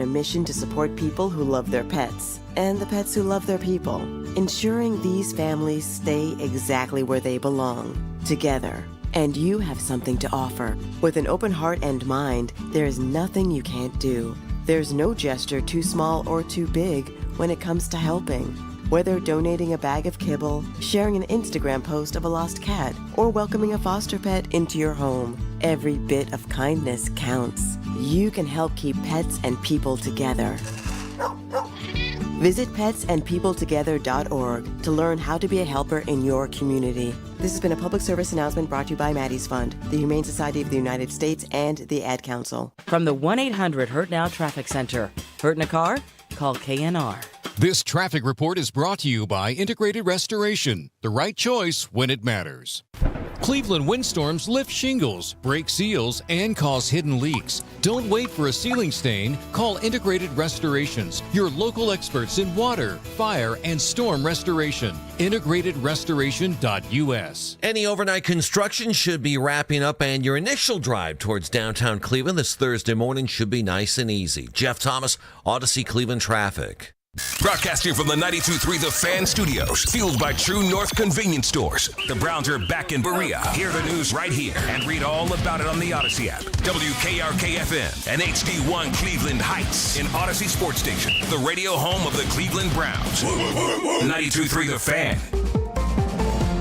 A mission to support people who love their pets and the pets who love their people, ensuring these families stay exactly where they belong, together. And you have something to offer. With an open heart and mind, there is nothing you can't do. There's no gesture too small or too big when it comes to helping. Whether donating a bag of kibble, sharing an Instagram post of a lost cat, or welcoming a foster pet into your home, every bit of kindness counts. You can help keep pets and people together. Visit petsandpeopletogether.org to learn how to be a helper in your community. This has been a public service announcement brought to you by Maddie's Fund, the Humane Society of the United States, and the Ad Council. From the 1-800-HURT-NOW Traffic Center. Hurt in a car? Call KNR. This traffic report is brought to you by Integrated Restoration, the right choice when it matters. Cleveland windstorms lift shingles, break seals, and cause hidden leaks. Don't wait for a ceiling stain. Call Integrated Restorations, your local experts in water, fire, and storm restoration. IntegratedRestoration.us. Any overnight construction should be wrapping up, and your initial drive towards downtown Cleveland this Thursday morning should be nice and easy. Jeff Thomas, Odyssey Cleveland Traffic. Broadcasting from the 92.3 The Fan Studios, fueled by True North Convenience Stores. The Browns are back in Berea. Hear the news right here and read all about it on the Odyssey app. WKRK-FM and HD1 Cleveland Heights, an Odyssey sports station, the radio home of the Cleveland Browns. 92.3 The Fan.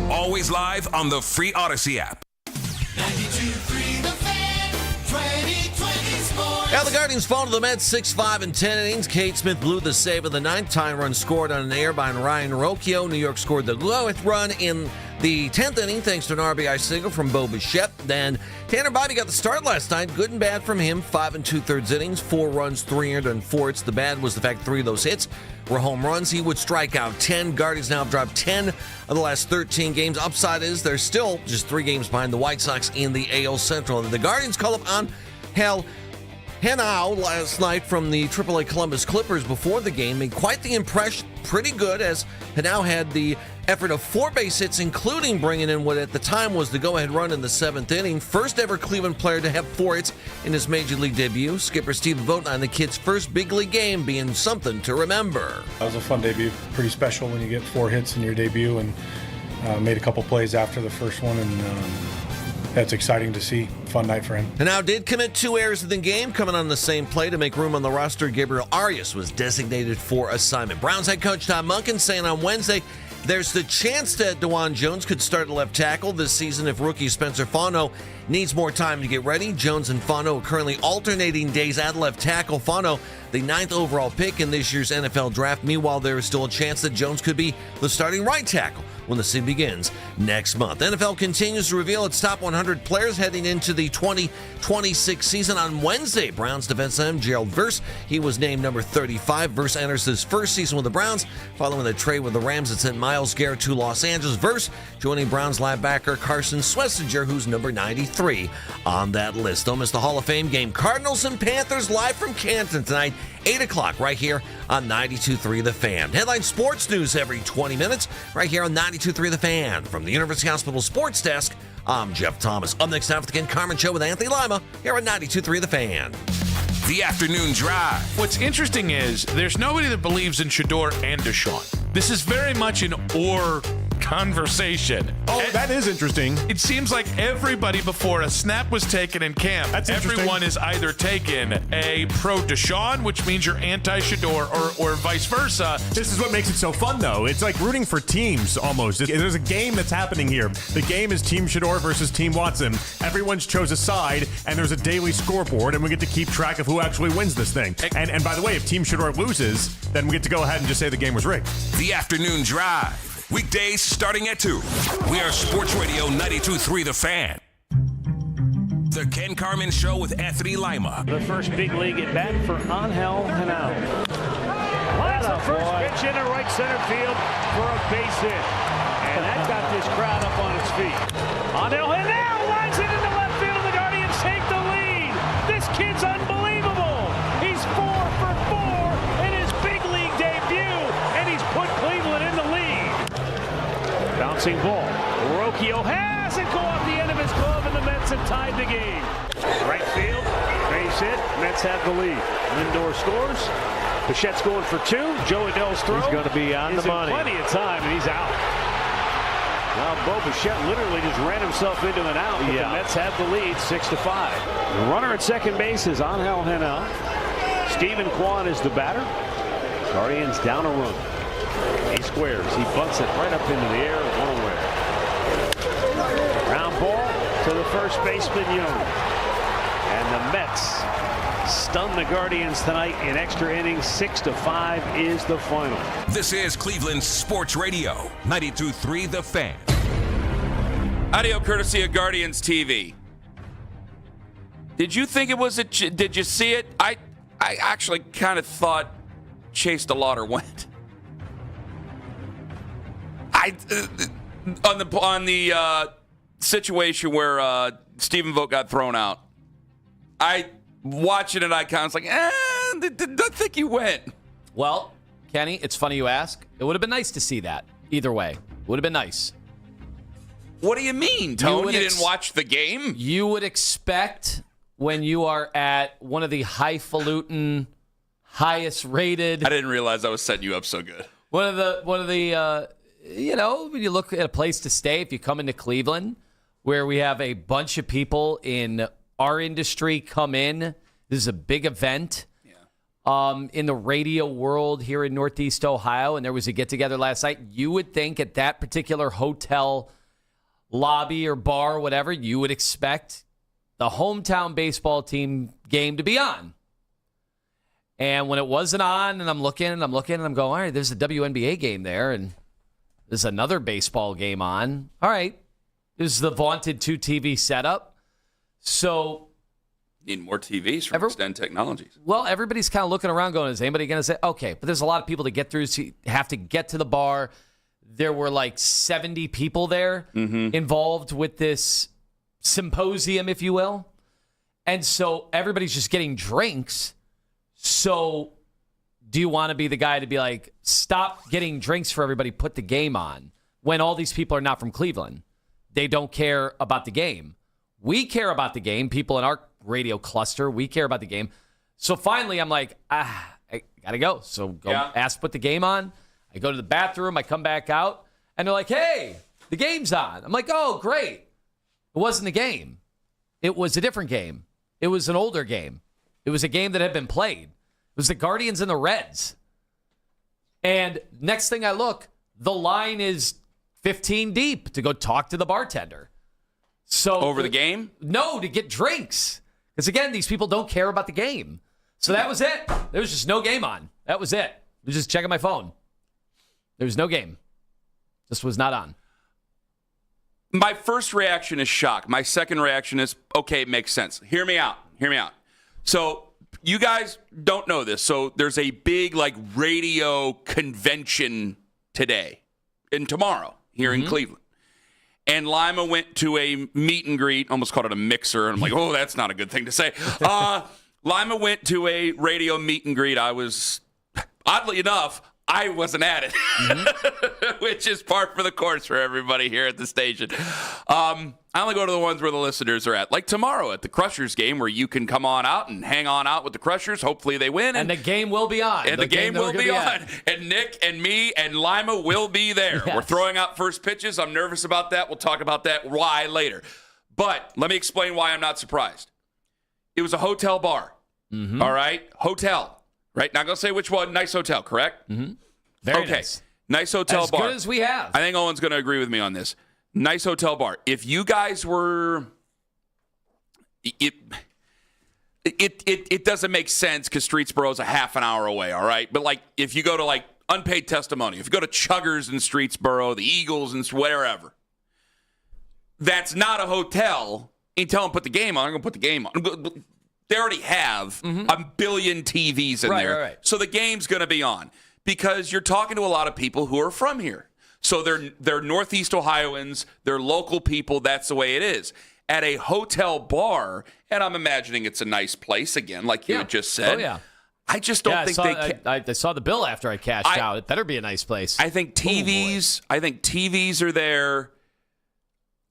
Always live on the free Odyssey app. 92.3 The Fan, 2020 Sports. Now the Guardians fall to the Mets 6-5 in 10 innings. Cade Smith blew the save of the ninth. Tying run scored on an error by Ryan Rocchio. New York scored the lowest run in the 10th inning thanks to an RBI single from Bo Bichette. Then Tanner Bobby got the start last night. Good and bad from him. 5 2/3 innings, 4 runs, 3 earned, and 4 hits. The bad was the fact 3 of those hits were home runs. He would strike out 10. Guardians now have dropped 10 of the last 13 games. Upside is they're still just 3 games behind the White Sox in the AL Central. And the Guardians call up on Henao last night from the AAA Columbus Clippers before the game. Made quite the impression. Pretty good, as Henao had the effort of 4 base hits, including bringing in what at the time was the go-ahead run in the 7th inning. First ever Cleveland player to have 4 hits in his major league debut. Skipper Steve Vogt on the kid's first big league game being something to remember. That was a fun debut. Pretty special when you get 4 hits in your debut, and made a couple plays after the first one, and that's exciting to see. Fun night for him. And now did commit 2 errors in the game. Coming on the same play to make room on the roster, Gabriel Arias was designated for assignment. Browns head coach Tom Monken saying on Wednesday there's the chance that DeJuan Jones could start at left tackle this season if rookie Spencer Fano needs more time to get ready. Jones and Fano are currently alternating days at left tackle. Fano, the 9th overall pick in this year's NFL draft. Meanwhile, there is still a chance that Jones could be the starting right tackle when the season begins next month. NFL continues to reveal its top 100 players heading into the 2026 season. On Wednesday, Browns defensive end Gerald Verse, he was named number 35. Verse enters his first season with the Browns following the trade with the Rams that sent Myles Garrett to Los Angeles. Verse joining Browns linebacker Carson Schlesinger, who's number 93 on that list. Don't miss the Hall of Fame game. Cardinals and Panthers live from Canton tonight, 8 o'clock, right here on 92.3 The Fan. Headline sports news every 20 minutes, right here on 92.3 The Fan. From the University Hospital Sports Desk, I'm Jeff Thomas. Up next time for the Ken Carman Show with Anthony Lima, here on 92.3 The Fan. The Afternoon Drive. What's interesting is there's nobody that believes in Shador and Deshaun. This is very much an or conversation. Oh, that is interesting. It seems like everybody before a snap was taken in camp, everyone is either taken a pro Deshaun, which means you're anti-Shador, or vice versa. This is what makes it so fun, though. It's like rooting for teams, almost. There's a game that's happening here. The game is Team Shador versus Team Watson. Everyone's chose a side, and there's a daily scoreboard, and we get to keep track of who actually wins this thing. And by the way, if Team Shador loses, then we get to go ahead and just say the game was rigged. The Afternoon Drive. Weekdays starting at 2. We are Sports Radio 92.3 The Fan. The Ken Carman Show with Anthony Lima. The first big league at bat for Angel Henao. That's the first pitch into right center field for a base hit. And that got this crowd up on its feet. Angel Henao lines it into left field, and the Guardians take the lead. This kid's unbelievable. He's 4 for 4 in his big league debut, and he's put Cleveland in the lead. Bouncing ball. Rocchio has it go off the end of his glove, and the Mets have tied the game. Right field, base base hit. Mets have the lead. Lindor scores. Bichette's going for 2. Joe Adell's throw. He's going to be on the money. Plenty of time, and he's out. Well, Bo Bichette literally just ran himself into an out. But the Mets have the lead, 6-5. The runner at second base is Angel Henao. Stephen Kwan is the batter. Guardians down a run. He squares. He bunts it right up into the air. One away. Ground ball to the first baseman, Young. And the Mets stun the Guardians tonight in extra innings. 6-5 is the final. This is Cleveland Sports Radio, 92.3 The Fan. Audio courtesy of Guardians TV. Did you think it was did you see it? I actually kind of thought Chase DeLauder went. On the situation where Stephen Vogt got thrown out. I watching it, I kind of was like, I think he went. Well, Kenny, it's funny you ask. It would have been nice to see that. Either way, would have been nice. What do you mean, Tone? You didn't watch the game? You would expect when you are at one of the highfalutin, highest rated. I didn't realize I was setting you up so good. One of the when you look at a place to stay, if you come into Cleveland, where we have a bunch of people in our industry come in. This is a big event in the radio world here in Northeast Ohio, and there was a get-together last night. You would think at that particular hotel lobby or bar or whatever, you would expect the hometown baseball team game to be on. And when it wasn't on, and I'm looking, and I'm going, all right, there's a WNBA game there, and there's another baseball game on. All right. This is the vaunted 2 TV setup. So need more TVs from Extend Technologies. Well, everybody's kind of looking around going, is anybody going to say, okay, but there's a lot of people to get through, so you have to get to the bar. There were like 70 people there involved with this symposium, if you will. And so everybody's just getting drinks. So do you want to be the guy to be like, stop getting drinks for everybody, put the game on, when all these people are not from Cleveland? They don't care about the game. We care about the game. People in our radio cluster, we care about the game. So finally, I'm like, I got to go. So go ask, put the game on. I go to the bathroom. I come back out. And they're like, hey, the game's on. I'm like, oh, great. It wasn't a game. It was a different game. It was an older game. It was a game that had been played. It was the Guardians and the Reds. And next thing I look, the line is 15 deep to go talk to the bartender. So over the game? No, to get drinks. Because again, these people don't care about the game. So that was it. There was just no game on. That was it. I was just checking my phone. There was no game. Just was not on. My first reaction is shock. My second reaction is, okay, it makes sense. Hear me out. So you guys don't know this. So there's a big radio convention today and tomorrow here in Cleveland. And Lima went to a meet and greet, almost called it a mixer. And I'm like, oh, that's not a good thing to say. Lima went to a radio meet and greet. Oddly enough, I wasn't at it, which is par for the course for everybody here at the station. I only go to the ones where the listeners are at. Like tomorrow at the Crushers game, where you can come on out and hang on out with the Crushers. Hopefully they win. And the game will be on. And the game will be on. And Nick and me and Lima will be there. Yes. We're throwing out first pitches. I'm nervous about that. We'll talk about that why later. But let me explain why I'm not surprised. It was a hotel bar. All right? Hotel. Right? Not going to say which one. Nice hotel, correct? Very nice. Nice hotel bar. As good as we have. I think Owen's going to agree with me on this. Nice hotel bar. If you guys were... It doesn't make sense because Streetsboro's a half an hour away, all right? But, if you go to, unpaid testimony, if you go to Chuggers in Streetsboro, the Eagles and wherever, that's not a hotel. You tell them put the game on, I'm going to put the game on. They already have a billion TVs in there. Right. So the game's going to be on because you're talking to a lot of people who are from here. So they're Northeast Ohioans, they're local people. That's the way it is. At a hotel bar, and I'm imagining it's a nice place again, like you had just said. Oh, yeah. I just don't think I saw the bill after I cashed out. It better be a nice place. I think TVs. I think TVs are there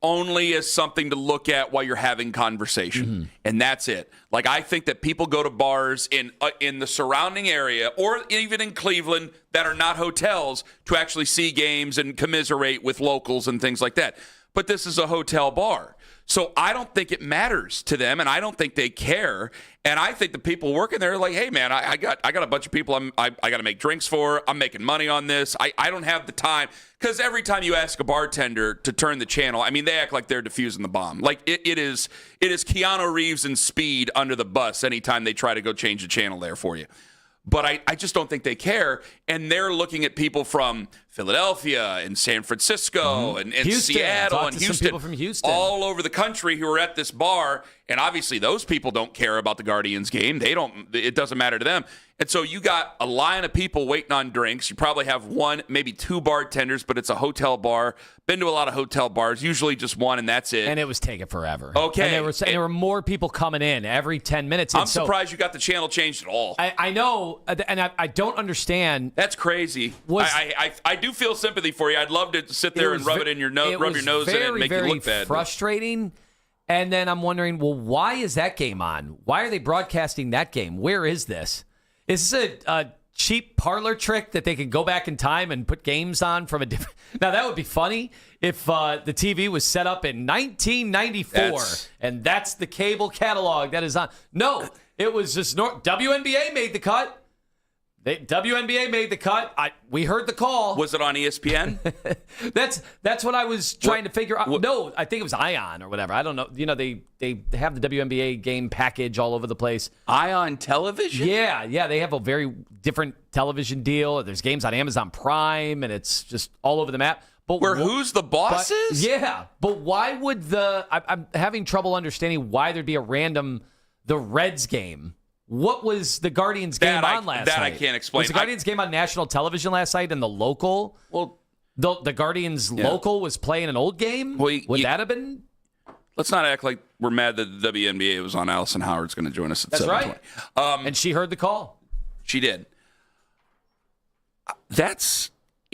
only as something to look at while you're having conversation, and that's it. Like, I think that people go to bars in the surrounding area or even in Cleveland that are not hotels to actually see games and commiserate with locals and things like that. But this is a hotel bar. So I don't think it matters to them, and I don't think they care. And I think the people working there are like, hey, man, I got a bunch of people I got to make drinks for. I'm making money on this. I don't have the time. Because every time you ask a bartender to turn the channel, I mean, they act like they're defusing the bomb. Like, it is Keanu Reeves and Speed under the bus anytime they try to go change the channel there for you. But I just don't think they care. And they're looking at people from Philadelphia and San Francisco and Seattle and Houston, people from Houston, all over the country who are at this bar. And obviously those people don't care about the Guardians game. It doesn't matter to them. And so you got a line of people waiting on drinks. You probably have one, maybe two bartenders, but it's a hotel bar. Been to a lot of hotel bars, usually just one, and that's it. And it was taking forever. Okay. And there were more people coming in every 10 minutes. I'm surprised you got the channel changed at all. I know, and I don't understand. That's crazy. I do feel sympathy for you. I'd love to sit there and rub it in your nose, rub your nose in it and make you look bad. Frustrating. And then I'm wondering, well, why is that game on? Why are they broadcasting that game? Where is this? Is this a cheap parlor trick that they can go back in time and put games on from a different... Now, that would be funny if the TV was set up in 1994, and that's the cable catalog that is on. No, it was just... WNBA made the cut. WNBA made the cut. We heard the call. Was it on ESPN? That's what I was trying to figure out. No, I think it was Ion or whatever. I don't know. You know, they have the WNBA game package all over the place. Ion Television? Yeah. They have a very different television deal. There's games on Amazon Prime, and it's just all over the map. But who's the boss is? Yeah, but why would I'm having trouble understanding why there'd be a random the Reds game. What was the Guardians game on last night? That I can't explain. Was the Guardians game on national television last night in the local? Well, the Guardians local was playing an old game? Would that have been? Let's not act like we're mad that the WNBA was on. Allison Howard's going to join us at 7:20. That's right. And she heard the call. She did. It's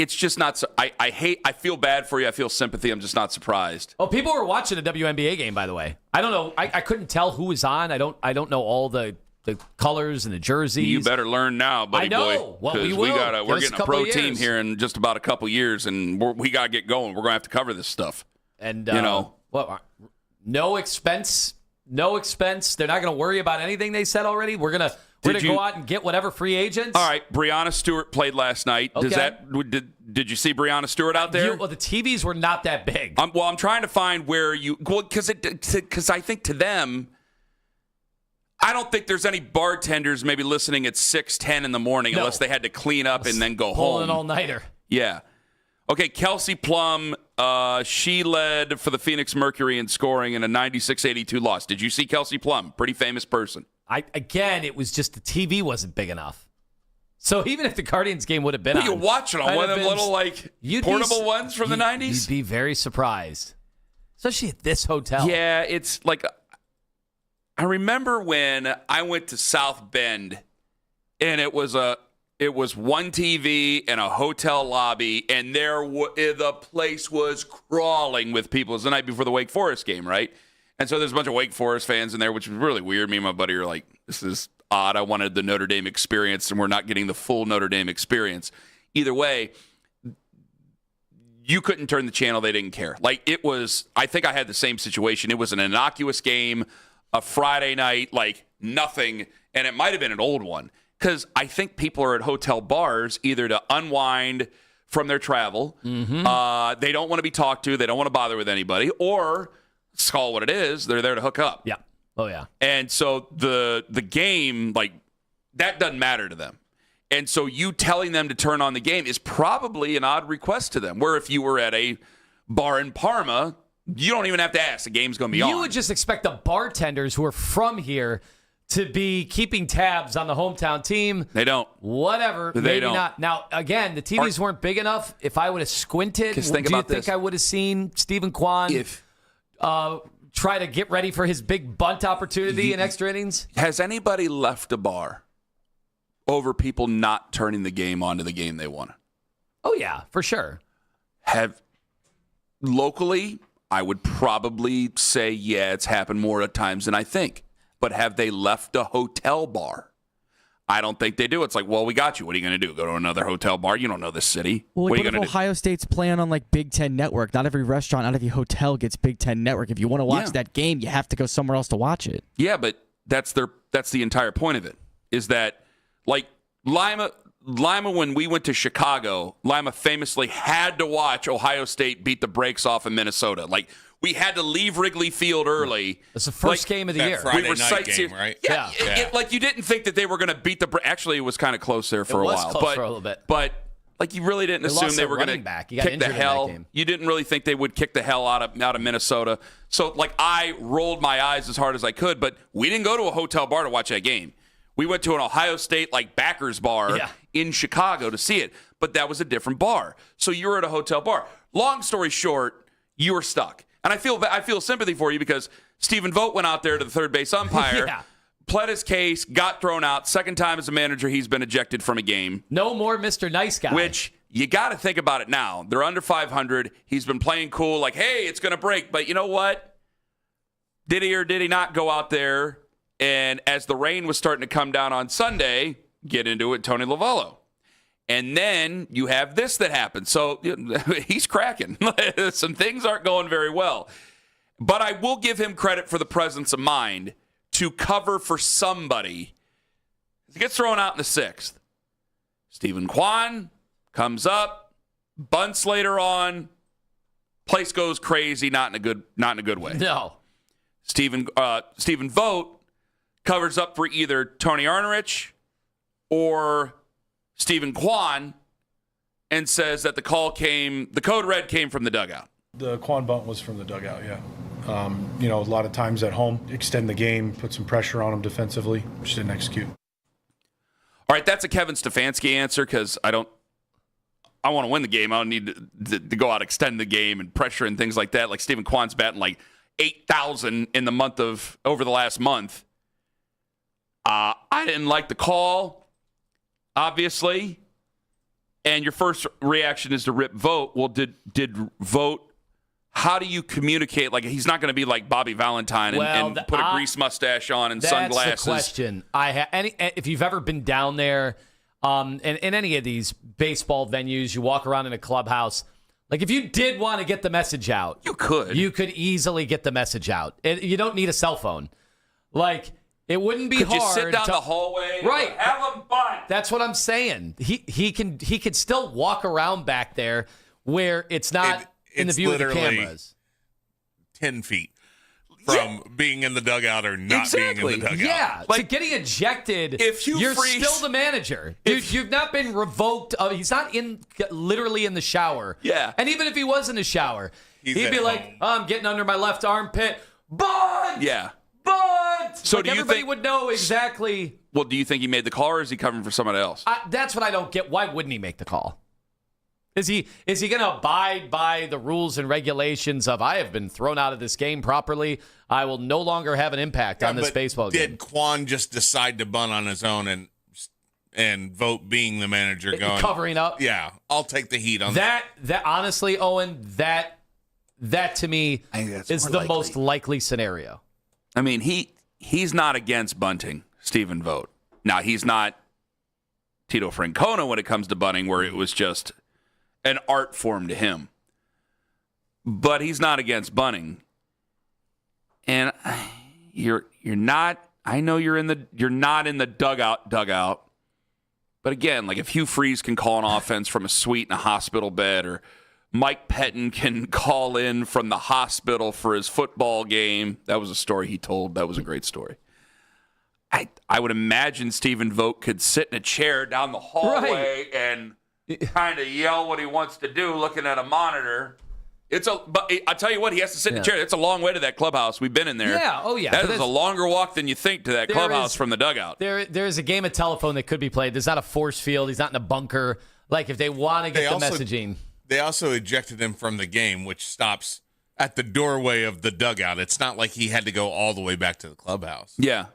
just not. I feel bad for you. I feel sympathy. I'm just not surprised. Oh, people were watching a WNBA game, by the way. I don't know. I couldn't tell who was on. I don't know all the colors and the jerseys. You better learn now, buddy boy. I know. Well, we will. We're getting a pro team here in just about a couple years, and we got to get going. We're going to have to cover this stuff. And no expense. No expense. They're not going to worry about anything they said already. We're going to go out and get whatever free agents. All right. Brianna Stewart played last night. Okay. Did you see Brianna Stewart out there? Well, the TVs were not that big. I'm trying to find where you. Well, because I think to them, I don't think there's any bartenders maybe listening at 6:10 in the morning unless they had to clean up and then go home. Pulling an all-nighter. Yeah. Okay, Kelsey Plum, she led for the Phoenix Mercury in scoring in a 96-82 loss. Did you see Kelsey Plum? Pretty famous person. Again, it was just the TV wasn't big enough. So even if the Guardians game would have been on. You're watching on one of them little portable ones from the 90s? You'd be very surprised. Especially at this hotel. Yeah, it's like... I remember when I went to South Bend, and it was one TV and a hotel lobby, and the place was crawling with people. It was the night before the Wake Forest game, right? And so there's a bunch of Wake Forest fans in there, which was really weird. Me and my buddy are like, this is odd. I wanted the Notre Dame experience, and we're not getting the full Notre Dame experience. Either way, you couldn't turn the channel. They didn't care. Like, it was, I think I had the same situation. It was an innocuous game, a Friday night, like nothing, and it might have been an old one, because I think people are at hotel bars either to unwind from their travel, they don't want to be talked to, they don't want to bother with anybody, or let's call it what it is, they're there to hook up. Yeah. Oh, yeah. And so the game, like, that doesn't matter to them. And so you telling them to turn on the game is probably an odd request to them, where if you were at a bar in Parma, you don't even have to ask. The game's going to be on. You would just expect the bartenders who are from here to be keeping tabs on the hometown team. They don't. Whatever. Maybe don't. not. Now, again, the TVs weren't big enough. If I would have squinted, do you think I would have seen Stephen Kwan try to get ready for his big bunt opportunity in extra innings? Has anybody left a bar over people not turning the game onto the game they wanted? Oh, yeah, for sure. Locally, I would probably say, yeah, it's happened more at times than I think. But have they left a hotel bar? I don't think they do. It's like, well, we got you. What are you going to do? Go to another hotel bar? You don't know this city. Well, what are you what going if to do? Ohio State's playing on like Big Ten Network? Not every restaurant, not every hotel gets Big Ten Network. If you want to watch that game, you have to go somewhere else to watch it. Yeah, but that's the entire point of it, is that, like, Lima, when we went to Chicago, Lima famously had to watch Ohio State beat the brakes off of Minnesota. Like, we had to leave Wrigley Field early. It's the first game of the year. Friday we were night game, right? Yeah. Like, you didn't think that they were going to beat the brakes. Actually, it was kind of close there for a while. Close for a little bit. But, like, you really didn't assume they were going to kick the hell. You didn't really think they would kick the hell out of Minnesota. So, like, I rolled my eyes as hard as I could, but we didn't go to a hotel bar to watch that game. We went to an Ohio State, like, backers bar in Chicago to see it, but that was a different bar. So you were at a hotel bar. Long story short, you were stuck. And I feel sympathy for you because Stephen Vogt went out there to the third base umpire, pled his case, got thrown out. Second time as a manager, he's been ejected from a game. No more Mr. Nice Guy. Which, you got to think about it now. They're under 500. He's been playing cool, like, hey, it's going to break. But you know what? Did he or did he not go out there? And as the rain was starting to come down on Sunday, get into it, Tony Lavallo. And then you have this that happened. So he's cracking. Some things aren't going very well. But I will give him credit for the presence of mind to cover for somebody. He gets thrown out in the sixth. Stephen Kwan comes up, bunts later on. Place goes crazy, not in a good way. No. Stephen Vogt covers up for either Tony Arnerich or Stephen Kwan and says that the code red came from the dugout. The Quan bunt was from the dugout, yeah. A lot of times at home, extend the game, put some pressure on them defensively, which didn't execute. All right, that's a Kevin Stefanski answer because I want to win the game. I don't need to go out, extend the game and pressure and things like that. Like Stephen Kwan's batting like 8,000 in the over the last month. I didn't like the call, obviously. And your first reaction is to rip Vogt. Well, did Vogt, how do you communicate? Like, he's not going to be like Bobby Valentine and put a grease mustache on and sunglasses. That's the question. If you've ever been down there in any of these baseball venues, you walk around in a clubhouse. Like, if you did want to get the message out, you could easily get the message out. You don't need a cell phone. Like, it wouldn't be hard. Could you sit down the hallway? Right. Have him bunt. That's what I'm saying. He could still walk around back there where it's not in the view of the cameras. 10 feet from being in the dugout or not being in the dugout. Yeah. Like, getting ejected, you're still the manager. You've not been revoked. He's not literally in the shower. Yeah. And even if he was in the shower, he'd be like, I'm getting under my left armpit. Bunt! Yeah. Bunt! So like, do you everybody think, would know exactly. Well, do you think he made the call or is he covering for somebody else? That's what I don't get. Why wouldn't he make the call? Is he going to abide by the rules and regulations of, I have been thrown out of this game properly, I will no longer have an impact on this baseball game? Did Quan just decide to bunt on his own and Vogt being the manager going covering up? Yeah, I'll take the heat on that. That honestly, Owen, that to me is the most likely scenario. I mean, he's not against bunting, Stephen Vogt. Now, he's not Tito Francona when it comes to bunting, where it was just an art form to him. But he's not against bunting. And you're not, I know you're not in the dugout. But again, like if Hugh Freeze can call an offense from a suite in a hospital bed, or Mike Pettin can call in from the hospital for his football game. That was a story he told. That was a great story. I would imagine Stephen Vogt could sit in a chair down the hallway and kind of yell what he wants to do, looking at a monitor. But I'll tell you what, he has to sit in a chair. It's a long way to that clubhouse. We've been in there. Yeah, oh yeah. That is a longer walk than you think to that clubhouse from the dugout. There's a game of telephone that could be played. There's not a force field. He's not in a bunker. Like, if they want to get the messaging. They also ejected him from the game, which stops at the doorway of the dugout. It's not like he had to go all the way back to the clubhouse. Yeah.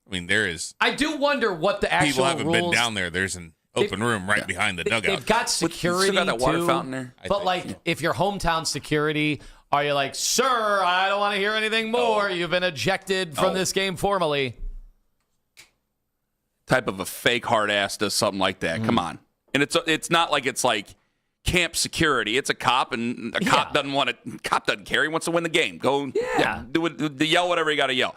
I mean, there is. I do wonder what the actual people haven't rules. Been down there. There's an open room right behind the dugout. They've got security still got that water too, fountain there. But if your hometown security Are you like, sir, I don't want to hear anything more. You've been ejected from this game formally. Type of a fake hard ass does something like that. Come on. And it's not like it's like camp security. It's a cop, and a cop doesn't want to. Cop doesn't care. He wants to win the game. Go, do it. Yell whatever you got to yell.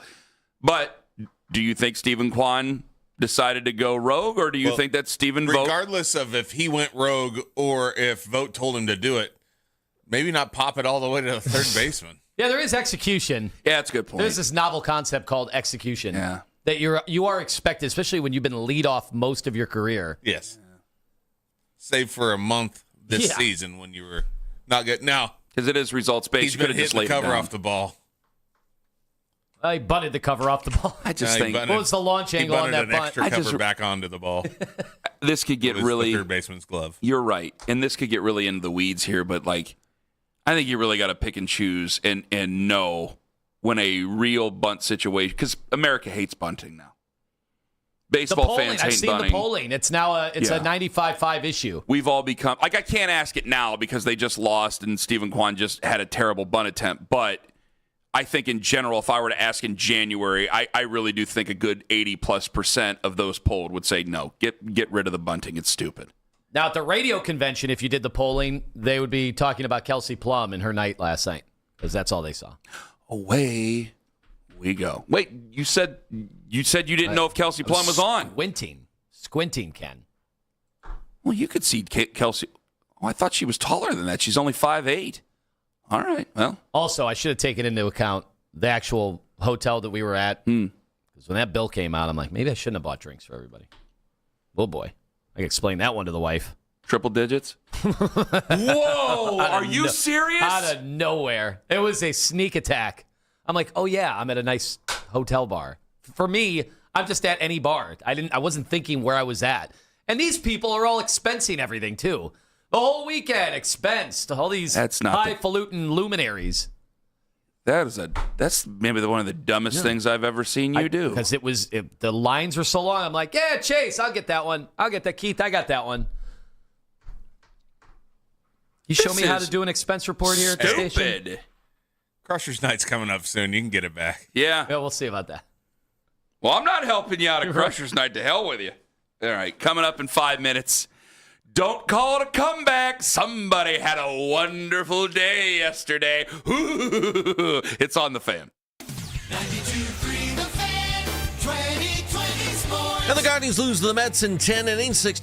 But do you think Stephen Kwan decided to go rogue, or do you think that Stephen Vogt, regardless of if he went rogue or if Vogt told him to do it, maybe not pop it all the way to the third baseman? Yeah, there is execution. Yeah, that's a good point. There's this novel concept called execution. Yeah. That you are expected, especially when you've been lead off most of your career. Yes. Save for a month this season when you were not good. Now, because it is results based, he's been hitting the cover off the ball. He bunted the cover off the ball. I just think what was the launch angle on that an bunt? extra cover back onto the ball. This could get really the third baseman's glove. You're right, and this could get really into the weeds here. But like, I think you really got to pick and choose and know when a real bunt situation, because America hates bunting now. Baseball fans hate I've seen bunting. the polling. It's now a 95-5 issue. We've all become like, I can't ask it now because they just lost and Stephen Kwan just had a terrible bunt attempt. But I think in general, if I were to ask in January, I really do think a good 80+% of those polled would say no, get rid of the bunting. It's stupid. Now at the radio convention, if you did the polling, they would be talking about Kelsey Plum and her night last night because that's all they saw. Away we go. Wait, you said you didn't know if Kelsey Plum was on. Squinting, Ken. Well, you could see Kelsey. Oh, I thought she was taller than that. She's only 5'8". All right. Well, also I should have taken into account the actual hotel that we were at because when that bill came out, I'm like, maybe I shouldn't have bought drinks for everybody. Oh boy, I can explain that one to the wife. Triple digits. Whoa! Are you serious? Out of nowhere, it was a sneak attack. I'm like, oh yeah, I'm at a nice hotel bar. For me, I'm just at any bar. I wasn't thinking where I was at. And these people are all expensing everything too. The whole weekend expensed. All these highfalutin luminaries. That's maybe one of the dumbest things I've ever seen you do. Because the lines were so long. I'm like, yeah, Chase, I'll get that one. I'll get that. Keith, I got that one. You show me how to do an expense report here at the station? Stupid. Crusher's Night's coming up soon. You can get it back. Yeah. We'll see about that. Well, I'm not helping you out at Crusher's Night. To hell with you. All right, coming up in 5 minutes. Don't call it a comeback. Somebody had a wonderful day yesterday. It's on the Fan. 92.3 The Fan, 2020 Sports. And the Guardians lose to the Mets in 10 innings, 6.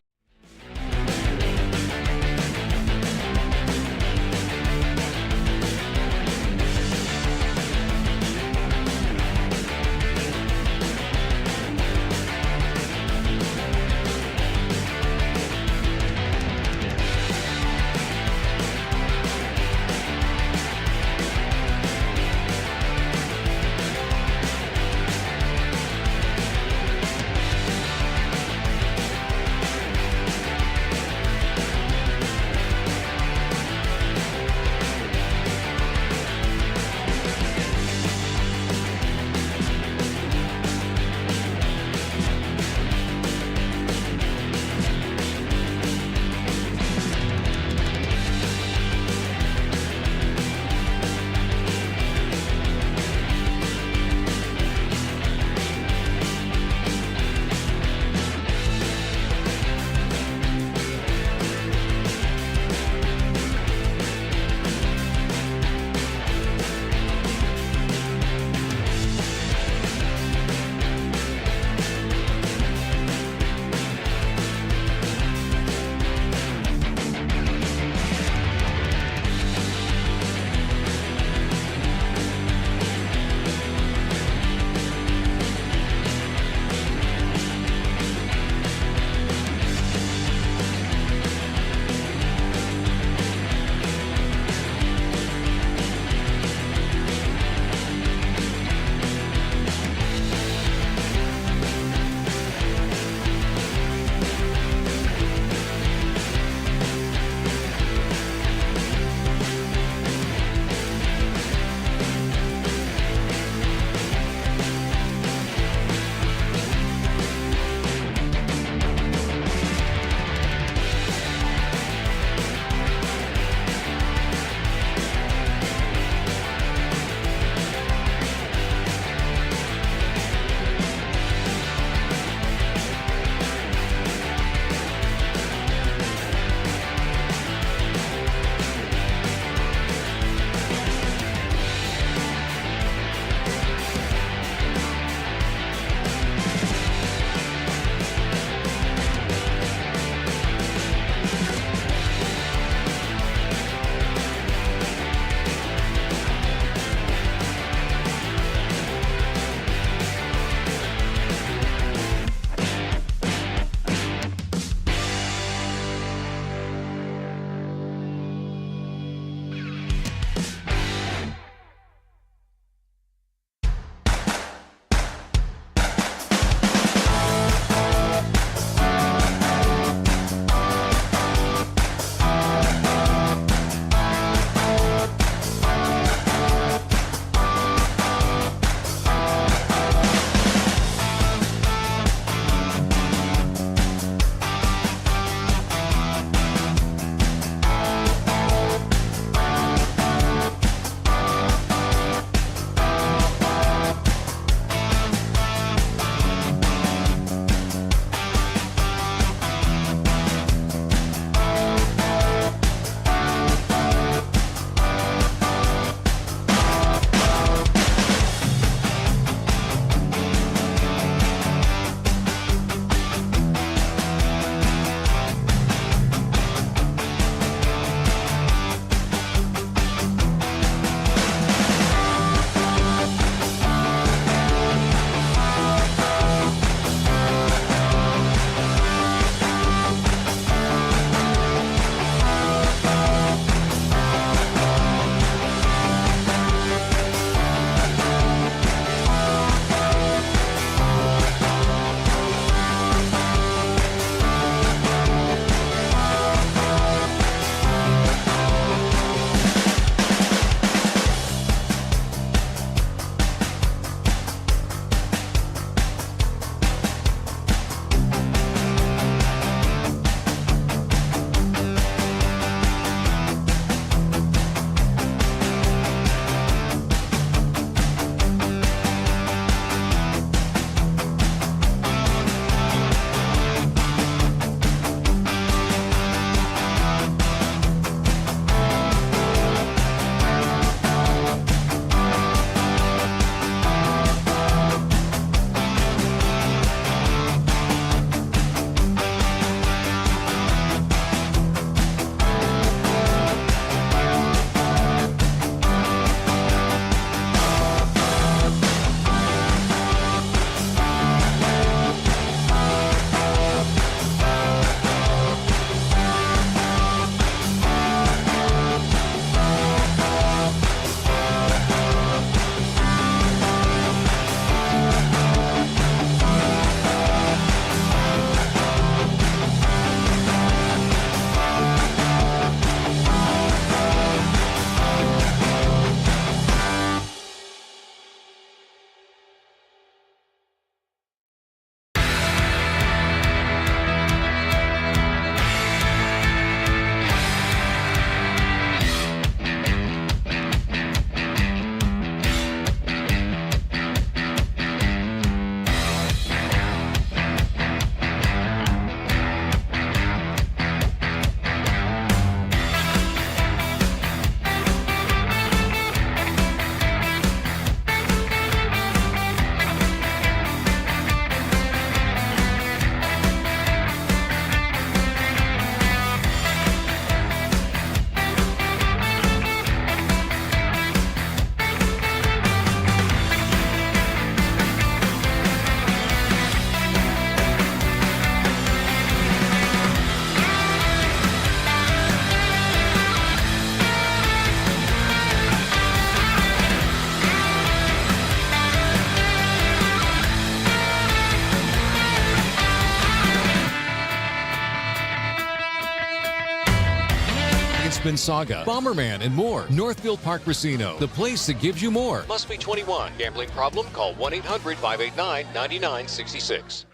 Aspen Saga, Bomberman, and more. Northfield Park Casino, the place that gives you more. Must be 21. Gambling problem? Call 1-800-589-9966.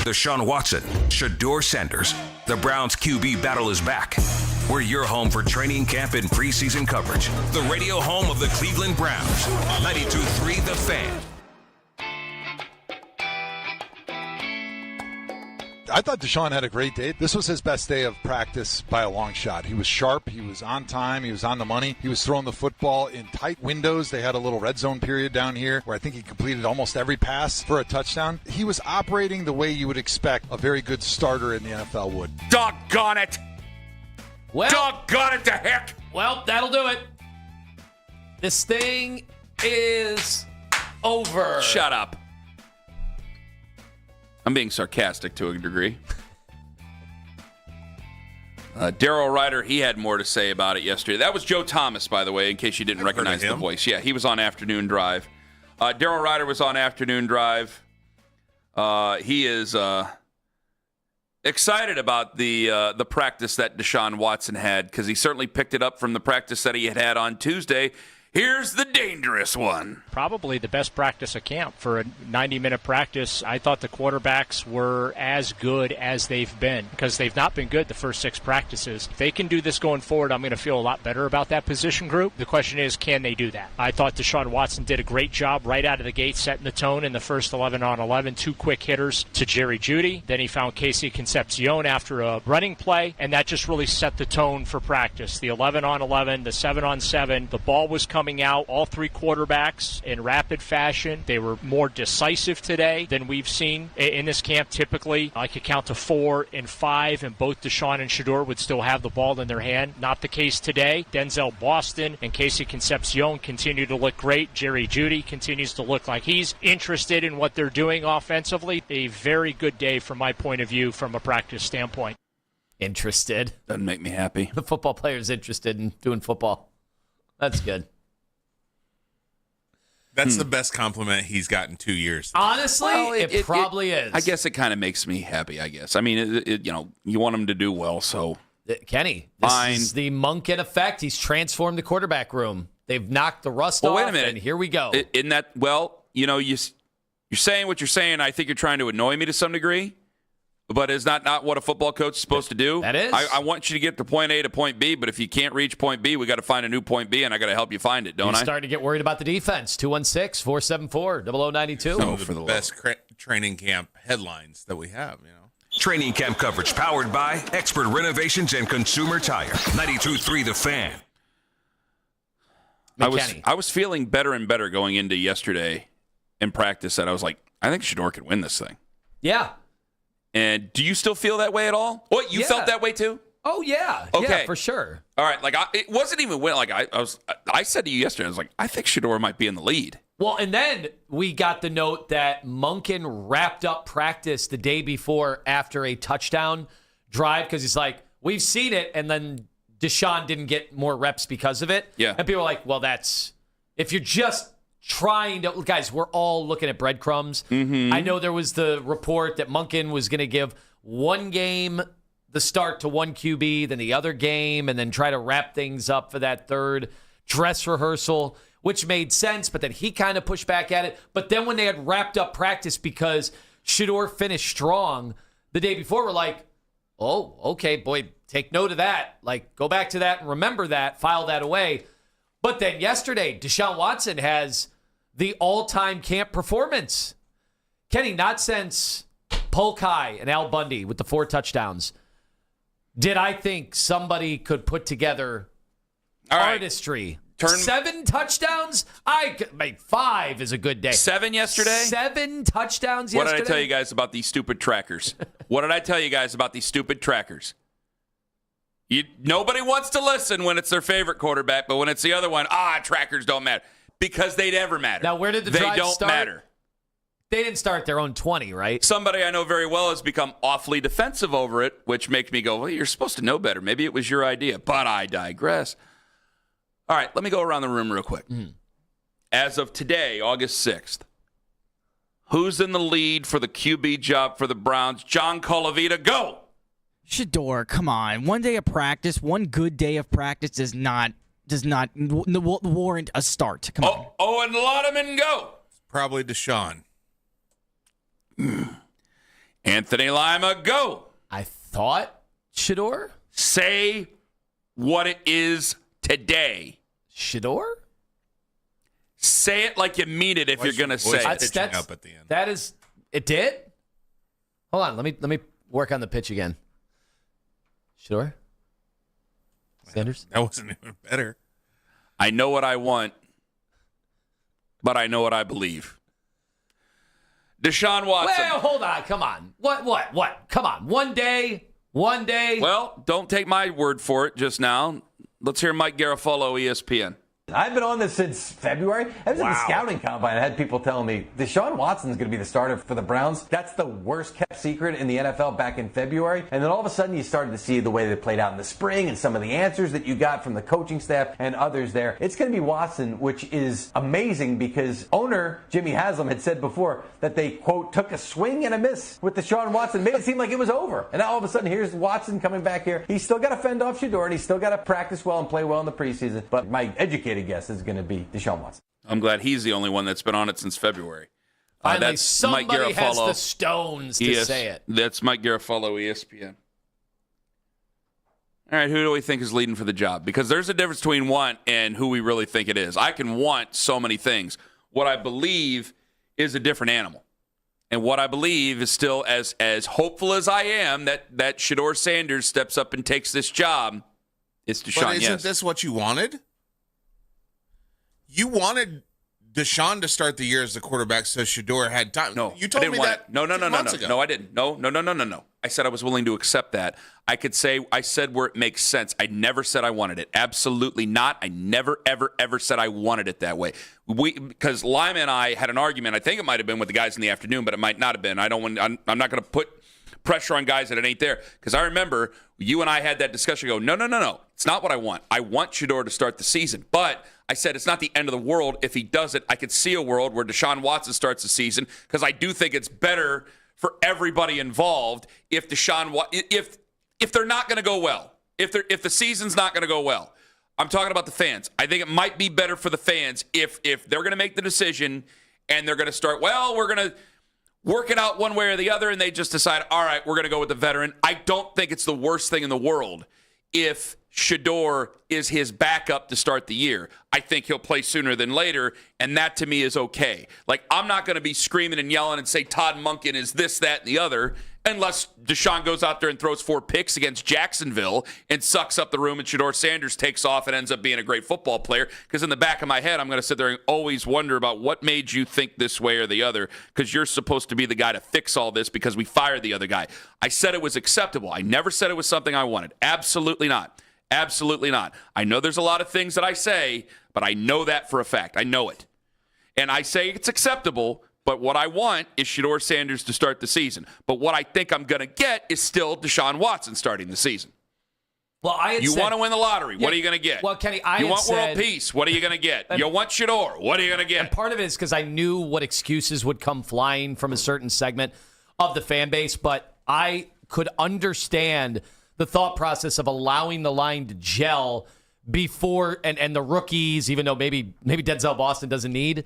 Deshaun Watson, Shador Sanders. The Browns QB battle is back. We're your home for training camp and preseason coverage. The radio home of the Cleveland Browns. 92.3 The Fan. I thought Deshaun had a great day. This was his best day of practice by a long shot. He was sharp. He was on time. He was on the money. He was throwing the football in tight windows. They had a little red zone period down here where I think he completed almost every pass for a touchdown. He was operating the way you would expect a very good starter in the NFL would. Doggone it. Well, doggone it to heck. Well, that'll do it. This thing is over. Shut up. I'm being sarcastic to a degree. Darryl Ryder, he had more to say about it yesterday. That was Joe Thomas, by the way, in case you didn't recognize the voice. Yeah, he was on Afternoon Drive. Darryl Ryder was on Afternoon Drive. He is excited about the practice that Deshaun Watson had because he certainly picked it up from the practice that he had on Tuesday. Here's the dangerous one. Probably the best practice of camp for a 90-minute practice. I thought the quarterbacks were as good as they've been because they've not been good the first 6 practices. If they can do this going forward, I'm going to feel a lot better about that position group. The question is, can they do that? I thought Deshaun Watson did a great job right out of the gate setting the tone in the first 11-on-11. 2 quick hitters to Jerry Jeudy. Then he found Casey Concepcion after a running play, and that just really set the tone for practice. The 11-on-11, the 7-on-7, the ball was coming out, all 3 quarterbacks in rapid fashion. They were more decisive today than we've seen in this camp. Typically, I could count to 4 and 5, and both Deshaun and Shador would still have the ball in their hand. Not the case today. Denzel Boston and Casey Concepcion continue to look great. Jerry Jeudy continues to look like he's interested in what they're doing offensively. A very good day from my point of view from a practice standpoint. Interested. Doesn't make me happy. The football player's interested in doing football. That's good. That's the best compliment he's got in 2 years. Honestly, it probably is. I guess it kind of makes me happy, I guess. I mean, you want him to do well, so. Kenny, this is the Monken effect. He's transformed the quarterback room. They've knocked the rust off, wait a minute. And here we go. In that, you're saying what you're saying. I think you're trying to annoy me to some degree. But is that not what a football coach is supposed to do? That is. I want you to get to point A to point B, but if you can't reach point B, we got to find a new point B, and I got to help you find it, don't I? You're starting to get worried about the defense. 216-474-0092. Some of the best training camp headlines that we have, Training camp coverage powered by Expert Renovations and Consumer Tire. 92.3 The Fan. I was feeling better and better going into yesterday in practice that I was like, I think Shador could win this thing. Yeah. And do you still feel that way at all? What, you felt that way too? Oh yeah, okay, yeah, for sure. All right, it wasn't even when I said to you yesterday, I was like, I think Shador might be in the lead. Well, and then we got the note that Monken wrapped up practice the day before after a touchdown drive because he's like, we've seen it, and then Deshaun didn't get more reps because of it. Yeah, and people are like, well, that's if you're just trying to, guys, we're all looking at breadcrumbs. Mm-hmm. I know there was the report that Monken was going to give one game the start to one QB, then the other game, and then try to wrap things up for that third dress rehearsal, which made sense, but then he kind of pushed back at it. But then when they had wrapped up practice because Shador finished strong the day before, we're like, oh, okay, boy, take note of that. Like, go back to that and remember that, file that away. But then yesterday, Deshaun Watson has the all-time camp performance. Kenny, not since Polk High and Al Bundy with the 4 touchdowns did I think somebody could put together artistry. 7 touchdowns? 5 is a good day. 7 yesterday? 7 touchdowns What yesterday? did I tell you guys about these stupid trackers? Nobody wants to listen when it's their favorite quarterback, but when it's the other one, trackers don't matter. Because they never matter. Now, where did the They drive don't start? matter. They didn't start their own 20, right? Somebody I know very well has become awfully defensive over it, which makes me go, well, you're supposed to know better. Maybe it was your idea, but I digress. All right, let me go around the room real quick. As of today, August 6th, who's in the lead for the QB job for the Browns? John Colavita, go! Shador, come on. One day of practice, one good day of practice does not warrant a start. Come on. Oh, and let him in go. Probably Deshaun. Anthony Lima, go. I thought Shador. Say what it is today. Shador? Say it like you mean it if you're going to say it. Pitching up at the end. That is, it did? Hold on, let me work on the pitch again. Shador? Sanders? That wasn't even better. I know what I want, but I know what I believe. Deshaun Watson. Well, hold on, come on. What? Come on, one day. Well, don't take my word for it just now. Let's hear Mike Garafolo, ESPN. I've been on this since February. I was at the scouting combine. I had people telling me Deshaun Watson's going to be the starter for the Browns. That's the worst kept secret in the NFL back in February. And then all of a sudden you started to see the way they played out in the spring and some of the answers that you got from the coaching staff and others there. It's going to be Watson, which is amazing because owner Jimmy Haslam had said before that they, quote, took a swing and a miss with Deshaun Watson. Made it seem like it was over. And now all of a sudden here's Watson coming back here. He's still got to fend off Shador and he's still got to practice well and play well in the preseason. But my educated guess is going to be Deshaun Watson. I'm glad he's the only one that's been on it since February. Finally, That's somebody Mike Garafolo. has the stones to say it. That's Mike Garafolo, ESPN. All right, who do we think is leading for the job? Because there's a difference between want and who we really think it is. I can want so many things. What I believe is a different animal. And what I believe is still as hopeful as I am that Shador Sanders steps up and takes this job. It's Deshaun, But isn't this what you wanted? You wanted Deshaun to start the year as the quarterback so Shador had time. No, you told me that No, 2 months ago. No, I didn't. No. I said I was willing to accept that. I said where it makes sense. I never said I wanted it. Absolutely not. I never, ever said I wanted it that way. Because Lima and I had an argument. I think it might have been with the guys in the afternoon, but it might not have been. I'm not going to put pressure on guys that it ain't there. Because I remember you and I had that discussion. Go, no. It's not what I want. I want Shador to start the season. But I said it's not the end of the world if he does it. I could see a world where Deshaun Watson starts the season because I do think it's better for everybody involved if if they're not going to go well, if the season's not going to go well. I'm talking about the fans. I think it might be better for the fans if they're going to make the decision and they're going to start, well, we're going to work it out one way or the other, and they just decide, all right, we're going to go with the veteran. I don't think it's the worst thing in the world if Shador is his backup to start the year. I think he'll play sooner than later, and that to me is okay. Like, I'm not going to be screaming and yelling and say Todd Monken is this, that, and the other, unless Deshaun goes out there and throws 4 picks against Jacksonville and sucks up the room and Shador Sanders takes off and ends up being a great football player. Because in the back of my head, I'm going to sit there and always wonder about what made you think this way or the other, because you're supposed to be the guy to fix all this because we fired the other guy. I said it was acceptable. I never said it was something I wanted. Absolutely not. Absolutely not. I know there's a lot of things that I say, but I know that for a fact. I know it. And I say it's acceptable, but what I want is Shador Sanders to start the season. But what I think I'm going to get is still Deshaun Watson starting the season. Well, you want to win the lottery. What are you going to get? Well, Kenny, you want world peace. What are you going to get? You want Shador. What are you going to get? And part of it is because I knew what excuses would come flying from a certain segment of the fan base, but I could understand the thought process of allowing the line to gel before and the rookies, even though maybe Denzel Boston doesn't need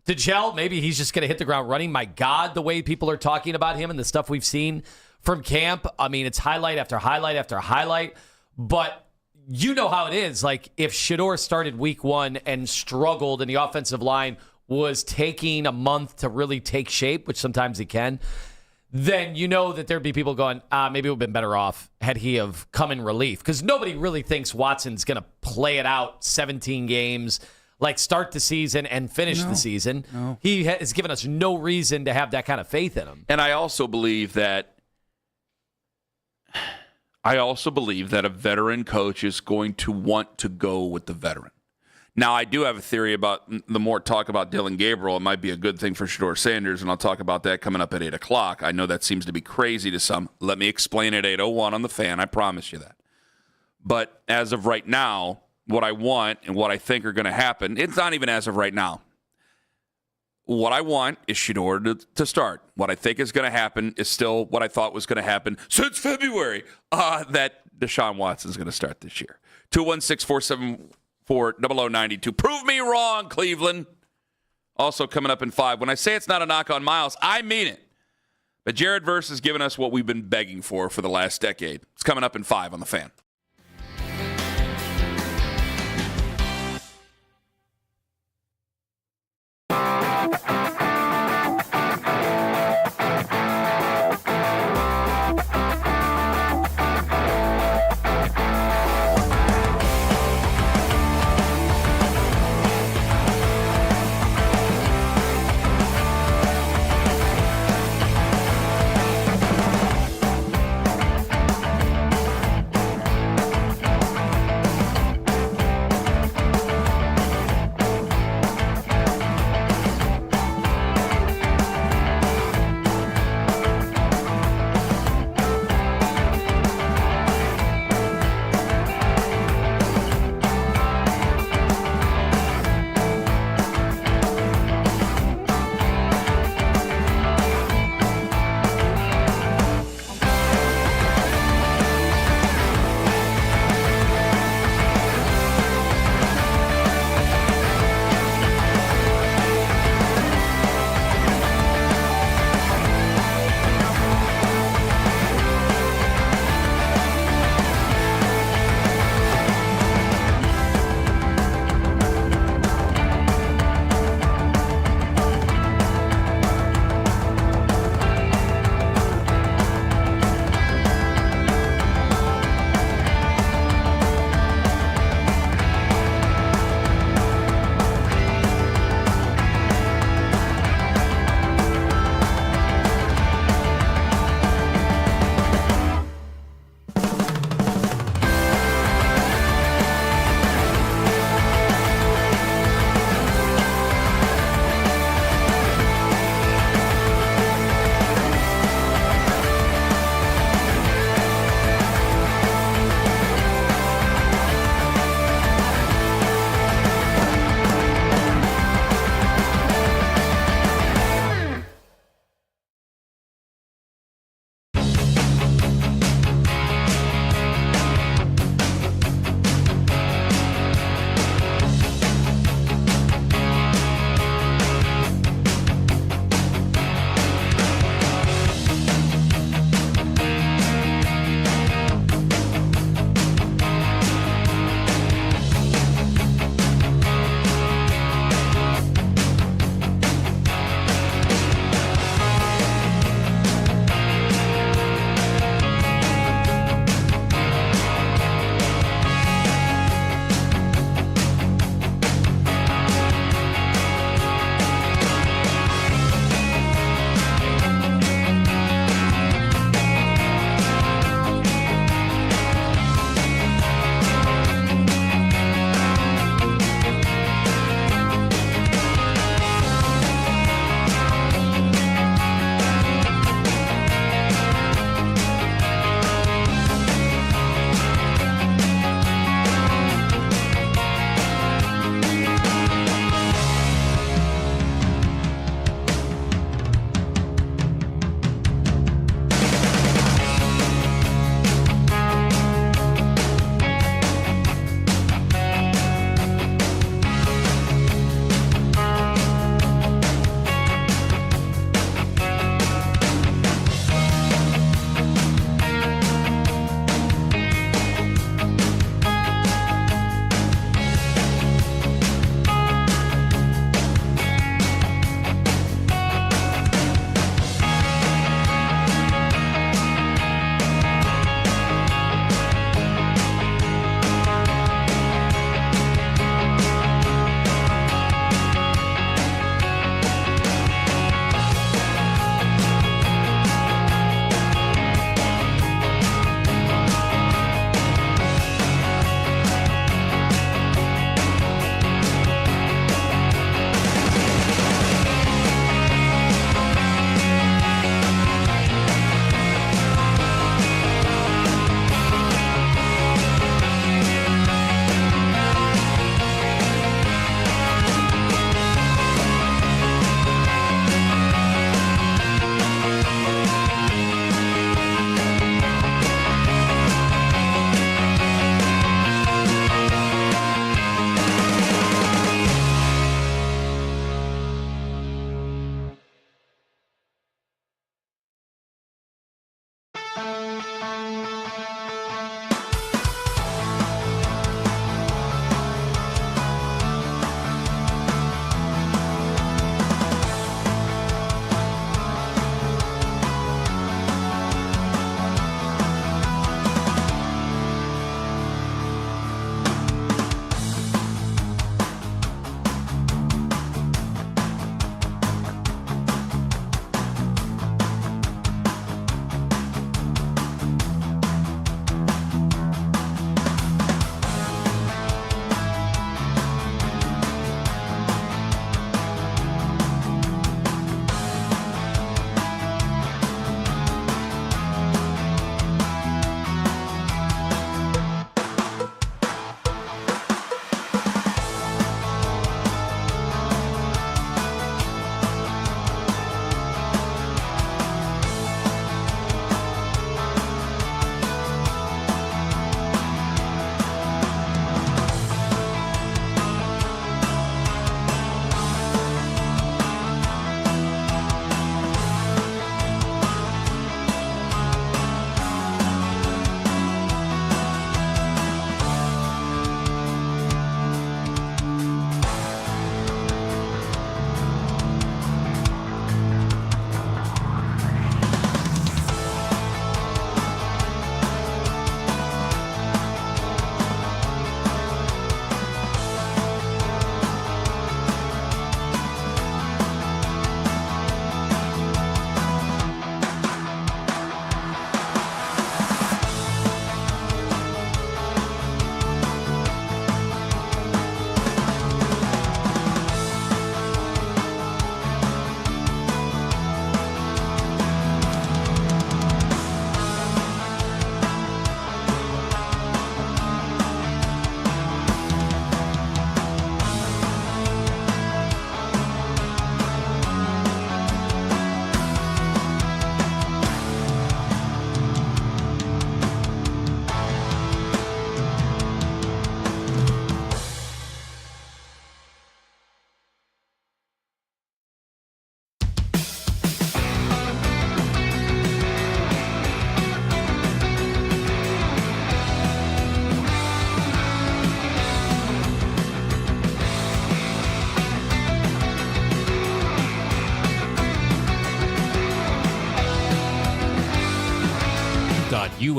to gel. Maybe he's just going to hit the ground running. My God, the way people are talking about him and the stuff we've seen from camp. I mean, it's highlight after highlight after highlight. But you know how it is. Like, if Shador started week 1 and struggled and the offensive line was taking a month to really take shape, which sometimes he can, then you know that there'd be people going, maybe it would have been better off had he have come in relief. Because nobody really thinks Watson's going to play it out 17 games, like start the season and finish the season. No. He has given us no reason to have that kind of faith in him. And I also believe that a veteran coach is going to want to go with the veteran. Now, I do have a theory about the more talk about Dylan Gabriel, it might be a good thing for Shador Sanders, and I'll talk about that coming up at 8 o'clock. I know that seems to be crazy to some. Let me explain at 8:01 on the Fan. I promise you that. But as of right now, what I want and what I think are going to happen, it's not even as of right now. what I want is Shedeur to start. What I think is going to happen is still what I thought was going to happen since February, that Deshaun Watson is going to start this year. 216-474-0092. Prove me wrong, Cleveland. Also coming up in 5. When I say it's not a knock on Miles, I mean it. But Jared Verse has given us what we've been begging for the last decade. It's coming up in 5 on the Fan.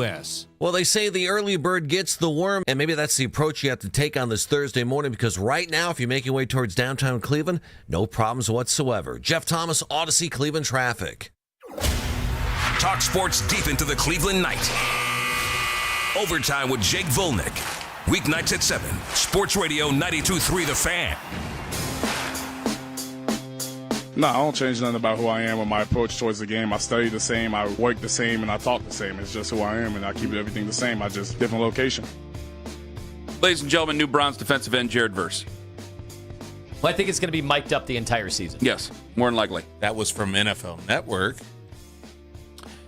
U.S. Well, they say the early bird gets the worm, and maybe that's the approach you have to take on this Thursday morning, because right now, if you're making your way towards downtown Cleveland, no problems whatsoever. Jeff Thomas, Odyssey, Cleveland traffic. Talk sports deep into the Cleveland night. Overtime with Jake Volnick. Weeknights at 7. Sports Radio 92.3 The Fan. No, I don't change nothing about who I am or my approach towards the game. I study the same, I work the same, and I talk the same. It's just who I am, and I keep everything the same. I just different location. Ladies and gentlemen, new Browns defensive end Jared Verse. Well, I think it's going to be mic'd up the entire season. Yes, more than likely. That was from NFL Network.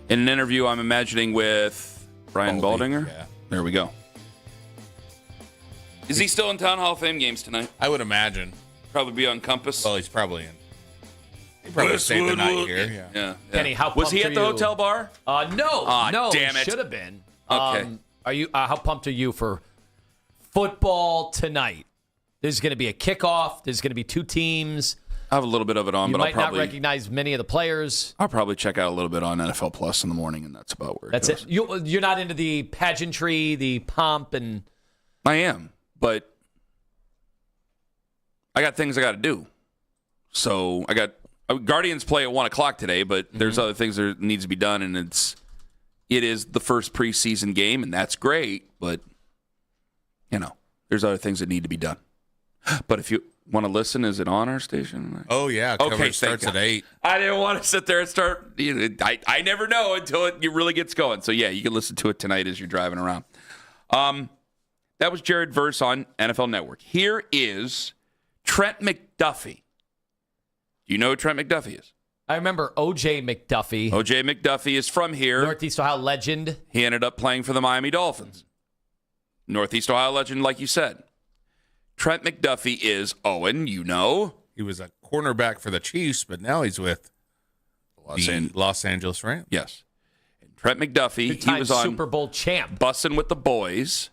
In an interview, I'm imagining with Brian Baldinger. Yeah. There we go. Is he still in Town Hall of Fame games tonight? I would imagine. Probably be on Compass. Well, he's probably in. He probably stayed the night here. Yeah. Kenny, how was he pumped at the are you? hotel bar? No, damn it. Should have been. Okay. Are you? How pumped are you for football tonight? There's going to be a kickoff. There's going to be two teams. I have a little bit of it on, but I'll I'll probably not recognize many of the players. I'll probably check out a little bit on NFL Plus in the morning, and that's about where That's goes. it. You're not into the pageantry, the pomp, and I am, but I got things I got to do. So I got Guardians play at 1 o'clock today, but there's other things that needs to be done, and it is the first preseason game, and that's great, but there's other things that need to be done. But if you want to listen, is it on our station? Oh, yeah. Coverage starts at 8. I didn't want to sit there and start. I never know until it really gets going. So, yeah, you can listen to it tonight as you're driving around. That was Jared Verse on NFL Network. Here is Trent McDuffie. Do you know who Trent McDuffie is? I remember O.J. McDuffie. O.J. McDuffie is from here. Northeast Ohio legend. He ended up playing for the Miami Dolphins. Northeast Ohio legend, like you said. Trent McDuffie is Owen, He was a cornerback for the Chiefs, but now he's with the Los Angeles Rams. Yes. And Trent McDuffie, he was on Super Bowl champ. Bussin' with the Boys.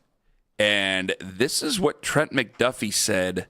And this is what Trent McDuffie said,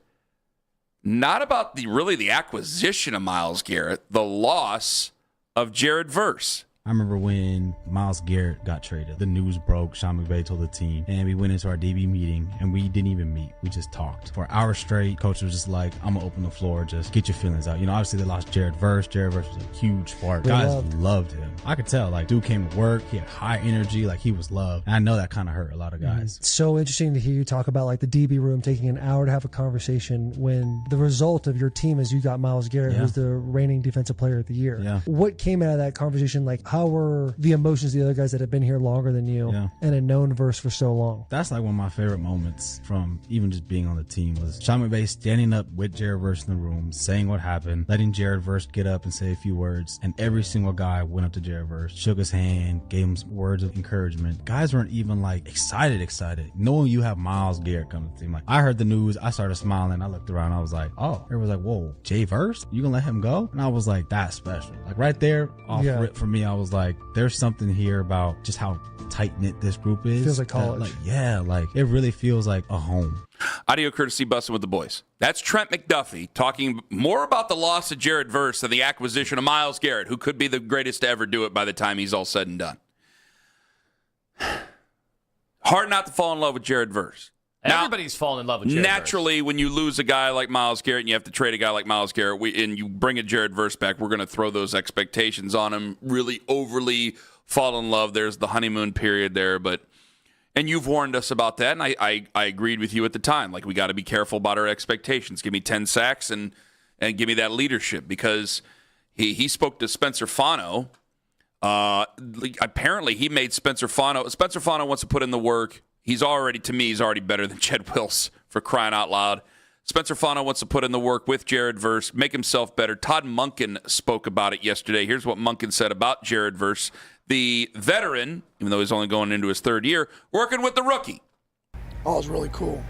not about the acquisition of Myles Garrett, the loss of Jared Verse. I remember when Myles Garrett got traded. The news broke. Sean McVay told the team, and we went into our DB meeting, and we didn't even meet. We just talked for hours straight. Coach was just like, "I'm gonna open the floor. Just get your feelings out." Obviously they lost Jared Verse. Jared Verse was a huge part. Guys loved him. I could tell. Dude came to work. He had high energy. He was loved. And I know that kind of hurt a lot of guys. It's so interesting to hear you talk about the DB room taking an hour to have a conversation when the result of your team is you got Myles Garrett, who's the reigning defensive player of the year. Yeah. What came out of that conversation? How were the emotions of the other guys that have been here longer than you and had known Verse for so long? That's one of my favorite moments from even just being on the team was Sean McVay standing up with Jared Verse in the room, saying what happened, letting Jared Verse get up and say a few words, and every single guy went up to Jared Verse, shook his hand, gave him words of encouragement. Guys weren't even excited, knowing you have Myles Garrett coming to the team. I heard the news, I started smiling, I looked around, I was like, oh, everyone's like, whoa, Jay Verse? You gonna let him go? And I was like, that's special. Right there, off rip for me, I was like, there's something here about just how tight-knit this group is. Feels like college. It really feels like a home. Audio courtesy Bussin' with the Boys. That's Trent McDuffie talking more about the loss of Jared Verse than the acquisition of Myles Garrett, who could be the greatest to ever do it by the time he's all said and done. Hard not to fall in love with Jared Verse. Everybody's fallen in love with Jared Naturally, when you lose a guy like Myles Garrett and you have to trade a guy like Myles Garrett, and you bring a Jared Verse back, we're going to throw those expectations on him, really overly fall in love. There's the honeymoon period there, and you've warned us about that, and I agreed with you at the time. We got to be careful about our expectations. Give me 10 sacks and give me that leadership, because he spoke to Spencer Fano. Apparently, he made Spencer Fano wants to put in the work. He's already better than Jed Wills, for crying out loud. Spencer Fano wants to put in the work with Jared Verse, make himself better. Todd Monken spoke about it yesterday. Here's what Monken said about Jared Verse, the veteran, even though he's only going into his third year, working with the rookie. Oh, it was really cool.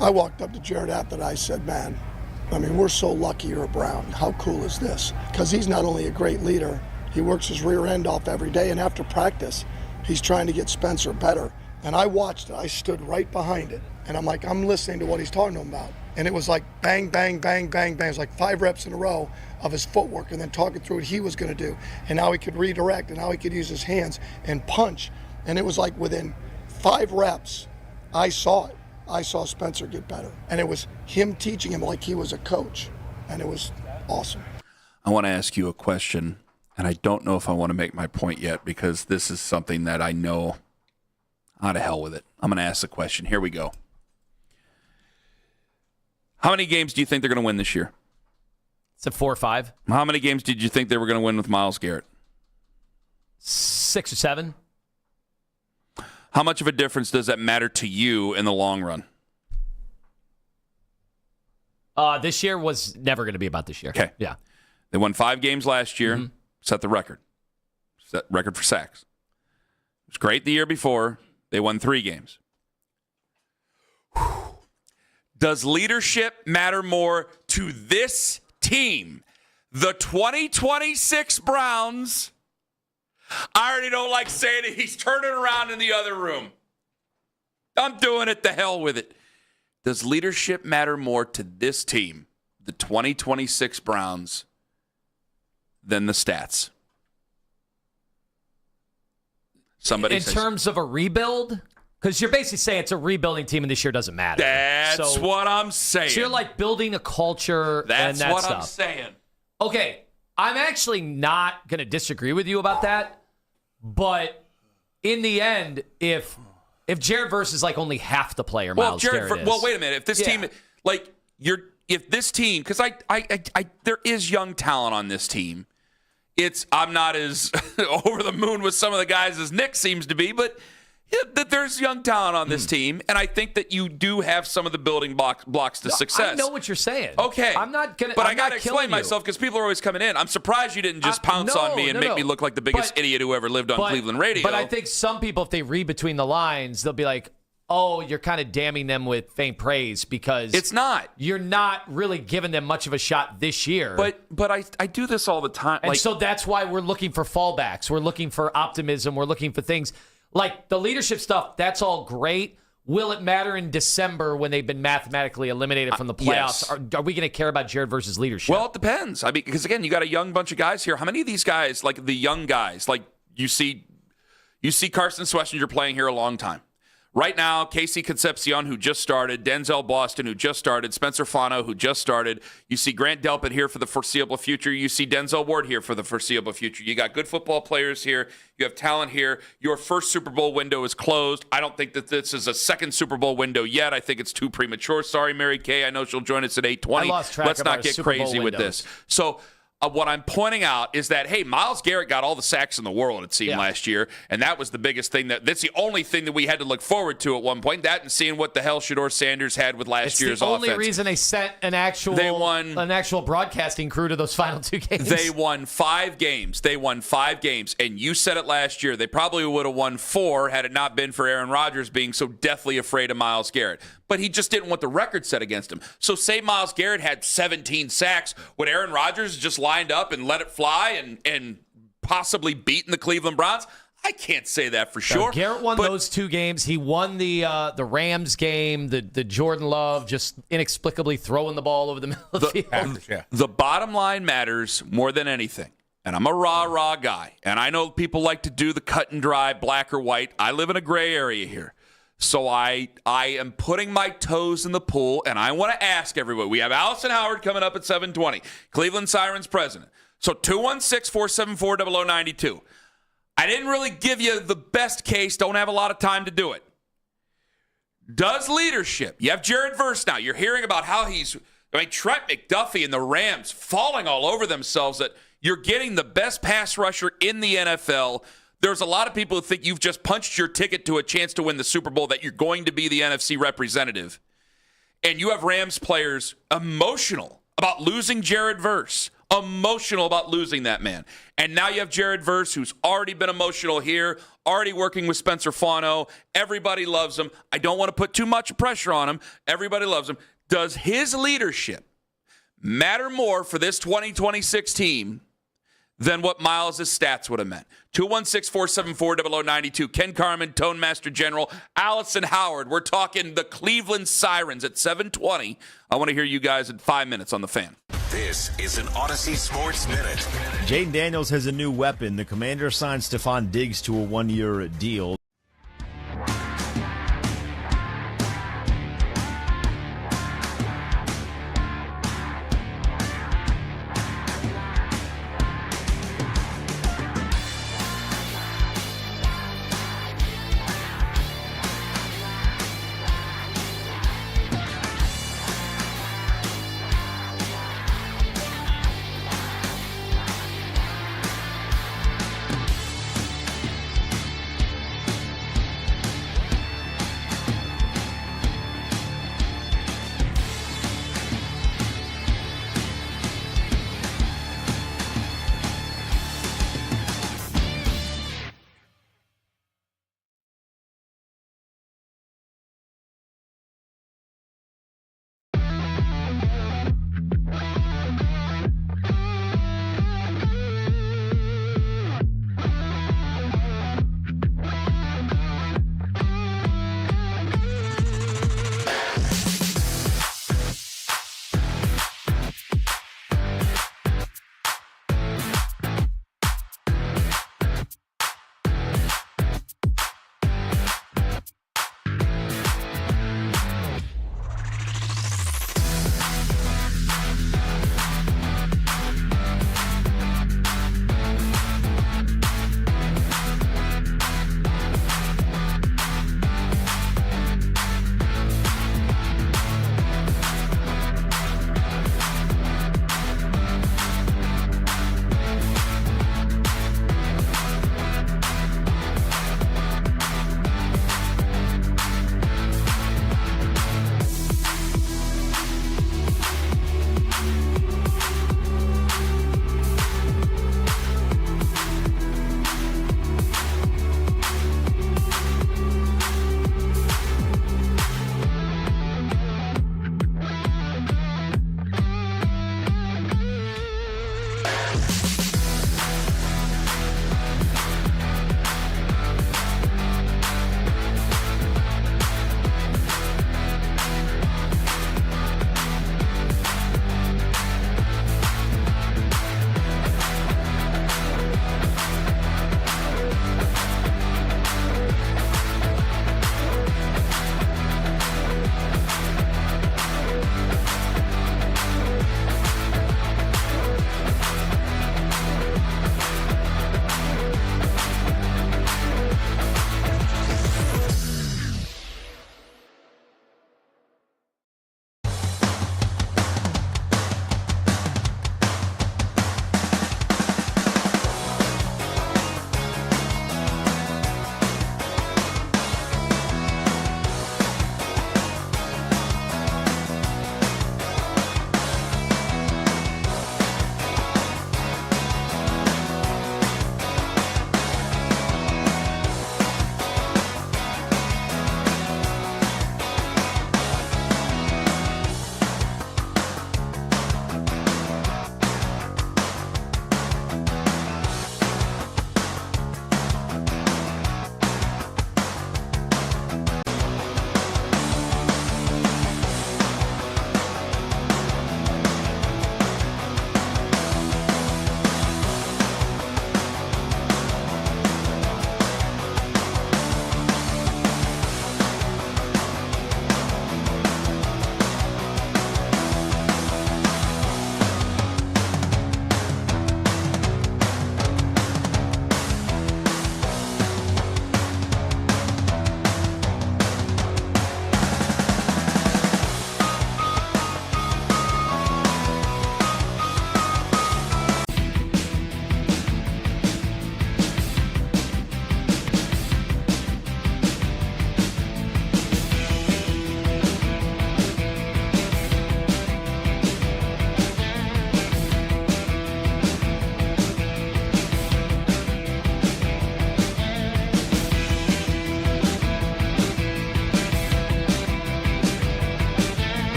I walked up to Jared after that. I said, man, we're so lucky you're a Brown. How cool is this? Because he's not only a great leader, he works his rear end off every day, and after practice, he's trying to get Spencer better. And I watched it. I stood right behind it. And I'm listening to what he's talking about. And it was bang, bang, bang, bang, bang. It was 5 reps in a row of his footwork, and then talking through what he was going to do. And how he could redirect, and how he could use his hands and punch. And it was like within 5 reps, I saw it. I saw Spencer get better. And it was him teaching him like he was a coach. And it was awesome. I want to ask you a question, and I don't know if I want to make my point yet because this is something that I know. To hell with it. I'm going to ask the question. Here we go. How many games do you think they're going to win this year? It's a 4 or 5. How many games did you think they were going to win with Myles Garrett? 6 or 7. How much of a difference does that matter to you in the long run? This year was never going to be about this year. Okay. Yeah. They won 5 games last year, set the record. Set record for sacks. It was great the year before. They won 3 games. Whew. Does leadership matter more to this team? The 2026 Browns. I already don't like saying it. He's turning around in the other room. I'm doing it. The hell with it. Does leadership matter more to this team, the 2026 Browns, than the stats? Somebody in terms of a rebuild? Because you're basically saying it's a rebuilding team and this year doesn't matter. That's what I'm saying. So you're like building a culture That's and that what stuff. I'm saying. Okay, I'm actually not going to disagree with you about that. But in the end, if Jared Verse is like only half the player Myles Garrett is. Well, wait a minute. If this team, like, if this team, because there is young talent on this team. I'm not as over the moon with some of the guys as Nick seems to be, but that there's young talent on this team, and I think that you do have some of the building blocks to success. I know what you're saying. Okay, I'm not gonna. But I'm I got to not explain killing you. myself because people are always coming in. I'm surprised you didn't just pounce on me and make me look like the biggest idiot who ever lived on Cleveland radio. But I think some people, if they read between the lines, they'll be like, "Oh, you're kind of damning them with faint praise because it's not. You're not really giving them much of a shot this year." But I do this all the time, and so that's why we're looking for fallbacks. We're looking for optimism. We're looking for things. Like the leadership stuff, that's all great. Will it matter in December when they've been mathematically eliminated from the playoffs? Yes. Are we going to care about Jared versus leadership? Well, it depends. I mean, because again, you got a young bunch of guys here. How many of these guys, like the young guys, like you see Carson Schlesinger playing here a long time. Right now, Casey Concepcion, who just started, Denzel Boston, who just started, Spencer Fano, who just started. You see Grant Delpit here for the foreseeable future. You see Denzel Ward here for the foreseeable future. You got good football players here. You have talent here. Your first Super Bowl window is closed. I don't think that this is a second Super Bowl window yet. I think it's too premature. Sorry, Mary Kay. I know she'll join us at 8:20. I lost track Let's of not our get Super Bowl crazy with windows. this. So what I'm pointing out is that, hey, Myles Garrett got all the sacks in the world, it seemed, last year, and that was the biggest thing. That's the only thing that we had to look forward to at one point, that and seeing what the hell Shedeur Sanders had with last year's offense. It's the only reason they sent an actual broadcasting crew to those final 2 games. They won 5 games. And you said it last year. They probably would have won 4 had it not been for Aaron Rodgers being so deathly afraid of Myles Garrett. But he just didn't want the record set against him. So say Myles Garrett had 17 sacks. Would Aaron Rodgers just lined up and let it fly and possibly beaten the Cleveland Browns? I can't say that for sure. Garrett won those 2 games. He won the Rams game, the Jordan Love just inexplicably throwing the ball over the middle of the field. The bottom line matters more than anything. And I'm a rah-rah guy. And I know people like to do the cut and dry, black or white. I live in a gray area here. So I am putting my toes in the pool, and I want to ask everybody. We have Allison Howard coming up at 7:20, Cleveland Sirens president. So 216-474-0092. I didn't really give you the best case. Don't have a lot of time to do it. Does leadership, you have Jared Verse now. You're hearing about how Trent McDuffie and the Rams falling all over themselves that you're getting the best pass rusher in the NFL. There's a lot of people who think you've just punched your ticket to a chance to win the Super Bowl, that you're going to be the NFC representative. And you have Rams players emotional about losing Jared Verse, emotional about losing that man. And now you have Jared Verse, who's already been emotional here, already working with Spencer Fano. Everybody loves him. I don't want to put too much pressure on him. Everybody loves him. Does his leadership matter more for this 2026 team than what Myles' stats would have meant? 216-474-0092. Ken Carman, Tone Master General, Allison Howard. We're talking the Cleveland Sirens at 7:20. I want to hear you guys in 5 minutes on the Fan. This is an Odyssey Sports Minute. Jaden Daniels has a new weapon. The Commander signed Stephon Diggs to a 1-year deal.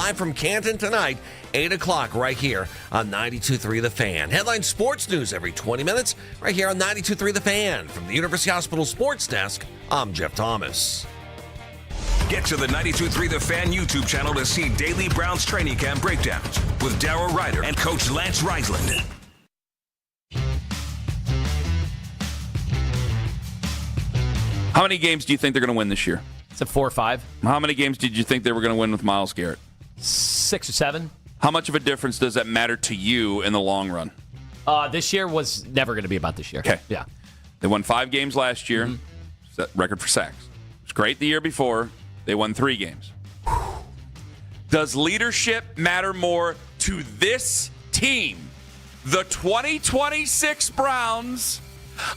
live from Canton tonight, 8 o'clock right here on 92.3 The Fan. Headline sports news every 20 minutes right here on 92.3 The Fan. From the University Hospital Sports Desk, I'm Jeff Thomas. Get to the 92.3 The Fan YouTube channel to see daily Browns training camp breakdowns with Darryl Ryder and Coach Lance Reisland. How many games do you think they're going to win this year? It's a 4 or 5. How many games did you think they were going to win with Myles Garrett? 6 or 7. How much of a difference does that matter to you in the long run? This year was never going to be about this year. Okay. Yeah. They won 5 games last year. Set record for sacks. It was great the year before. They won 3 games. Does leadership matter more to this team? The 2026 Browns.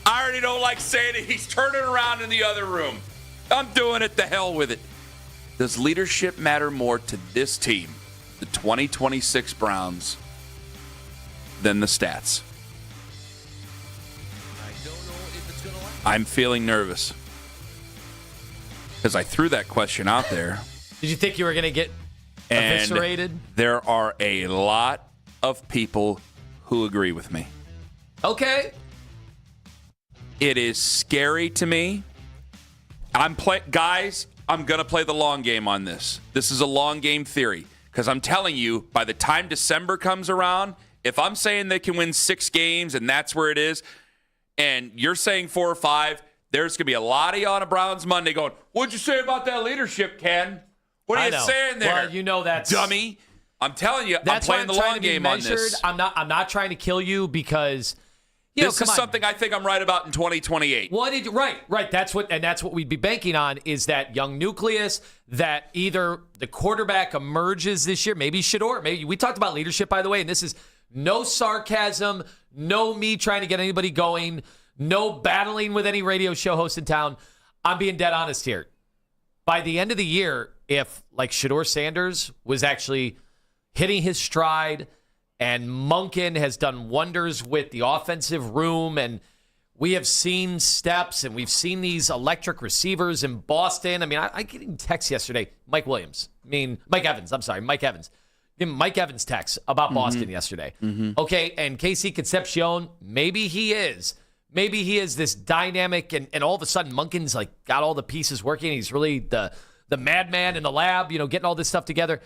I already don't like saying it. He's turning around in the other room. I'm doing it. The hell with it. Does leadership matter more to this team, the 2026 Browns, than the stats? I'm feeling nervous because I threw that question out there. Did you think you were going to get eviscerated? There are a lot of people who agree with me. Okay. It is scary to me. Guys, I'm going to play the long game on this. This is a long game theory because I'm telling you, by the time December comes around, if I'm saying they can win 6 games and that's where it is, and you're saying 4 or 5, there's going to be a lot of you on a Browns Monday going, what'd you say about that leadership, Ken? What are you saying there? Well, you know that's dummy. I'm telling you, that's I'm playing the long game on measured. this. I'm not trying to kill you because this is something I think I'm right about in 2028. Right. That's what we'd be banking on is that young nucleus that either the quarterback emerges this year, maybe Shador. Maybe we talked about leadership, by the way, and this is no sarcasm, no me trying to get anybody going, no battling with any radio show host in town. I'm being dead honest here. By the end of the year, if like Shador Sanders was actually hitting his stride and Monken has done wonders with the offensive room, and we have seen steps, and we've seen these electric receivers in Boston. I mean, I getting texts yesterday. Mike Evans. Give Mike Evans text about Boston yesterday. Okay, and KC Concepcion, maybe he is this dynamic, and all of a sudden Monken's like got all the pieces working. He's really the madman in the lab, getting all this stuff together.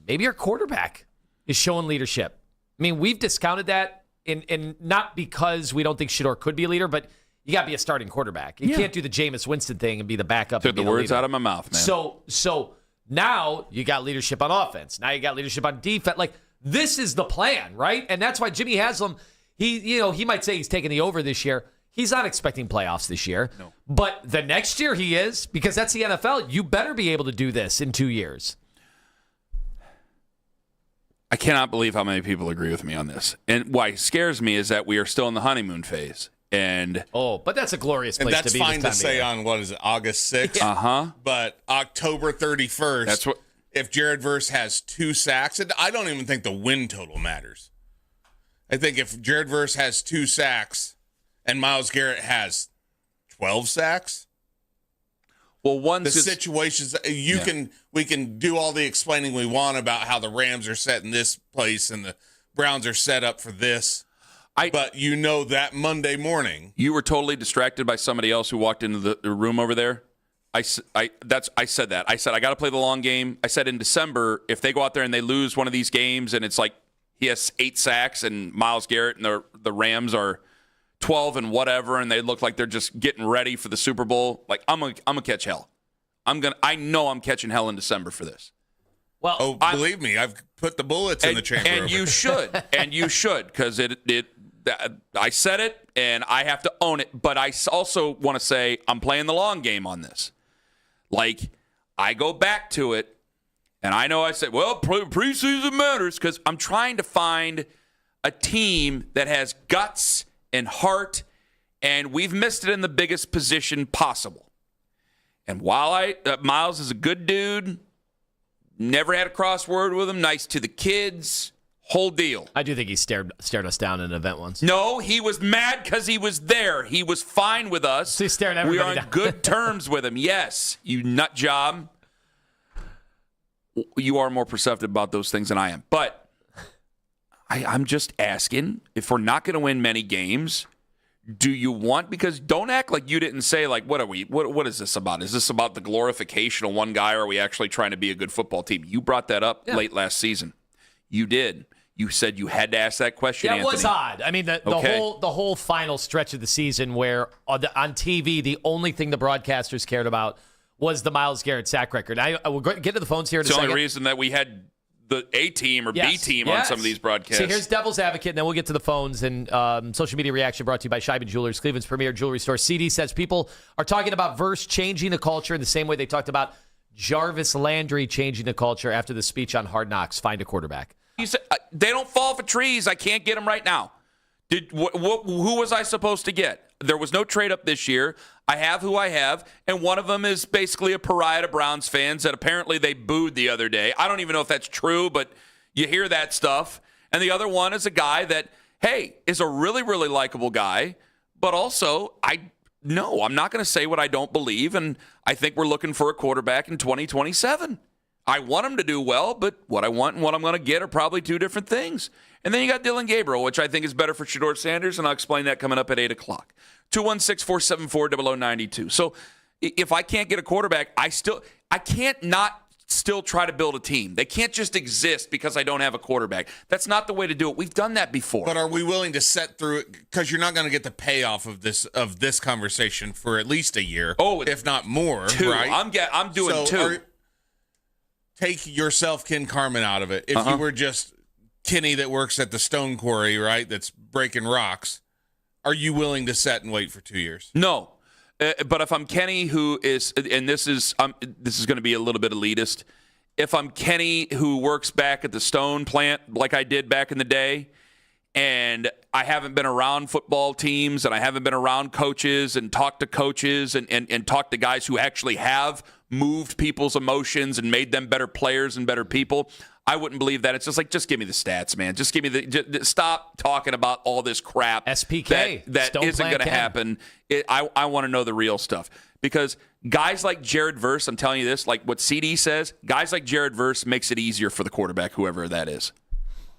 Maybe our quarterback is showing leadership. I mean, we've discounted that in not because we don't think Shador could be a leader, but you got to be a starting quarterback. You can't do the Jameis Winston thing and be the backup. Took the words out of my mouth, man. So now you got leadership on offense. Now you got leadership on defense. Like, this is the plan, right? And that's why Jimmy Haslam, he might say he's taking the over this year. He's not expecting playoffs this year. No. But the next year he is, because that's the NFL. You better be able to do this in 2 years. I cannot believe how many people agree with me on this. And why it scares me is that we are still in the honeymoon phase. But that's a glorious place to be. And that's fine to say on, what is it, August 6th? Uh-huh. But October 31st, that's what, if Jared Verse has 2 sacks, I don't even think the win total matters. I think if Jared Verse has 2 sacks and Myles Garrett has 12 sacks, the situations we can do all the explaining we want about how the Rams are set in this place and the Browns are set up for this. But that Monday morning, you were totally distracted by somebody else who walked into the room over there. I said that. I said I got to play the long game. I said in December, if they go out there and they lose one of these games and it's like he has 8 sacks and Myles Garrett and the Rams are 12 and whatever, and they look like they're just getting ready for the Super Bowl. Like, I'm gonna catch hell. I know I'm catching hell in December for this. Well, believe me, I've put the bullets in the chamber. And you should, because I said it, and I have to own it. But I also want to say I'm playing the long game on this. Like, I go back to it, and I know I said, well, preseason matters, because I'm trying to find a team that has guts and heart, and we've missed it in the biggest position possible. And while Myles is a good dude, never had a crossword with him, nice to the kids, whole deal. I do think he stared us down in an event once. No, he was mad because he was there. He was fine with us. So he's staring everybody down. We are on down. good terms with him. Yes, you nut job. you are more perceptive about those things than I am. But I'm just asking, if we're not going to win many games, do you want, because don't act like you didn't say, like, what is this about? Is this about the glorification of one guy, or are we actually trying to be a good football team? You brought that up late last season. You did. You said you had to ask that question, Yeah, it Anthony. was odd. I mean, the whole final stretch of the season where on TV, the only thing the broadcasters cared about was the Myles Garrett sack record. I will get to the phones here in a second. It's the only reason that we had the A team or B team on some of these broadcasts. So here's Devil's Advocate, and then we'll get to the phones and social media reaction brought to you by Scheiben Jewelers, Cleveland's premier jewelry store. CD says people are talking about Verse changing the culture in the same way they talked about Jarvis Landry changing the culture after the speech on Hard Knocks. Find a quarterback. You said, they don't fall for trees. I can't get them right now. Who was I supposed to get? There was no trade up this year. I have who I have, and one of them is basically a pariah to Browns fans that apparently they booed the other day. I don't even know if that's true, but you hear that stuff. And the other one is a guy that, hey, is a really, really likable guy, but also I'm not going to say what I don't believe, and I think we're looking for a quarterback in 2027. I want him to do well, but what I want and what I'm going to get are probably two different things. And then you got Dylan Gabriel, which I think is better for Shedeur Sanders, and I'll explain that coming up at 8 o'clock. 216-474-0092. So if I can't get a quarterback, I can't not still try to build a team. They can't just exist because I don't have a quarterback. That's not the way to do it. We've done that before. But are we willing to set through it? Because you're not going to get the payoff of this conversation for at least a year, if not more. Two. Right? I'm doing two. Take yourself, Ken Carman, out of it. If you were just Kenny that works at the stone quarry, right, that's breaking rocks, are you willing to set and wait for 2 years? No. But if I'm Kenny, who is, and this is going to be a little bit elitist, if I'm Kenny who works back at the stone plant like I did back in the day, and I haven't been around football teams, and I haven't been around coaches and talked to coaches and talked to guys who actually have moved people's emotions and made them better players and better people, I wouldn't believe that. It's just like, just give me the stats, man. Just give me stop talking about all this crap. SPK. That isn't going to happen. I want to know the real stuff. Because guys like Jared Verse, I'm telling you this, like what CD says, guys like Jared Verse makes it easier for the quarterback, whoever that is.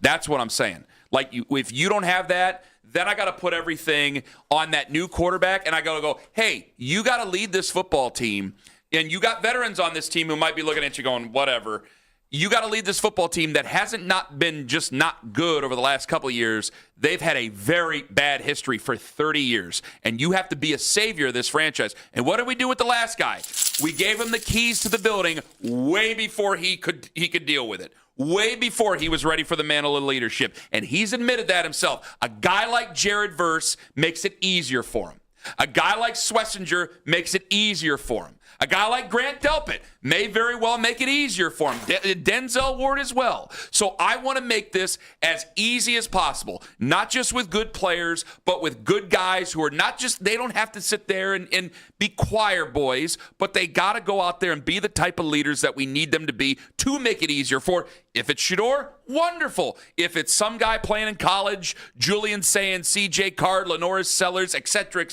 That's what I'm saying. Like, if you don't have that, then I got to put everything on that new quarterback, and I got to go, hey, you got to lead this football team, and you got veterans on this team who might be looking at you going, whatever. You got to lead this football team that hasn't not been just not good over the last couple of years. They've had a very bad history for 30 years, and you have to be a savior of this franchise. And what did we do with the last guy? We gave him the keys to the building way before he could deal with it. Way before he was ready for the mantle of leadership. And he's admitted that himself. A guy like Jared Verse makes it easier for him. A guy like Schlesinger makes it easier for him. A guy like Grant Delpit may very well make it easier for him. Denzel Ward as well. So I want to make this as easy as possible, not just with good players, but with good guys who are not just, they don't have to sit there and be choir boys, but they got to go out there and be the type of leaders that we need them to be to make it easier for. If it's Shedeur, wonderful. If it's some guy playing in college, Julian Sayin, CJ Card, Lenoris Sellers, etc.,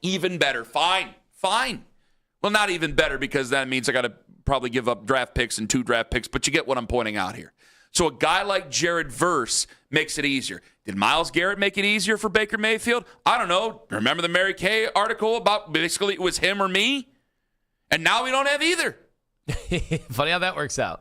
even better. Fine. Well, not even better, because that means I got to probably give up draft picks and 2 draft picks, but you get what I'm pointing out here. So a guy like Jared Verse makes it easier. Did Myles Garrett make it easier for Baker Mayfield? I don't know. Remember the Mary Kay article about basically it was him or me? And now we don't have either. Funny how that works out.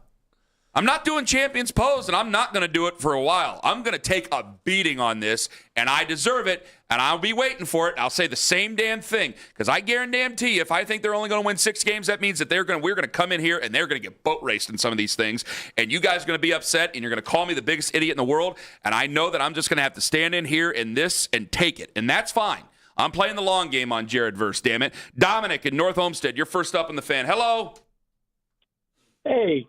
I'm not doing Champions Pose, and I'm not going to do it for a while. I'm going to take a beating on this, and I deserve it, and I'll be waiting for it. I'll say the same damn thing, because I guarantee you, if I think they're only going to win 6 games, that means that we're going to come in here, and they're going to get boat raced in some of these things, and you guys are going to be upset, and you're going to call me the biggest idiot in the world, and I know that I'm just going to have to stand in here in this and take it, and that's fine. I'm playing the long game on Jared Verse, damn it. Dominic in North Homestead, you're first up in the fan. Hello. Hey,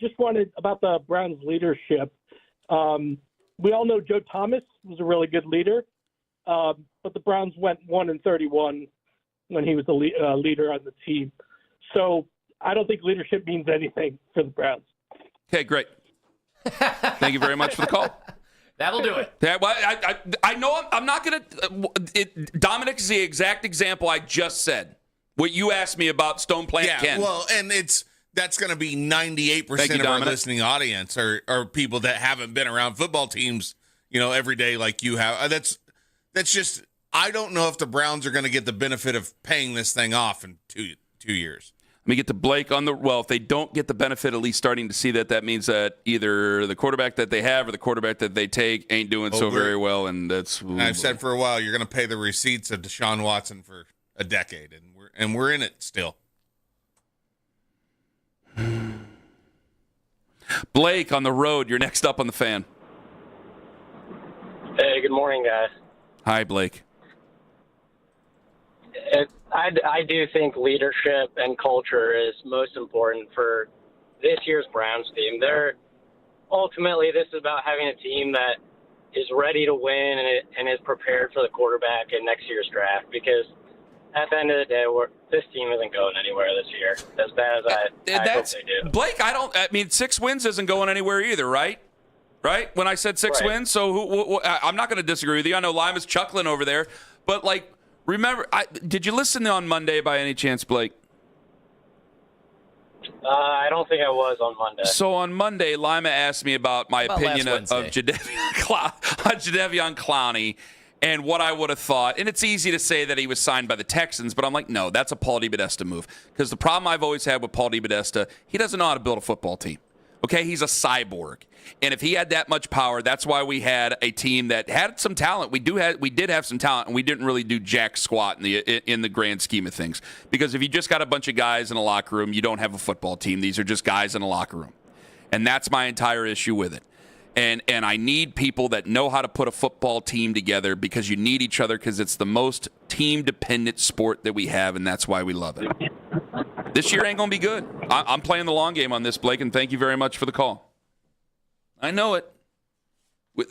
just wanted about the Browns' leadership. We all know Joe Thomas was a really good leader, but the Browns went 1-31 when he was the leader on the team. So I don't think leadership means anything for the Browns. Okay, great. Thank you very much for the call. That'll do it. Yeah, well, I know I'm not going to. Dominic is the exact example I just said. What you asked me about Stone Plant Ken. Well, and it's that's going to be 98% of our listening audience are people that haven't been around football teams, every day like you have. That's just, I don't know if the Browns are going to get the benefit of paying this thing off in 2 years. Let me get to Blake on if they don't get the benefit, at least starting to see that means that either the quarterback that they have or the quarterback that they take ain't doing very well. And I've said for a while, you're going to pay the receipts of Deshaun Watson for a decade, and we're in it still. Blake on the road, you're next up on the Fan. Hey, good morning, guys. Hi, Blake. I do think leadership and culture is most important for this year's Browns team. Ultimately, this is about having a team that is ready to win and is prepared for the quarterback in next year's draft, because at the end of the day, this team isn't going anywhere this year, as bad as I hope they do. Blake, 6 wins isn't going anywhere either, right? Right? When I said 6 wins, so I'm not going to disagree with you. I know Lima's chuckling over there, but remember, did you listen on Monday by any chance, Blake? I don't think I was on Monday. So on Monday, Lima asked me about my opinion of Jadeveon Clowney and what I would have thought. And it's easy to say that he was signed by the Texans, but I'm like, no, that's a Paul DePodesta move. Because the problem I've always had with Paul DePodesta, he doesn't know how to build a football team. Okay, he's a cyborg. And if he had that much power, that's why we had a team that had some talent. We did have some talent, and we didn't really do jack squat in the grand scheme of things. Because if you just got a bunch of guys in a locker room, you don't have a football team. These are just guys in a locker room. And that's my entire issue with it. And I need people that know how to put a football team together, because you need each other, because it's the most team-dependent sport that we have, and that's why we love it. This year ain't going to be good. I'm playing the long game on this, Blake, and thank you very much for the call. I know it.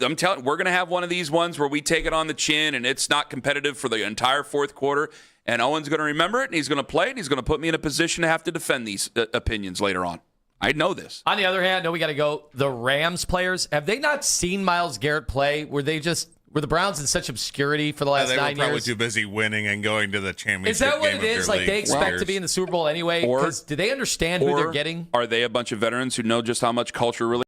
I'm telling you, we're going to have one of these ones where we take it on the chin and it's not competitive for the entire fourth quarter, and Owen's going to remember it, and he's going to play it, and he's going to put me in a position to have to defend these opinions later on. I know this. On the other hand, I know we got to go. The Rams players, have they not seen Myles Garrett play? Were the Browns in such obscurity for the last 9 years? They were probably too busy winning and going to the championship. Is that what game it is? Like they expect to be in the Super Bowl anyway? Because do they understand who they're getting? Are they a bunch of veterans who know just how much culture really?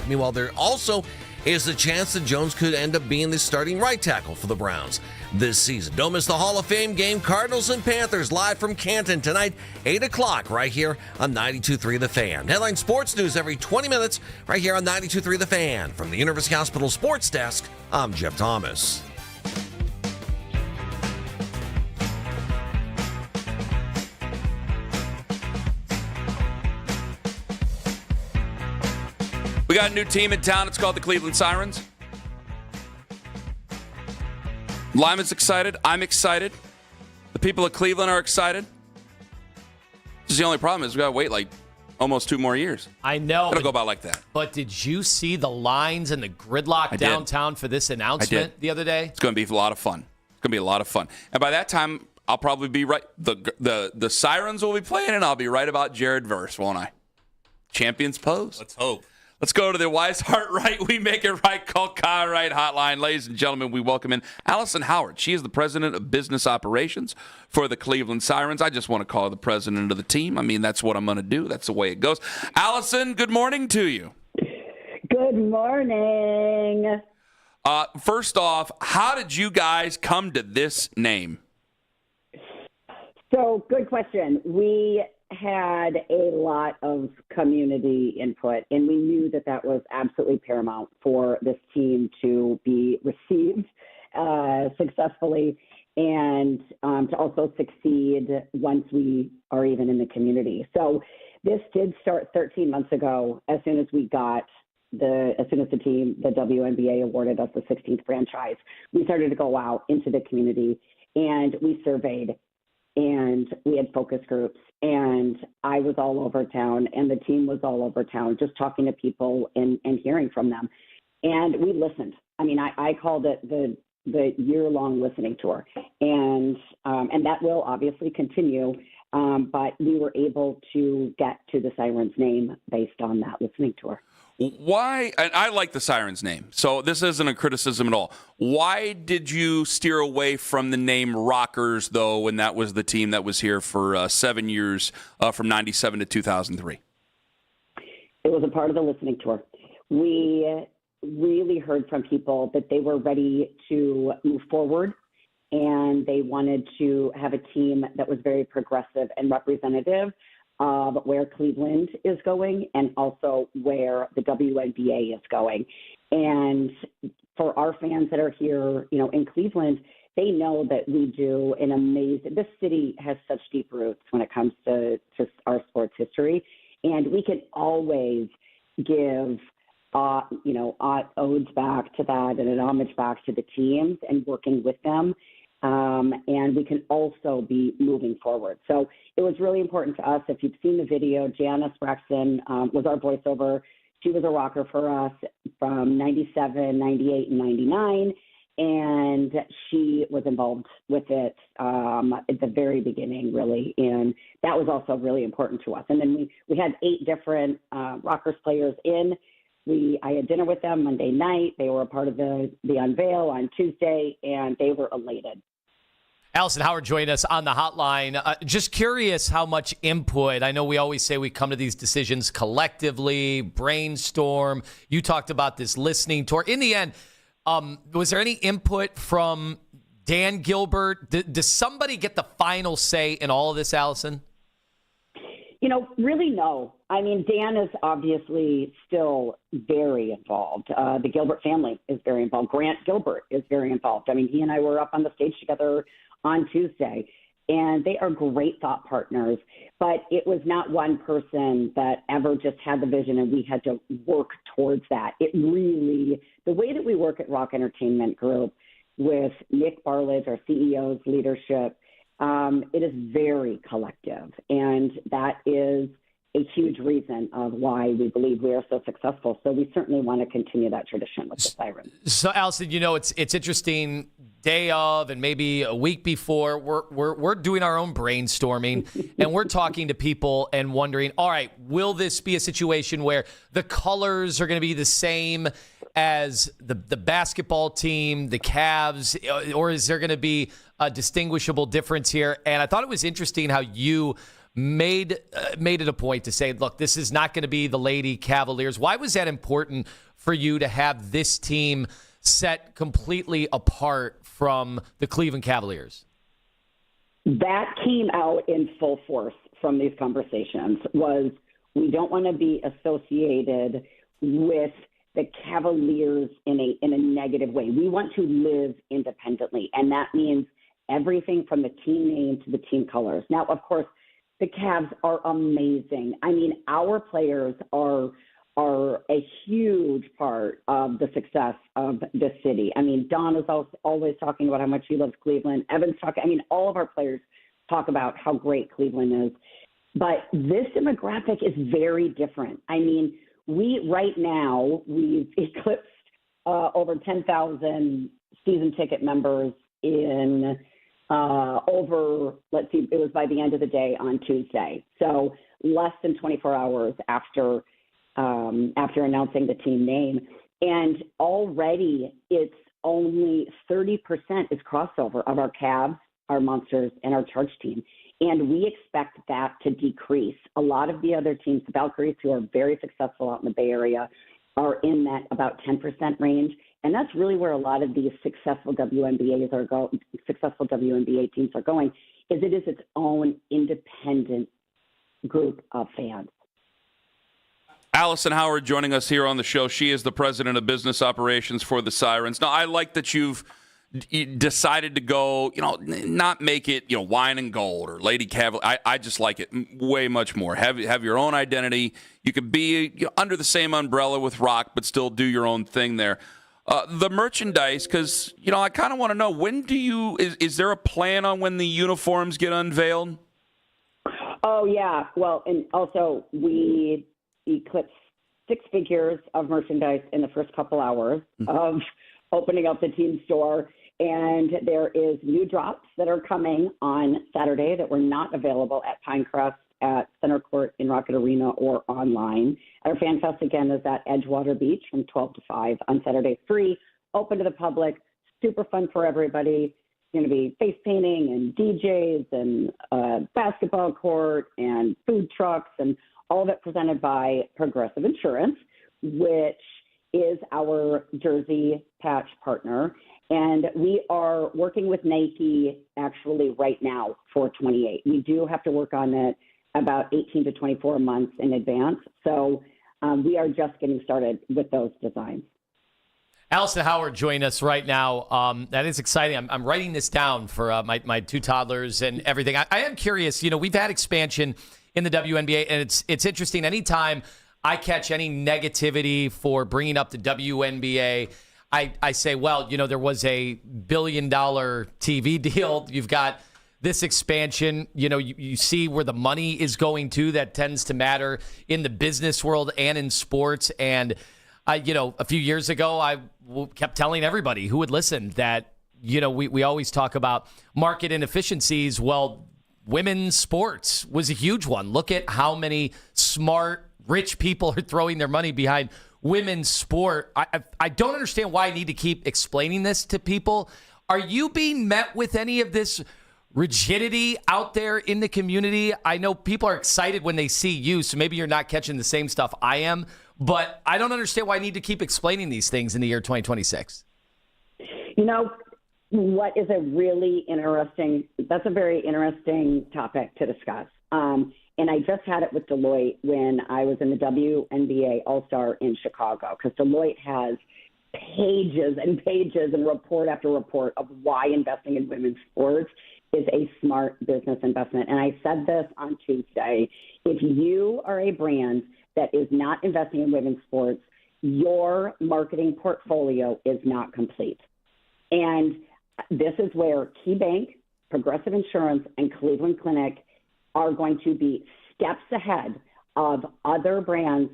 Meanwhile, there also is the chance that Jones could end up being the starting right tackle for the Browns this season. Don't miss the Hall of Fame game, Cardinals and Panthers, live from Canton tonight, 8 o'clock, right here on 92.3 The Fan. Headline sports news every 20 minutes, right here on 92.3 The Fan. From the University Hospital Sports Desk, I'm Jeff Thomas. We got a new team in town. It's called the Cleveland Sirens. Lima's excited. I'm excited. The people of Cleveland are excited. This is the only problem is we got to wait like almost 2 more years. I know. It'll go about like that. But did you see the lines and the gridlock downtown for this announcement the other day? It's going to be a lot of fun. It's going to be a lot of fun. And by that time, I'll probably be right. The Sirens will be playing, and I'll be right about Jared Verse, won't I? Champions pose. Let's hope. Let's go to the Wise Heart Right, We Make It Right, Call Car Right hotline. Ladies and gentlemen, we welcome in Allison Howard. She is the president of business operations for the Cleveland Sirens. I just want to call her the president of the team. I mean, that's what I'm going to do. That's the way it goes. Allison, good morning to you. Good morning. First off, how did you guys come to this name? So, good question. We had a lot of community input, and we knew that that was absolutely paramount for this team to be received successfully and to also succeed once we are even in the community. So this did start 13 months ago. As soon as the team, the WNBA, awarded us the 16th franchise, we started to go out into the community and we surveyed. And we had focus groups, and I was all over town, and the team was all over town, just talking to people and hearing from them. And we listened. I mean, I called it the year-long listening tour, and that will obviously continue. But we were able to get to the Sirens name based on that listening tour. Why? And I like the Sirens name, so this isn't a criticism at all. Why did you steer away from the name Rockers, though, when that was the team that was here for 7 years, from 97 to 2003? It was a part of the listening tour. We really heard from people that they were ready to move forward, and they wanted to have a team that was very progressive and representative of where Cleveland is going and also where the WNBA is going. And for our fans that are here, in Cleveland, they know that we do an amazing, this city has such deep roots when it comes to our sports history. And we can always give, odes back to that and an homage back to the teams and working with them. And we can also be moving forward. So it was really important to us. If you've seen the video, Janice Braxton was our voiceover. She was a rocker for us from 97, 98, and 99. And she was involved with it at the very beginning, really. And that was also really important to us. And then we had 8 different Rockers players in. I had dinner with them Monday night. They were a part of the unveil on Tuesday, and they were elated. Allison Howard joined us on the hotline. Just curious how much input. I know we always say we come to these decisions collectively, brainstorm. You talked about this listening tour. In the end, was there any input from Dan Gilbert? Does somebody get the final say in all of this, Allison? Really no. I mean, Dan is obviously still very involved. The Gilbert family is very involved. Grant Gilbert is very involved. I mean, he and I were up on the stage together on Tuesday, and they are great thought partners. But it was not one person that ever just had the vision, and we had to work towards that. It really, the way that we work at Rock Entertainment Group with Nick Barledge, our CEO's leadership, it is very collective, and that is a huge reason of why we believe we are so successful. So we certainly want to continue that tradition with the Sirens. So, Allison, it's interesting. Day of and maybe a week before, we're doing our own brainstorming, and we're talking to people and wondering, all right, will this be a situation where the colors are going to be the same as the basketball team, the Cavs, or is there going to be a distinguishable difference here? And I thought it was interesting how you made it a point to say, look, this is not going to be the Lady Cavaliers. Why was that important for you to have this team set completely apart from the Cleveland Cavaliers? That came out in full force from these conversations was we don't want to be associated with the Cavaliers in a negative way. We want to live independently, and that means everything from the team name to the team colors. Now, of course, the Cavs are amazing. I mean, our players are a huge part of the success of this city. I mean, Don is always talking about how much he loves Cleveland. Evan's talking. I mean, all of our players talk about how great Cleveland is. But this demographic is very different. I mean, we've eclipsed over 10,000 season ticket members in it was by the end of the day on Tuesday. So less than 24 hours after announcing the team name. And already it's only 30% is crossover of our Cavs, our Monsters, and our Charge team. And we expect that to decrease. A lot of the other teams, the Valkyries, who are very successful out in the Bay Area, are in that about 10% range. And that's really where a lot of these successful WNBA teams are going, is it is its own independent group of fans. Allison Howard joining us here on the show. She is the president of business operations for the Sirens. Now, I like that you've decided to go, not make it, wine and gold or Lady Cavalier. I just like it way much more. Have your own identity. You could be under the same umbrella with Rock, but still do your own thing there. The merchandise, because, I kind of want to know, when is there a plan on when the uniforms get unveiled? Oh, yeah. Well, and also we eclipsed 6 figures of merchandise in the first couple hours of opening up the team store. And there is new drops that are coming on Saturday that were not available at Pinecrest, at Center Court in Rocket Arena, or online. Our Fan Fest, again, is at Edgewater Beach from 12 to 5 on Saturday, free, open to the public, super fun for everybody. It's going to be face painting and DJs and basketball court and food trucks and all of it presented by Progressive Insurance, which is our jersey patch partner. And we are working with Nike actually right now for 28. We do have to work on it about 18 to 24 months in advance. So we are just getting started with those designs. Allison Howard joining us right now. That is exciting. I'm writing this down for my 2 toddlers and everything. I am curious. We've had expansion in the WNBA, and it's interesting. Anytime I catch any negativity for bringing up the WNBA, I say, well, there was a $1 billion TV deal. You've got this expansion. You see where the money is going to. That tends to matter in the business world and in sports. And a few years ago, I kept telling everybody who would listen that, we always talk about market inefficiencies. Well, women's sports was a huge one. Look at how many smart, rich people are throwing their money behind women's sport. I don't understand why I need to keep explaining this to people. Are you being met with any of this rigidity out there in the community? I know people are excited when they see you, so maybe you're not catching the same stuff I am, but I don't understand why I need to keep explaining these things in the year 2026. What is that's a very interesting topic to discuss. And I just had it with Deloitte when I was in the WNBA All-Star in Chicago, because Deloitte has pages and pages and report after report of why investing in women's sports is a smart business investment. And I said this on Tuesday. If you are a brand that is not investing in women's sports, your marketing portfolio is not complete. And this is where KeyBank, Progressive Insurance, and Cleveland Clinic are going to be steps ahead of other brands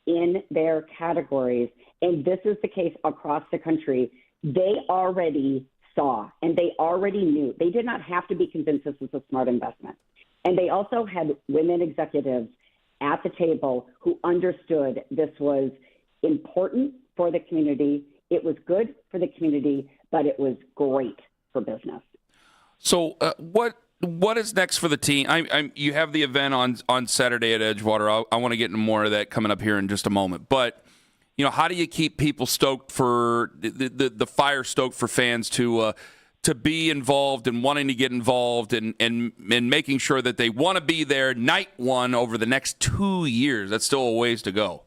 in their categories. And this is the case across the country. They already saw and they already knew. They did not have to be convinced this was a smart investment. And they also had women executives at the table who understood this was important for the community. It was good for the community, but it was great for business. So what what is next for the team? You have the event on Saturday at Edgewater. I want to get into more of that coming up here in just a moment. But, how do you keep people stoked for the fire stoked for fans to be involved and wanting to get involved and making sure that they want to be there night one over the next 2 years? That's still a ways to go.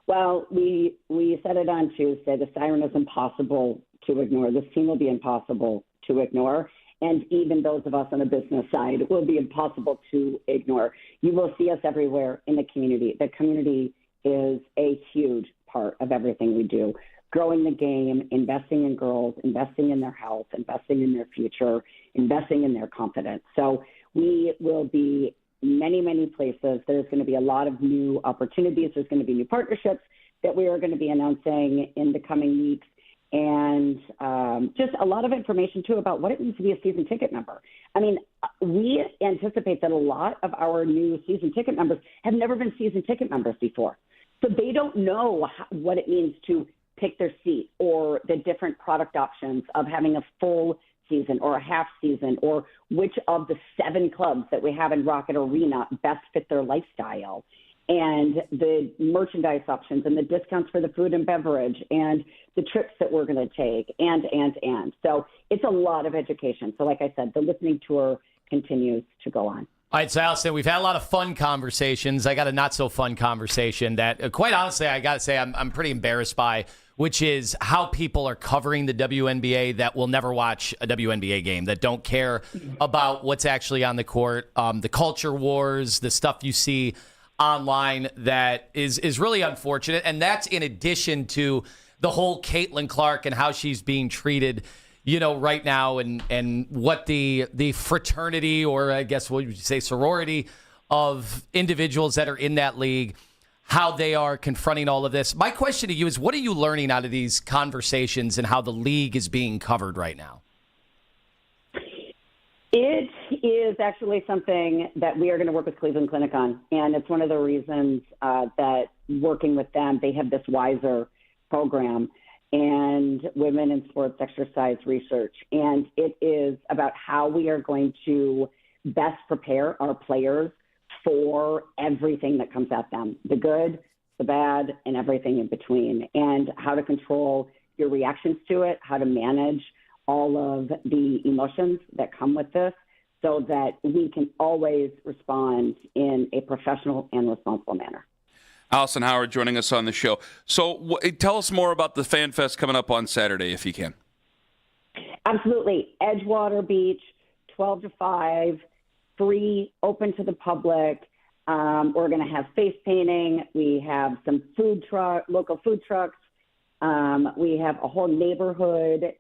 Well, we said it on Tuesday. The siren is impossible to ignore. This team will be impossible to ignore. And even those of us on the business side will be impossible to ignore. You will see us everywhere in the community. The community is a huge part of everything we do. Growing the game, investing in girls, investing in their health, investing in their future, investing in their confidence. So we will be many, many places. There's going to be a lot of new opportunities. There's going to be new partnerships that we are going to be announcing in the coming weeks. And just a lot of information, too, about what it means to be a season ticket member. I mean, we anticipate that a lot of our new season ticket members have never been season ticket members before. So they don't know what it means to pick their seat or the different product options of having a full season or a half season or which of the 7 clubs that we have in Rocket Arena best fit their lifestyle. And the merchandise options and the discounts for the food and beverage and the trips that we're going to take and. So it's a lot of education. So like I said, the listening tour continues to go on. All right, so Allison, we've had a lot of fun conversations. I got a not-so-fun conversation that, quite honestly, I got to say I'm pretty embarrassed by, which is how people are covering the WNBA that will never watch a WNBA game, that don't care about what's actually on the court, the culture wars, the stuff you see online that is really unfortunate. And that's in addition to the whole Caitlin Clark and how she's being treated, right now and what the fraternity, or I guess what would you say, sorority of individuals that are in that league, how they are confronting all of this. My question to you is, what are you learning out of these conversations and how the league is being covered right now? It is actually something that we are going to work with Cleveland Clinic on. And it's one of the reasons that working with them, they have this WISER program and Women in Sports Exercise Research. And it is about how we are going to best prepare our players for everything that comes at them, the good, the bad, and everything in between, and how to control your reactions to it, how to manage all of the emotions that come with this so that we can always respond in a professional and responsible manner. Allison Howard joining us on the show. So tell us more about the Fan Fest coming up on Saturday, if you can. Absolutely. Edgewater Beach, 12 to 5, free, open to the public. We're going to have face painting. We have some local food trucks. We have a whole neighborhood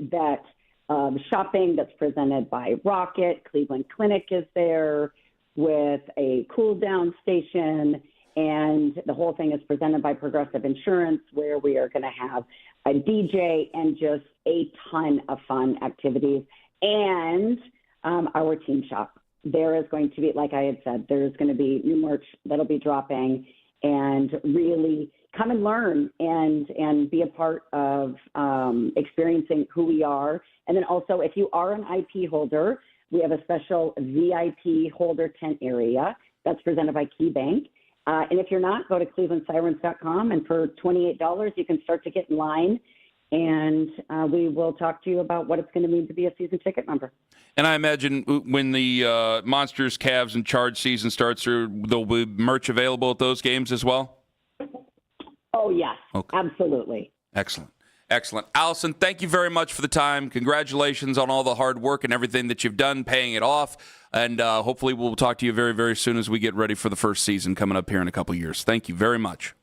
shopping that's presented by Rocket. Cleveland Clinic is there with a cool down station. And the whole thing is presented by Progressive Insurance, where we are going to have a DJ and just a ton of fun activities. And our team shop. There is going to be, like I had said, there's going to be new merch that'll be dropping, and really come and learn and be a part of experiencing who we are. And then also, if you are an IP holder, we have a special VIP holder tent area that's presented by KeyBank. And if you're not, go to clevelandsirens.com, and for $28, you can start to get in line, and we will talk to you about what it's going to mean to be a season ticket member. And I imagine when the Monsters, Cavs, and Charge season starts, there'll be merch available at those games as well? Oh, yes. Okay. Absolutely. Excellent. Allison, thank you very much for the time. Congratulations on all the hard work and everything that you've done, paying it off. And hopefully we'll talk to you very, very soon as we get ready for the first season coming up here in a couple years. Thank you very much.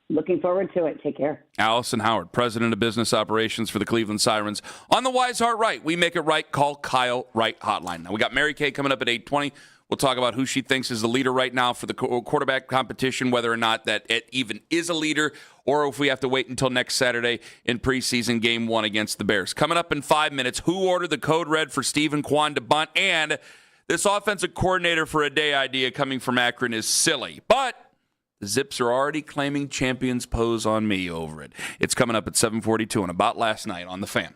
Looking forward to it. Take care. Allison Howard, President of Business Operations for the Cleveland Sirens. On the Wise Heart Right, we make it right. Call Kyle Wright Hotline. Now, we got Mary Kay coming up at 8:20. We'll talk about who she thinks is the leader right now for the quarterback competition, whether or not that it even is a leader, or if we have to wait until next Saturday in preseason game 1 against the Bears. Coming up in 5 minutes, who ordered the code red for Stephen Kwan to bunt? And this offensive coordinator for a day idea coming from Akron is silly. But the Zips are already claiming champions pose on me over it. It's coming up at 7:42 and About Last Night on The Fan.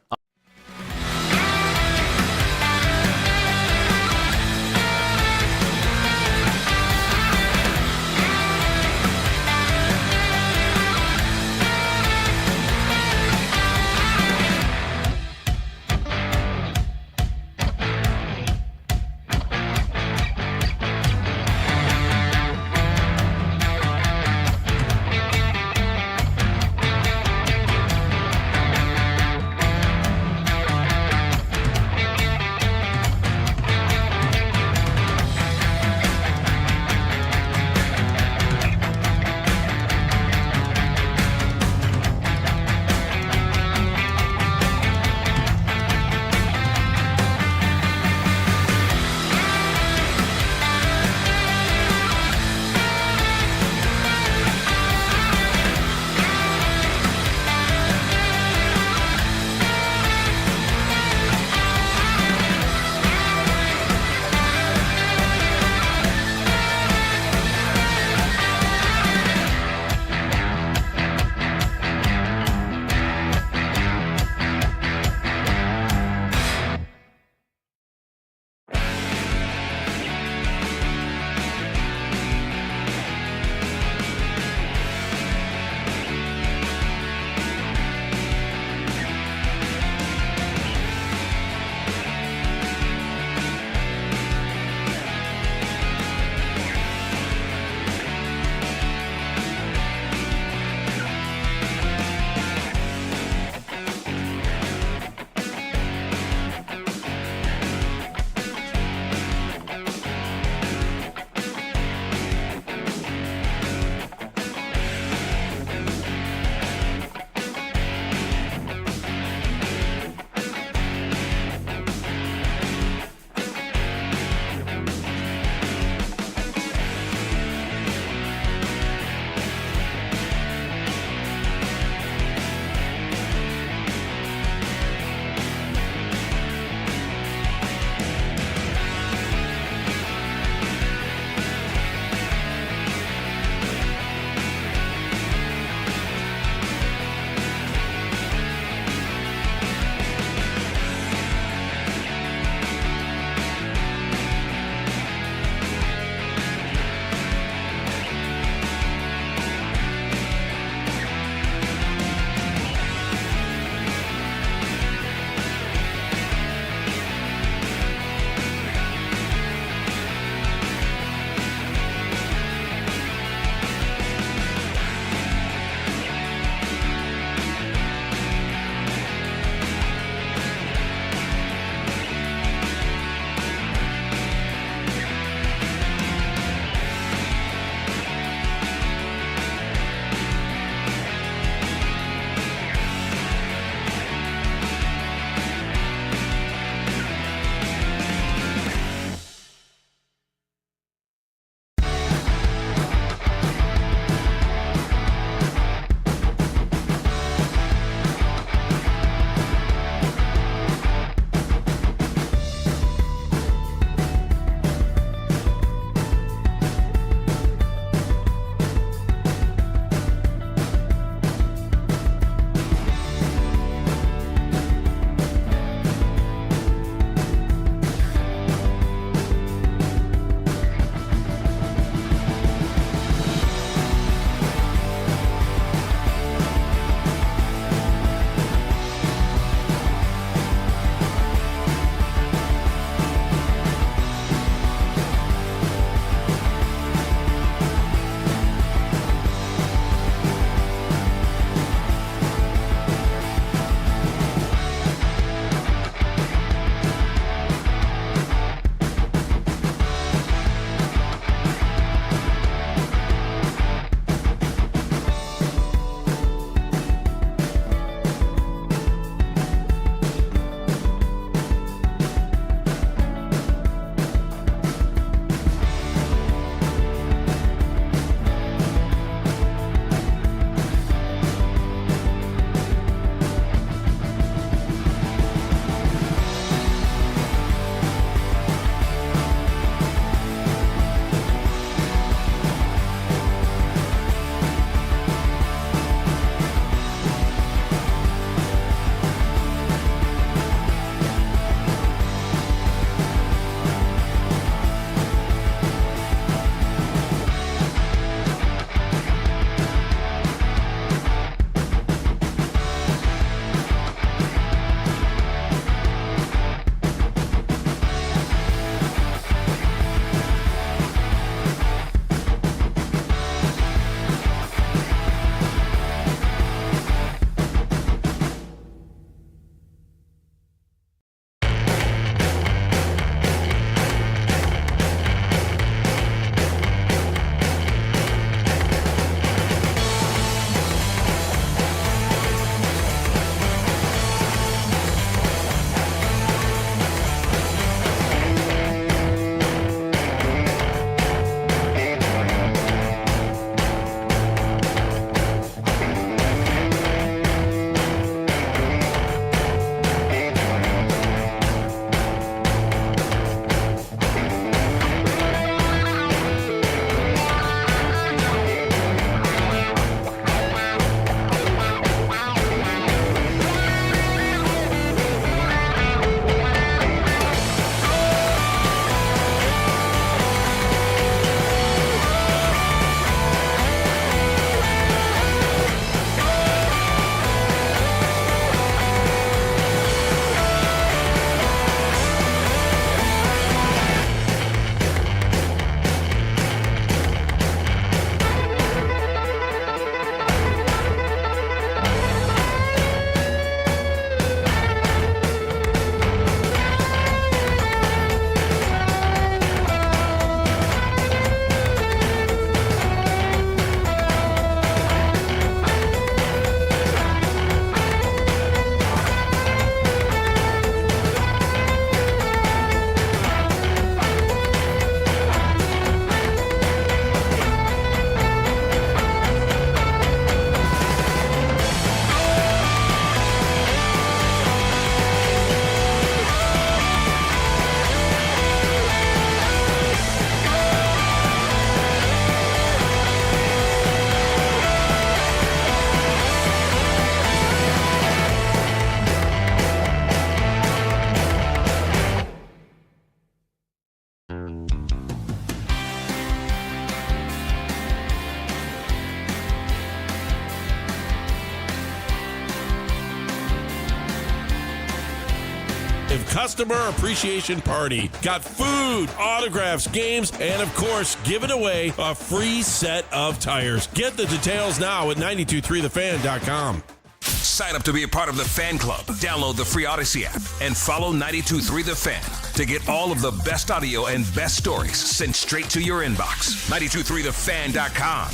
massive customer appreciation party. Got food, autographs, games, and of course, giving away a free set of tires. Get the details now at 923thefan.com. Sign up to be a part of the fan club. Download the free Odyssey app and follow 92.3 The Fan to get all of the best audio and best stories sent straight to your inbox. 923thefan.com.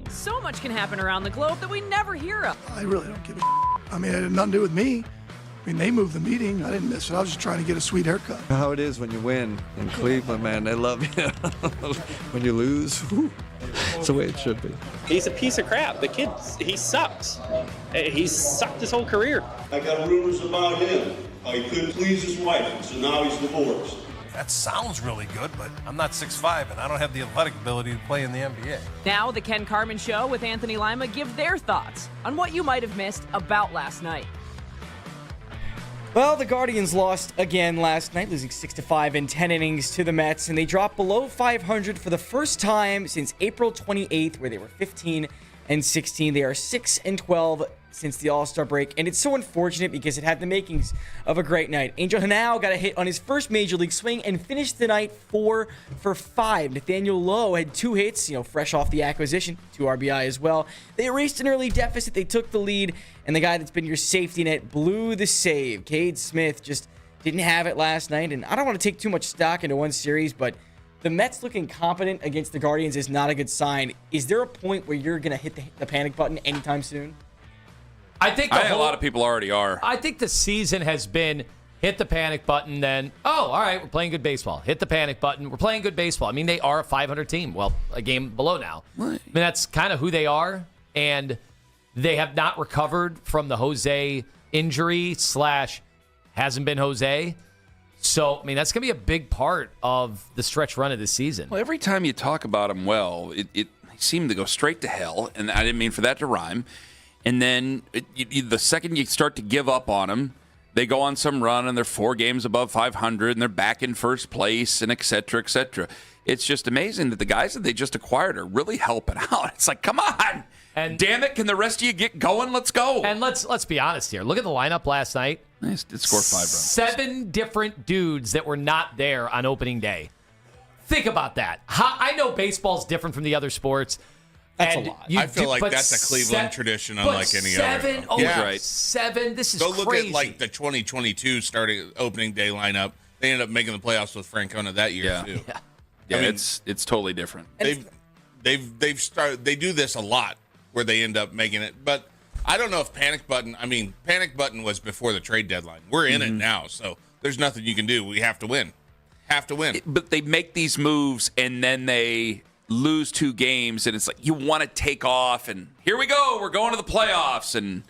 So much can happen around the globe that we never hear of. I really don't give a I mean, it had nothing to do with me. I mean, they moved the meeting. I didn't miss it. I was just trying to get a sweet haircut. How it is when you win in Cleveland, man. They love you. When you lose, whew, it's the way it should be. He's a piece of crap. The kid, he sucks. He's sucked his whole career. I got rumors about him. He couldn't please his wife, and so now he's divorced. That sounds really good, but I'm not 6'5", and I don't have the athletic ability to play in the NBA. Now, the Ken Carman Show with Anthony Lima give their thoughts on what you might have missed about last night. Well, the Guardians lost again last night, losing 6-5 in 10 innings to the Mets, and they dropped below 500 for the first time since April 28th, where they were 15-16. They are 6-12 since the All-Star break, and it's so unfortunate because it had the makings of a great night. Angel Hanau got a hit on his first Major League swing and finished the night 4 for 5. Nathaniel Lowe had 2 hits, fresh off the acquisition, 2 RBI as well. They erased an early deficit, they took the lead, and the guy that's been your safety net blew the save. Cade Smith just didn't have it last night, and I don't want to take too much stock into one series, but the Mets looking competent against the Guardians is not a good sign. Is there a point where you're going to hit the panic button anytime soon? I think a lot of people already are. I think the season has been hit the panic button, then, all right, we're playing good baseball. Hit the panic button, we're playing good baseball. I mean, they are a 500 team. Well, a game below now. Right. I mean, that's kind of who they are, and they have not recovered from the Jose injury / hasn't been Jose. So, I mean, that's going to be a big part of the stretch run of this season. Well, every time you talk about him well, it seemed to go straight to hell, and I didn't mean for that to rhyme. And then the second you start to give up on them, they go on some run and they're 4 games above 500 and they're back in first place and et cetera, et cetera. It's just amazing that the guys that they just acquired are really helping out. It's like, come on. And damn it, can the rest of you get going? Let's go. And let's be honest here. Look at the lineup last night. They did score 5 runs. 7 different dudes that were not there on opening day. Think about that. I know baseball's different from the other sports. That's a lot. I feel like that's a Cleveland tradition unlike any other. Yeah. 7. This is crazy. Go look crazy. at like the 2022 starting opening day lineup. They ended up making the playoffs with Francona that year too. Yeah, I mean, it's totally different. They've started. They do this a lot where they end up making it. But I don't know if panic button. I mean, panic button was before the trade deadline. We're in it now, so there's nothing you can do. We have to win. But they make these moves and then they lose 2 games, and it's like you want to take off, and here we go. We're going to the playoffs, and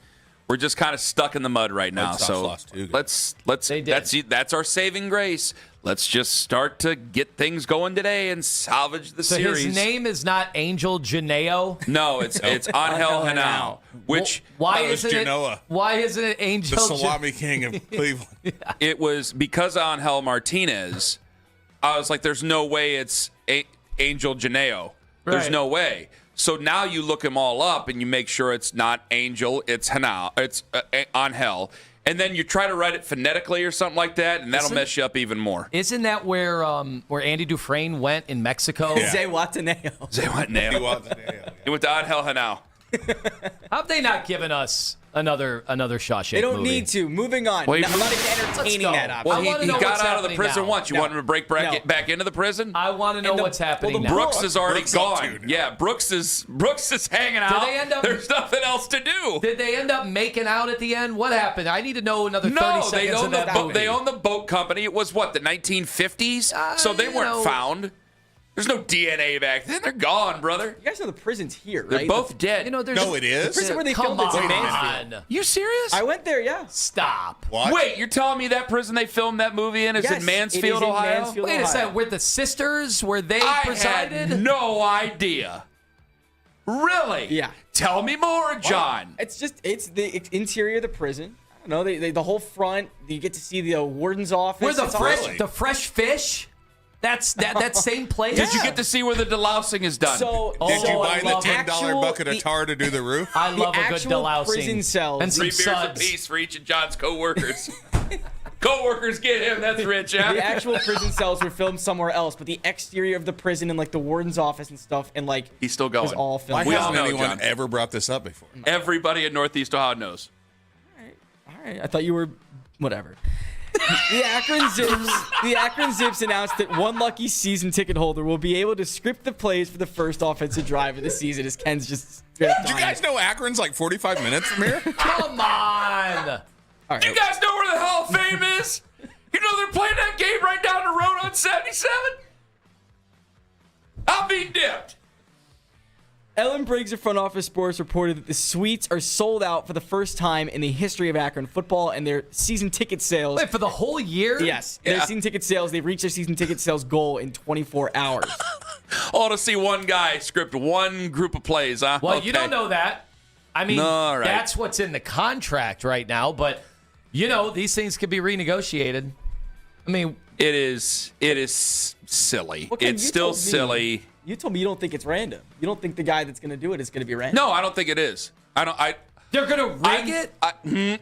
we're just kind of stuck in the mud right now. So let's that's our saving grace. Let's just start to get things going today and salvage the series. So his name is not Angel Janeo? No, it's Angel Hanau. Which why isn't it Angel? The salami king of Cleveland. It was because of Angel Martinez. I was like, there's no way it's Angel Janeo. There's no way. So now you look them all up and you make sure it's not Angel, it's Hanau, it's Angel. And then you try to write it phonetically or something like that, and that'll mess you up even more. Isn't that where Andy Dufresne went in Mexico? Yeah. Zihuatanejo. He went to Angel Hanau. How have they not given us another Shawshank They don't movie? need to. Moving on. I'm not even entertaining that option. Well, he got out of the prison once. You want him to break back into the prison? I want to know what's happening now. Brooks is already gone. Yeah, Brooks is hanging out. Did they end up, There's nothing else to do. Did they end up making out at the end? What happened? I need to know another 30 seconds of that movie. They own the boat company. It was, the 1950s? So they weren't found. There's no DNA back then. They're gone, brother. You guys know the prison's here, right? They're both dead. No, it is? The prison where they filmed it's in Mansfield. You serious? I went there, yeah. Stop. What? Wait, you're telling me that prison they filmed that movie in is in Mansfield, Ohio? Wait a second. Were the sisters, where they presided? I had no idea. Really? Yeah. Tell me more, John. It's the interior of the prison. I don't know, the whole front. You get to see the warden's office. Where the fresh fish? That's that same place. Did you get to see where the delousing is done? Did you buy the $10 bucket of tar to do the roof? I love a good delousing. Prison cells. And some 3 beers suds. apiece for each of John's co-workers. Co-workers get him. That's rich, yeah? The actual prison cells were filmed somewhere else, but the exterior of the prison and like the warden's office and stuff and like he's still going. was all filmed. Why hasn't anyone ever brought this up before? Everybody in Northeast Ohio knows. All right, I thought you were whatever. The Akron Zips announced that one lucky season ticket holder will be able to script the plays for the first offensive drive of the season as Ken's just Did you guys know Akron's like 45 minutes from here? Come on. All right. You guys know where the Hall of Fame is? You know they're playing that game right down the road on 77? I'll be dipped. Ellen Briggs of Front Office Sports reported that the suites are sold out for the first time in the history of Akron football, and their season ticket sales... Wait, for the whole year? Yes. Their season ticket sales, they've reached their season ticket sales goal in 24 hours. All to see one guy script one group of plays, huh? Well, Okay. you don't know that. I mean, All right. that's what's in the contract right now, but, you know, these things could be renegotiated. I mean... It is silly. Okay, It's you still told me- silly. You told me you don't think it's random. You don't think the guy that's going to do it is going to be random. No, I don't think it is. They're going to rig it?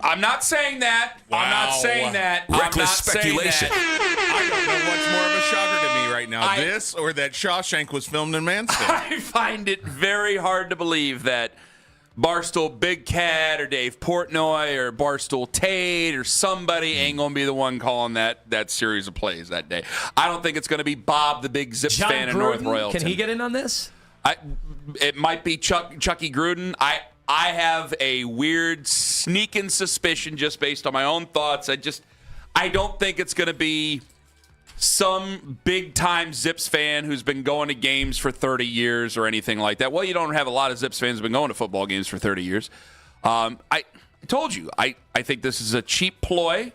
I'm not saying that. I'm not saying that. Reckless I'm not saying speculation. that. I don't know what's more of a shocker to me right now. This or that Shawshank was filmed in Mansfield. I find it very hard to believe that Barstool Big Cat or Dave Portnoy or Barstool Tate or somebody ain't going to be the one calling that series of plays that day. I don't think it's going to be Bob, the big Zips John fan in North Gruden, Royalton. can he get in on this? It might be Chucky Gruden. I have a weird sneaking suspicion just based on my own thoughts. I don't think it's going to be some big-time Zips fan who's been going to games for 30 years or anything like that. Well, you don't have a lot of Zips fans who've been going to football games for 30 years. I told you, I think this is a cheap ploy.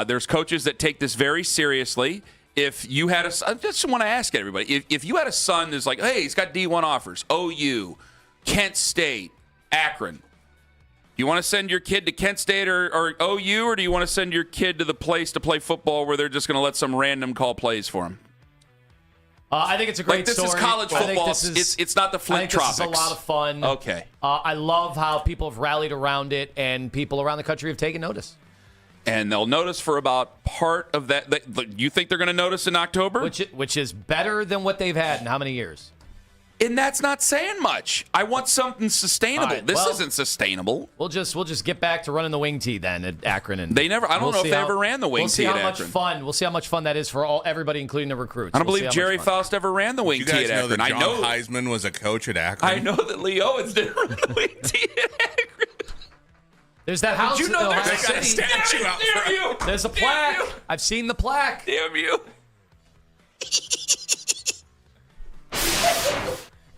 There's coaches that take this very seriously. If you had I just want to ask everybody, if you had a son that's like, hey, he's got D1 offers, OU, Kent State, Akron, do you want to send your kid to Kent State or OU, or do you want to send your kid to the place to play football where they're just going to let some random call plays for him? I think it's a great this story. is college football. It's not the Flint Tropics. This is a lot of fun. Okay. I love how people have rallied around it, and people around the country have taken notice. And they'll notice for about part of that. You think they're going to notice in October? Which is better than what they've had in how many years? And that's not saying much. I want something sustainable. All right, This well, isn't sustainable. We'll just get back to running the wing tee then at Akron. And I don't know if they ever ran the wing tee at Akron. We'll see how much fun that is for everybody, including the recruits. I don't believe Jerry Faust ever ran the wing You tee guys at know Akron. that I John know Heisman was a coach at Akron. I know that Lee Owens didn't run the wing tee at Akron. There's that house. Did you know in there's Ohio a City. statue out front? Damn you! There's a plaque. I've seen the plaque. Damn you!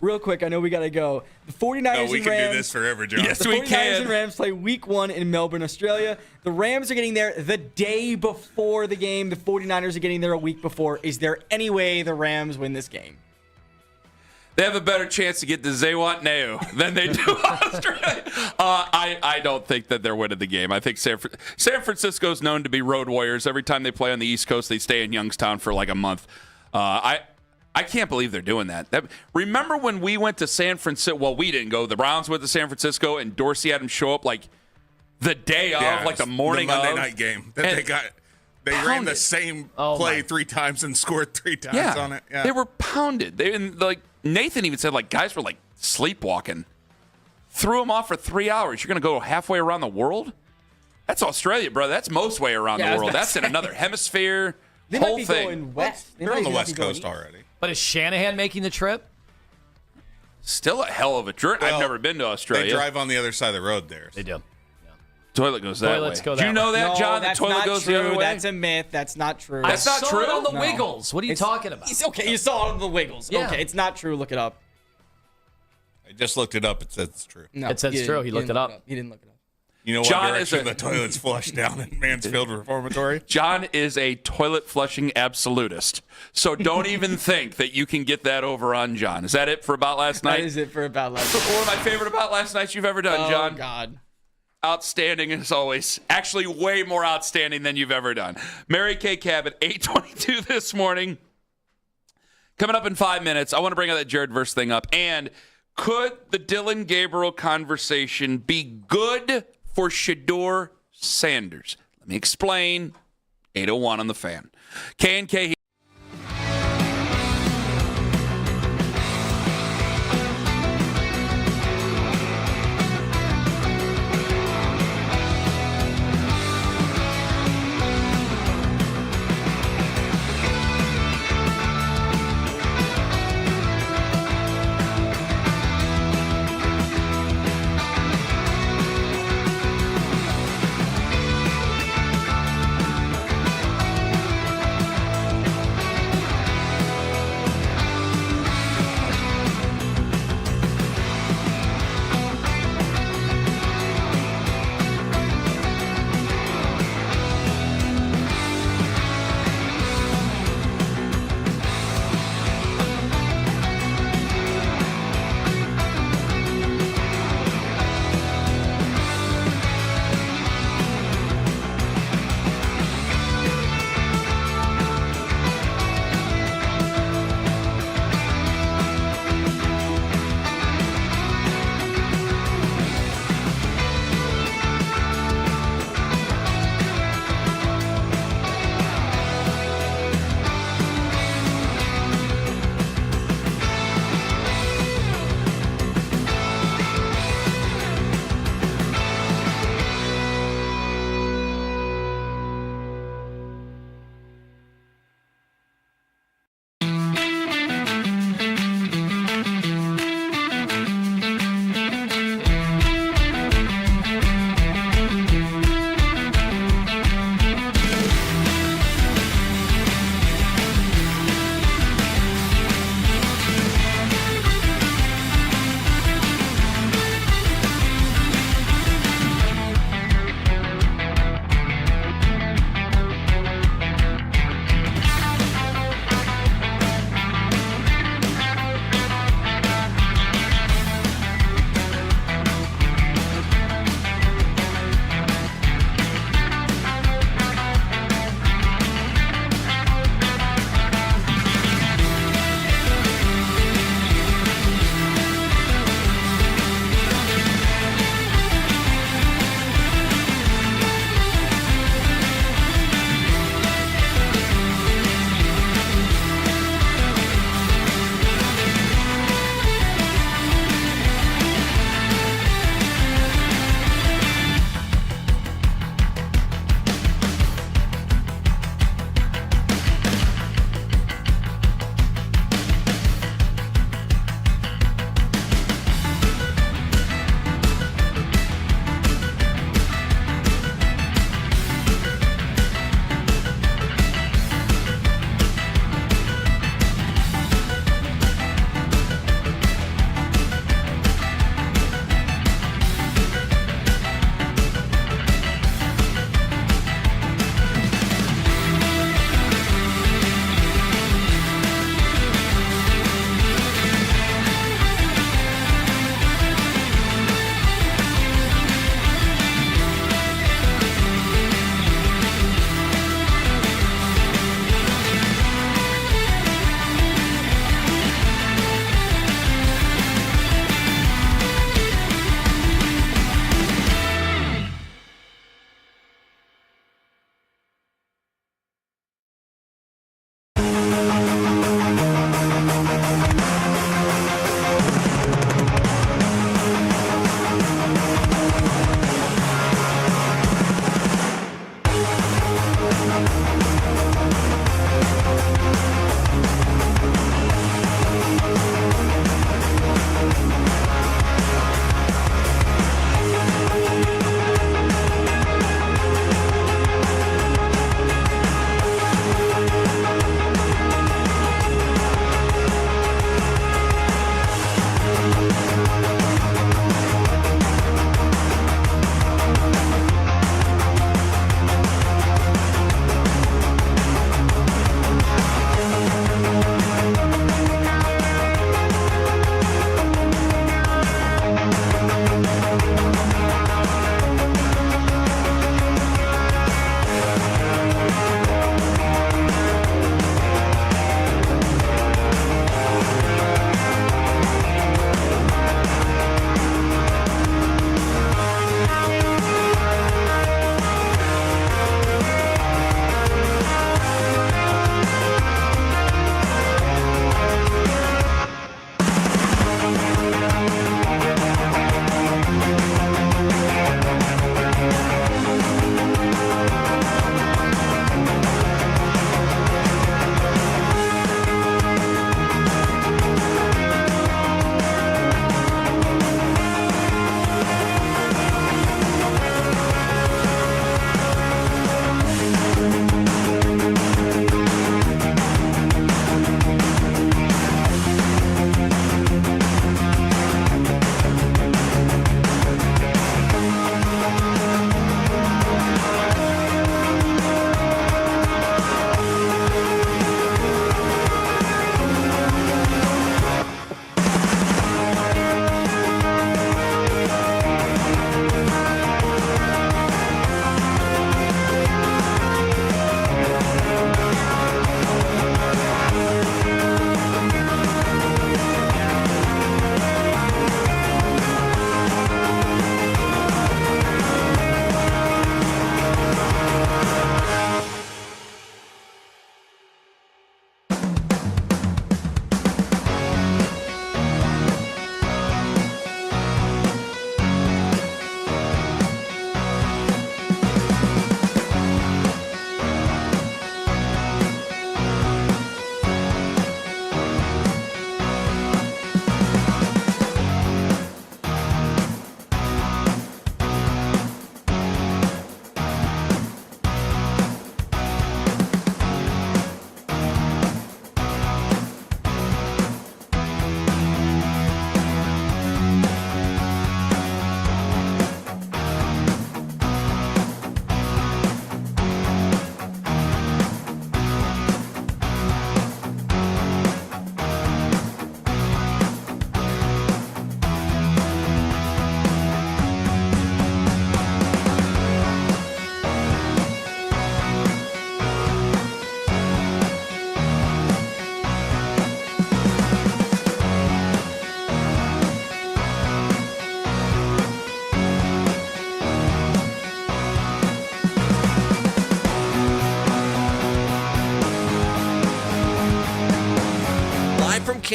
Real quick, I know we got to go. The 49ers No, we and can Rams. do this forever, John. Yes, The we 49ers can. and Rams play week 1 in Melbourne, Australia. The Rams are getting there the day before the game. The 49ers are getting there a week before. Is there any way the Rams win this game? They have a better chance to get to Zeewaneu than they do Australia. I don't think that they're winning the game. I think San Francisco's known to be road warriors. Every time they play on the East Coast, they stay in Youngstown for like a month. I can't believe they're doing that. Remember when we went to San Francisco? Well, we didn't go. The Browns went to San Francisco, and Dorsey had them show up like the day of, like the morning the Monday of. night game that they ran the same play 3 times and scored 3 times on it. Yeah. They were pounded. Nathan even said, guys were sleepwalking. Threw them off for 3 hours. You're going to go halfway around the world? That's Australia, brother. That's most way around the world. That's in another hemisphere. They whole might be thing. going west. They're on the West Coast already. But is Shanahan making the trip? Still a hell of a trip. Well, I've never been to Australia. They drive on the other side of the road there. They do. Toilet goes that Toilets way. go Do you that know way. that, No, John? The that's toilet not goes true. the other way? That's a myth. That's not true. That's not I saw true? it on the No. Wiggles. What are you talking about? Okay, you saw it on the Wiggles. Yeah. Okay, it's not true. Look it up. I just looked it up. It says it's true. No, It says it's true. He looked it up. He didn't look it up. You know John what is direction a- the toilet's flushed down in Mansfield Reformatory? John is a toilet flushing absolutist. So don't even think that you can get that over on John. Is that it for About Last Night? That is it for About Last Night. One of my favorite About Last Nights you've ever done, John. Oh, God. Outstanding as always. Actually, way more outstanding than you've ever done. Mary Kay Cabot, 8:22 this morning. Coming up in 5 minutes, I want to bring out that Jared Verse thing up. And could the Dylan Gabriel conversation be good for Shedeur Sanders? Let me explain. 801 on the Fan. K&K.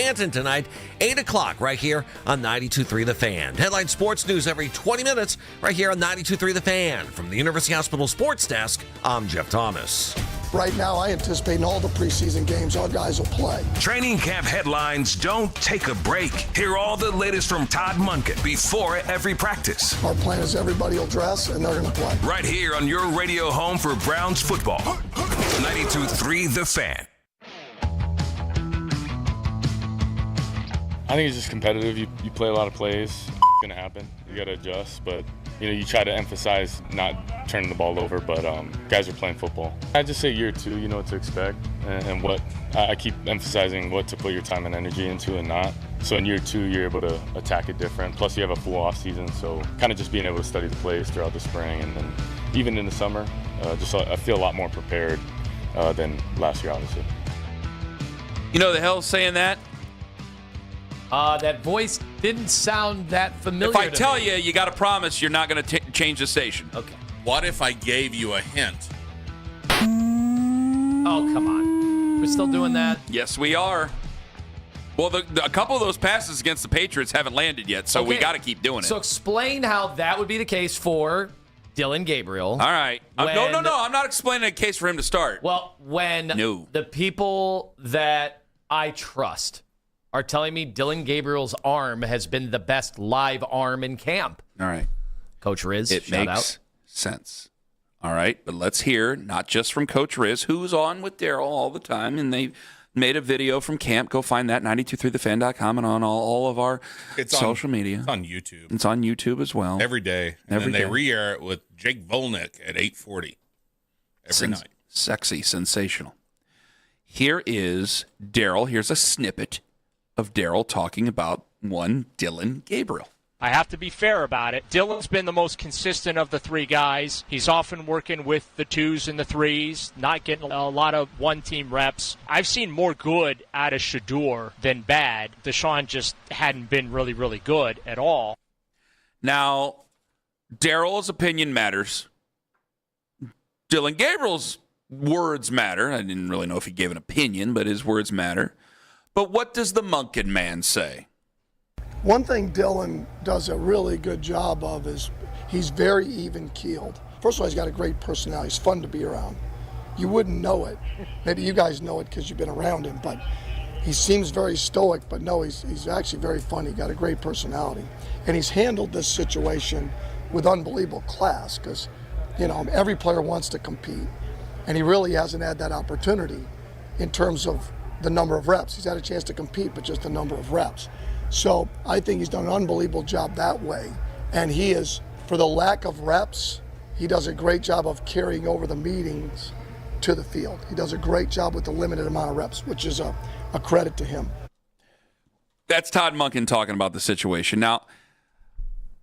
Canton tonight, 8 o'clock, right here on 92.3 The Fan. Headline sports news every 20 minutes, right here on 92.3 The Fan. From the University Hospital Sports Desk, I'm Jeff Thomas. Right now, I anticipate in all the preseason games our guys will play. Training camp headlines don't take a break. Hear all the latest from Todd Monken before every practice. Our plan is everybody will dress and they're going to play. Right here on your radio home for Browns football. 92.3 The Fan. I think it's just competitive. You play a lot of plays. It's going to happen. You got to adjust, but you try to emphasize not turning the ball over, but guys are playing football. I just say year 2, you know what to expect, and what I keep emphasizing what to put your time and energy into and not. So in year 2, you're able to attack it different. Plus you have a full off season, so kind of just being able to study the plays throughout the spring, and then even in the summer, I feel a lot more prepared than last year, obviously. You know the hell's saying that? That voice didn't sound that familiar. If I tell you, you got to promise you're not going to change the station. Okay. What if I gave you a hint? Oh, come on. We're still doing that? Yes, we are. Well, a couple of those passes against the Patriots haven't landed yet, so we got to keep doing it. So explain how that would be the case for Dylan Gabriel. All right. No. I'm not explaining a case for him to start. Well, when the people that I trust are telling me Dylan Gabriel's arm has been the best live arm in camp. All right. Coach Riz, it shout makes out. sense. All right, but let's hear not just from Coach Riz, who's on with Daryl all the time, and they made a video from camp. Go find that, 923thefan.com, and on all of our social media. It's on YouTube. It's on YouTube as well. Every day. And then they re-air it with Jake Volnick at 8:40 every night. Sexy, sensational. Here is Daryl. Here's a snippet of Daryl talking about one Dylan Gabriel. I have to be fair about it. Dylan's been the most consistent of the 3 guys. He's often working with the 2s and the 3s, not getting a lot of one-team reps. I've seen more good out of Shedeur than bad. Deshaun just hadn't been really, really good at all. Now, Daryl's opinion matters. Dylan Gabriel's words matter. I didn't really know if he gave an opinion, but his words matter. But what does the Monken man say? One thing Dylan does a really good job of is he's very even-keeled. First of all, he's got a great personality. He's fun to be around. You wouldn't know it. Maybe you guys know it because you've been around him, but he seems very stoic, but no, he's actually very funny. He's got a great personality. And he's handled this situation with unbelievable class because, every player wants to compete, and he really hasn't had that opportunity in terms of the number of reps. He's had a chance to compete, but just the number of reps. So I think he's done an unbelievable job that way. And he is, for the lack of reps, he does a great job of carrying over the meetings to the field. He does a great job with the limited amount of reps, which is a credit to him. That's Todd Monken talking about the situation. Now,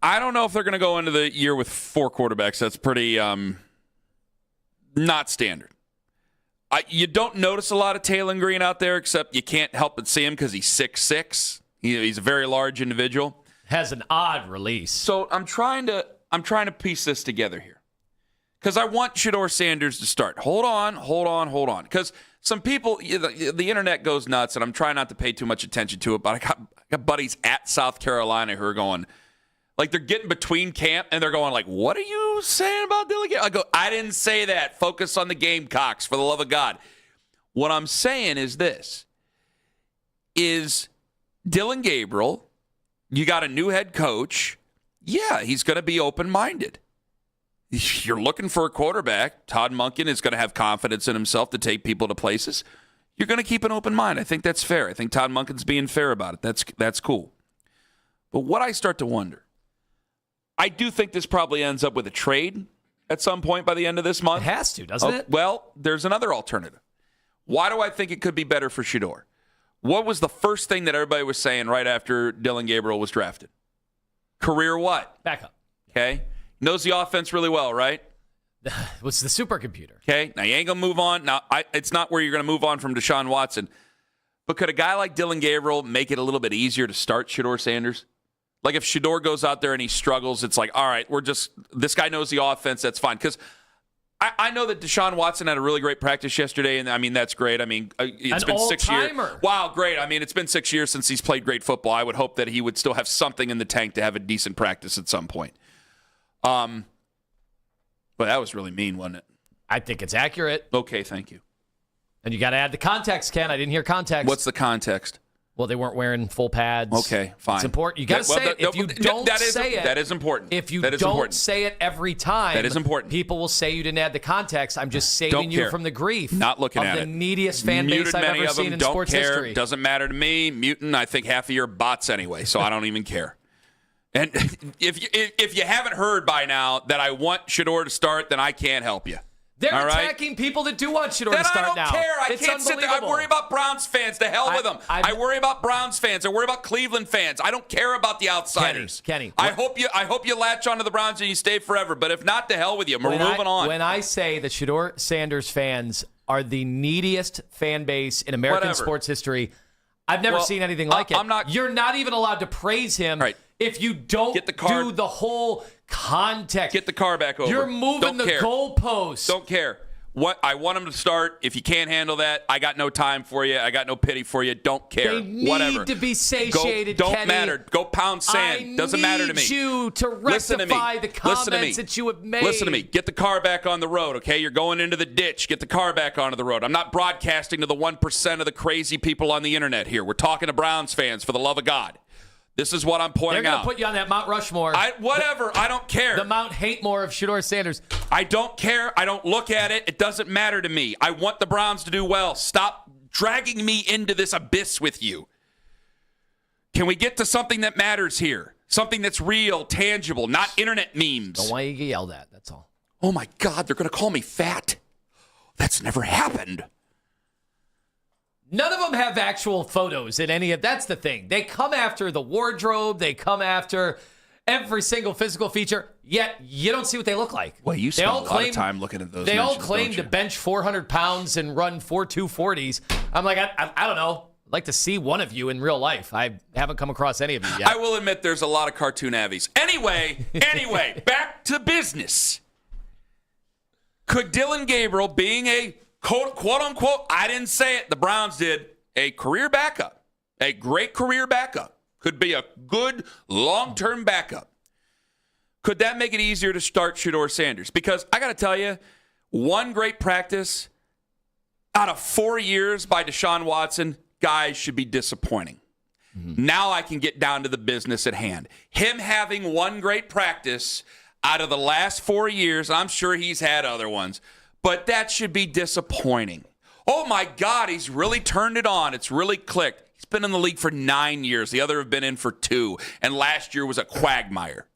I don't know if they're going to go into the year with 4 quarterbacks. That's pretty not standard. You don't notice a lot of Taylor Green out there, except you can't help but see him because he's 6'6". He's a very large individual. Has an odd release. So I'm trying to piece this together here because I want Shedeur Sanders to start. Hold on. Because some people, the internet goes nuts, and I'm trying not to pay too much attention to it, but I got buddies at South Carolina who are going, like they're getting between camp, and they're going like, what are you saying about Dylan Gabriel? I go, I didn't say that. Focus on the Gamecocks, for the love of God. What I'm saying is this, is Dylan Gabriel, you got a new head coach. Yeah, he's going to be open-minded. You're looking for a quarterback. Todd Monken is going to have confidence in himself to take people to places. You're going to keep an open mind. I think that's fair. I think Todd Monken's being fair about it. That's cool. But what I start to wonder, I do think this probably ends up with a trade at some point by the end of this month. It has to, doesn't it? Well, there's another alternative. Why do I think it could be better for Shedeur? What was the first thing that everybody was saying right after Dylan Gabriel was drafted? Career what? Backup. Okay. Knows the offense really well, right? What's the supercomputer? Okay. Now, you ain't going to move on. Now, it's not where you're going to move on from Deshaun Watson. But could a guy like Dylan Gabriel make it a little bit easier to start Shedeur Sanders? Like if Shedeur goes out there and he struggles, it's like, all right, this guy knows the offense. That's fine. Because I know that Deshaun Watson had a really great practice yesterday, and I mean, that's great. I mean, it's been 6 years. Wow, great. I mean, it's been 6 years since he's played great football. I would hope that he would still have something in the tank to have a decent practice at some point. But that was really mean, wasn't it? I think it's accurate. Okay, thank you. And you got to add the context, Ken. I didn't hear context. What's the context? Well, they weren't wearing full pads. Okay, fine. It's important. You got to say it. If you don't say it, that is important. If you don't say it every time, that is important. People will say you didn't add the context. I'm just saving you from the grief. Not looking of at the it. neediest fan base I've ever seen in sports history. Doesn't matter to me. Mutant. I think half of your bots anyway, so I don't even care. And if you haven't heard by now that I want Shedeur to start, then I can't help you. They're attacking people that do want Shedeur to start now. I don't care. I can't sit there. I worry about Browns fans. To hell with them. I worry about Browns fans. I worry about Cleveland fans. I don't care about the outsiders. Kenny, I hope you latch onto the Browns and you stay forever. But if not, to hell with you. We're moving on. When I say that Shedeur Sanders fans are the neediest fan base in American sports history, I've never seen anything like it. You're not even allowed to praise him if you don't do the whole context. Get the car back over. You're moving the goalposts. Don't care. I want him to start. If you can't handle that, I got no time for you. I got no pity for you. Don't care. They need to be satiated, Don't Kenny. matter. Go pound sand. Doesn't matter to me. I need you to rectify the comments that you have made. Listen to me. Get the car back on the road, okay? You're going into the ditch. Get the car back onto the road. I'm not broadcasting to the 1% of the crazy people on the internet here. We're talking to Browns fans, for the love of God. This is what I'm pointing out. They're going to put you on that Mount Rushmore. Whatever. I don't care. The Mount Hatemore of Shedeur Sanders. I don't care. I don't look at it. It doesn't matter to me. I want the Browns to do well. Stop dragging me into this abyss with you. Can we get to something that matters here? Something that's real, tangible, not internet memes. Don't want you to get yelled at. That's all. Oh, my God. They're going to call me fat. That's never happened. None of them have actual photos in any of. That's the thing. They come after the wardrobe. They come after every single physical feature. Yet you don't see what they look like. Well, you spend a lot of time looking at those. They all claim to bench 400 pounds and run 4.240s. I'm like, I don't know. I'd like to see one of you in real life. I haven't come across any of you yet. I will admit there's a lot of cartoon avies. Anyway, back to business. Could Dylan Gabriel, being a quote unquote, I didn't say it, the Browns did, a career backup, a great career backup, could be a good long-term backup. Could that make it easier to start Shedeur Sanders? Because I got to tell you, one great practice out of 4 years by Deshaun Watson, guys should be disappointing. Mm-hmm. Now I can get down to the business at hand. Him having one great practice out of the last 4 years, I'm sure he's had other ones, but that should be disappointing. Oh, my God, he's really turned it on. It's really clicked. He's been in the league for 9 years. The other have been in for 2, and last year was a quagmire.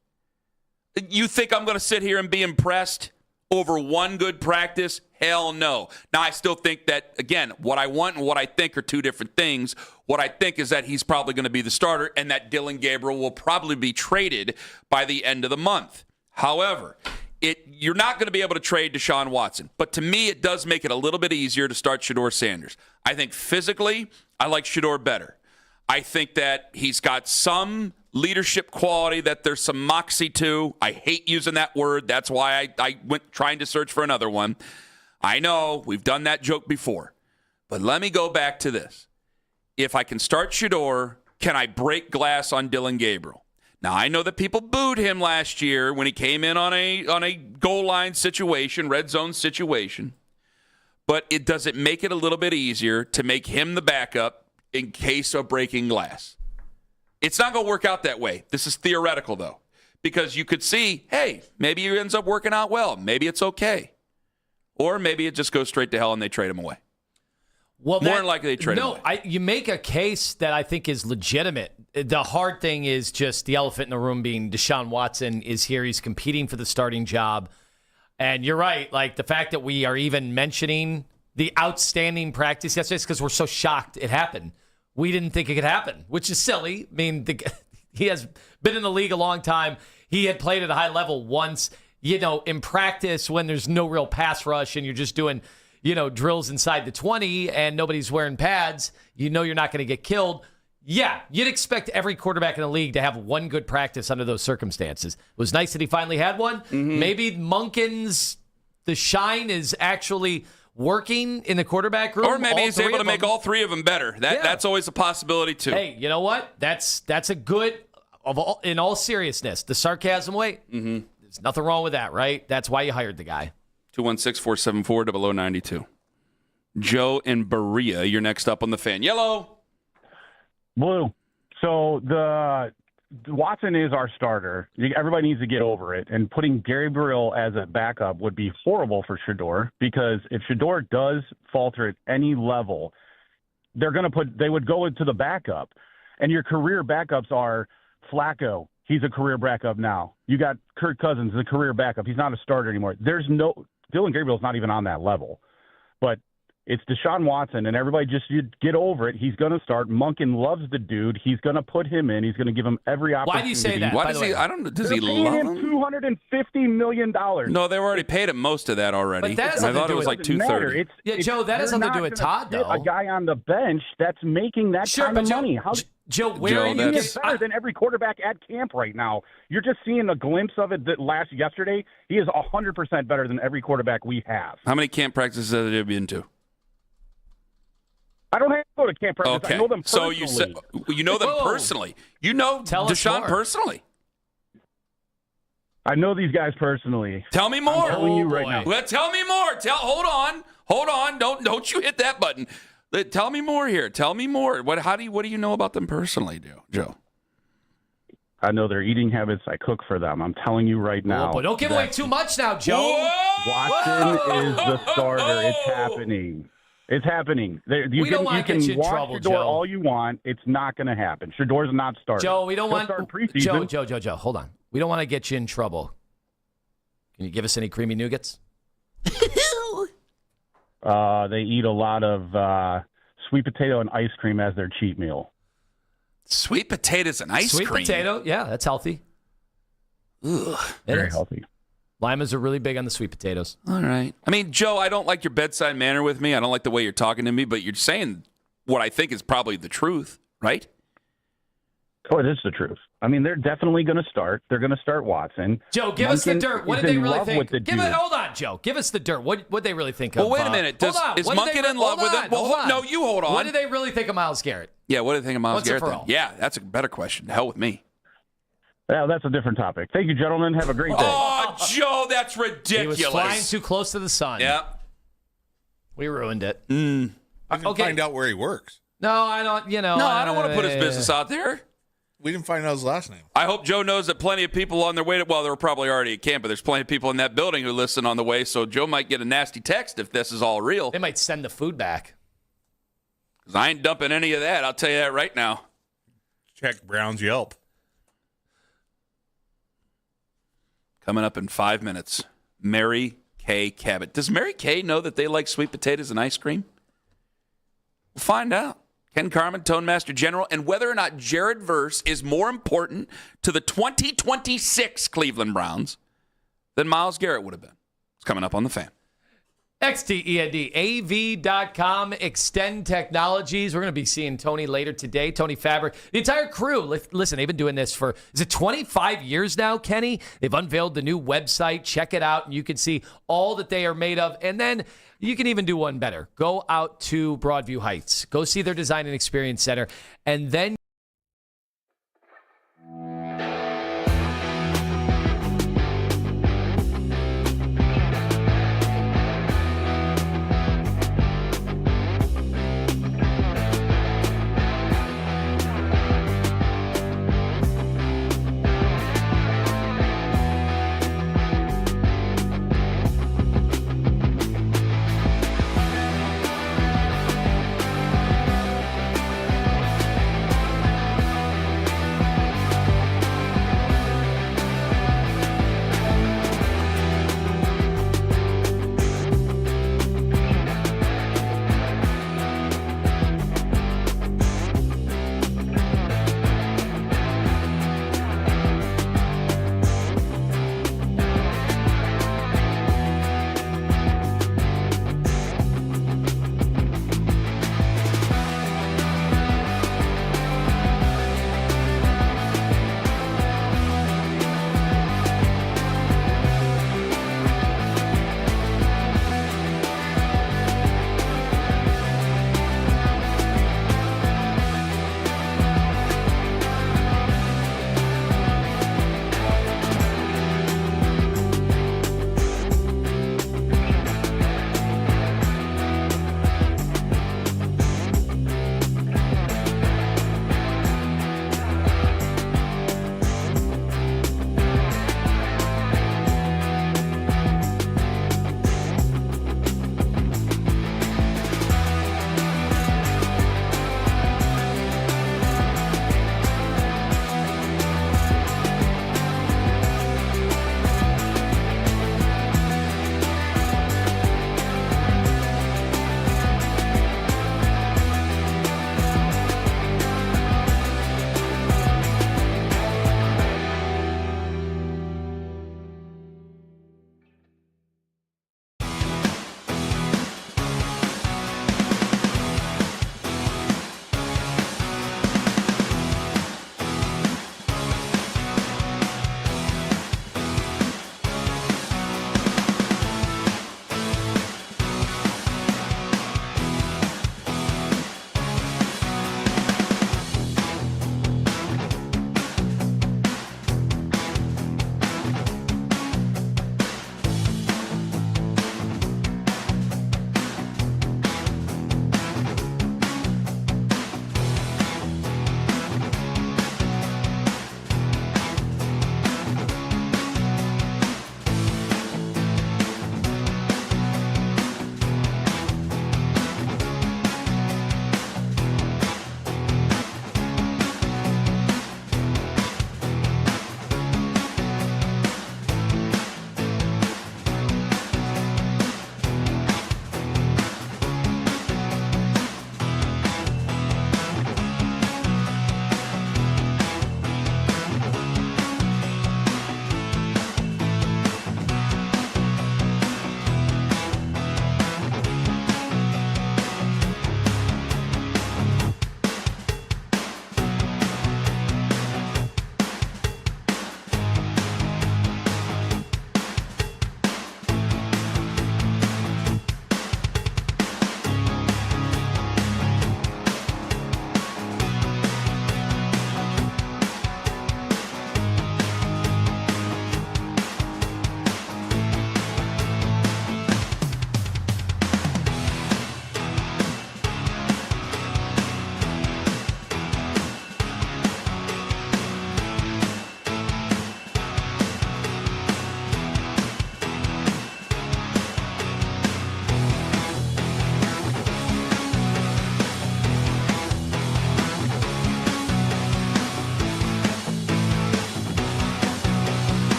You think I'm going to sit here and be impressed over one good practice? Hell no. Now, I still think that, again, what I want and what I think are two different things. What I think is that he's probably going to be the starter and that Dylan Gabriel will probably be traded by the end of the month. However, you're not going to be able to trade Deshaun Watson. But to me, it does make it a little bit easier to start Shedeur Sanders. I think physically, I like Shedeur better. I think that he's got some leadership quality, that there's some moxie to. I hate using that word. That's why I went trying to search for another one. I know we've done that joke before. But let me go back to this. If I can start Shedeur, can I break glass on Dylan Gabriel? Now, I know that people booed him last year when he came in on a goal line situation, red zone situation. But does it make it a little bit easier to make him the backup in case of breaking glass? It's not going to work out that way. This is theoretical, though, because you could see, hey, maybe he ends up working out well. Maybe it's okay. Or maybe it just goes straight to hell and they trade him away. Well, more than likely they trade him away. No, you make a case that I think is legitimate. The hard thing is just the elephant in the room being Deshaun Watson is here. He's competing for the starting job. And you're right. Like, the fact that we are even mentioning the outstanding practice yesterday is because we're so shocked it happened. We didn't think it could happen, which is silly. I mean, he has been in the league a long time. He had played at a high level once, in practice when there's no real pass rush and you're just doing, drills inside the 20 and nobody's wearing pads. You're not going to get killed. Yeah, you'd expect every quarterback in the league to have one good practice under those circumstances. It was nice that he finally had one. Mm-hmm. Maybe Monken's the shine is actually working in the quarterback room. Or maybe he's able to make all three of them better. That's always a possibility, too. Hey, you know what? That's a good, in all seriousness, the sarcasm way, there's nothing wrong with that, right? That's why you hired the guy. 216-474-0092. Joe in Berea, you're next up on the Fan. Yellow. Blue. So the Watson is our starter. Everybody needs to get over it. And putting Gabriel as a backup would be horrible for Shedeur, because if Shedeur does falter at any level, they would go into the backup. And your career backups are Flacco. He's a career backup now. You got Kirk Cousins, a career backup. He's not a starter anymore. Dylan Gabriel's not even on that level. But it's Deshaun Watson, and everybody you get over it. He's going to start. Monken loves the dude. He's going to put him in. He's going to give him every opportunity. Why do you say that? Why does he? I don't know. Does he paying love him $250 million? No, they've already paid him most of that already. But that has I nothing thought to it was do like with- $230. Joe, that has nothing to do with Todd, though. A guy on the bench that's making that kind of money. Joe, he is better than every quarterback at camp right now. You're just seeing a glimpse of it yesterday. He is 100% better than every quarterback we have. How many camp practices have you been to? I don't have to go to camp practice. Okay. I know them personally. So you know them personally. You know Deshaun personally. I know these guys personally. Tell me more. I'm telling you right now. Well, tell me more. Hold on. Don't you hit that button. Tell me more here. Tell me more. What do you know about them personally, Joe? I know their eating habits. I cook for them. I'm telling you right now. But don't give away too much now, Joe. Watson is the starter. It's happening. It's happening. We don't want to get you in trouble, Shedeur Joe. all you want. It's not going to happen. Shedeur's not starting. Joe, we don't He'll want start preseason. Joe, hold on. We don't want to get you in trouble. Can you give us any creamy nougats? They eat a lot of sweet potato and ice cream as their cheat meal. Sweet potatoes and ice cream? Sweet potato, yeah, that's healthy. Ugh. Very healthy. Limas are really big on the sweet potatoes. All right. I mean, Joe, I don't like your bedside manner with me. I don't like the way you're talking to me, but you're saying what I think is probably the truth, right? Oh, it is the truth. I mean, they're definitely going to start. They're going to start Watson. Joe, give us the dirt. What did they really think? Hold Hold on, Joe. Give us the dirt. What did they really think of? Well, wait a minute. Is Monken in love with him? Well, no, you hold on. What did they really think of Myles Garrett? Yeah, what did they think of Myles Once and Garrett? for then? all. Yeah, that's a better question. The hell with me. Well, that's a different topic. Thank you, gentlemen. Have a great day. Oh, Joe, that's ridiculous. He was flying too close to the sun. Yep. We ruined it. We didn't find out where he works. No, I don't. No, I don't want to put his business out there. We didn't find out his last name. I hope Joe knows that plenty of people on their way to, well, they were probably already at camp, but there's plenty of people in that building who listen on the way, so Joe might get a nasty text if this is all real. They might send the food back. Because I ain't dumping any of that. I'll tell you that right now. Check Brown's Yelp. Coming up in 5 minutes, Mary Kay Cabot. Does Mary Kay know that they like sweet potatoes and ice cream? We'll find out. Ken Carman, Tone Master General, and whether or not Jared Verse is more important to the 2026 Cleveland Browns than Myles Garrett would have been. It's coming up on The Fan. XTEND.AV.com, Extend Technologies. We're going to be seeing Tony later today, Tony Fabric. The entire crew, listen, they've been doing this for, is it 25 years now, Kenny? They've unveiled the new website. Check it out, and you can see all that they are made of. And then you can even do one better. Go out to Broadview Heights. Go see their Design and Experience Center. And then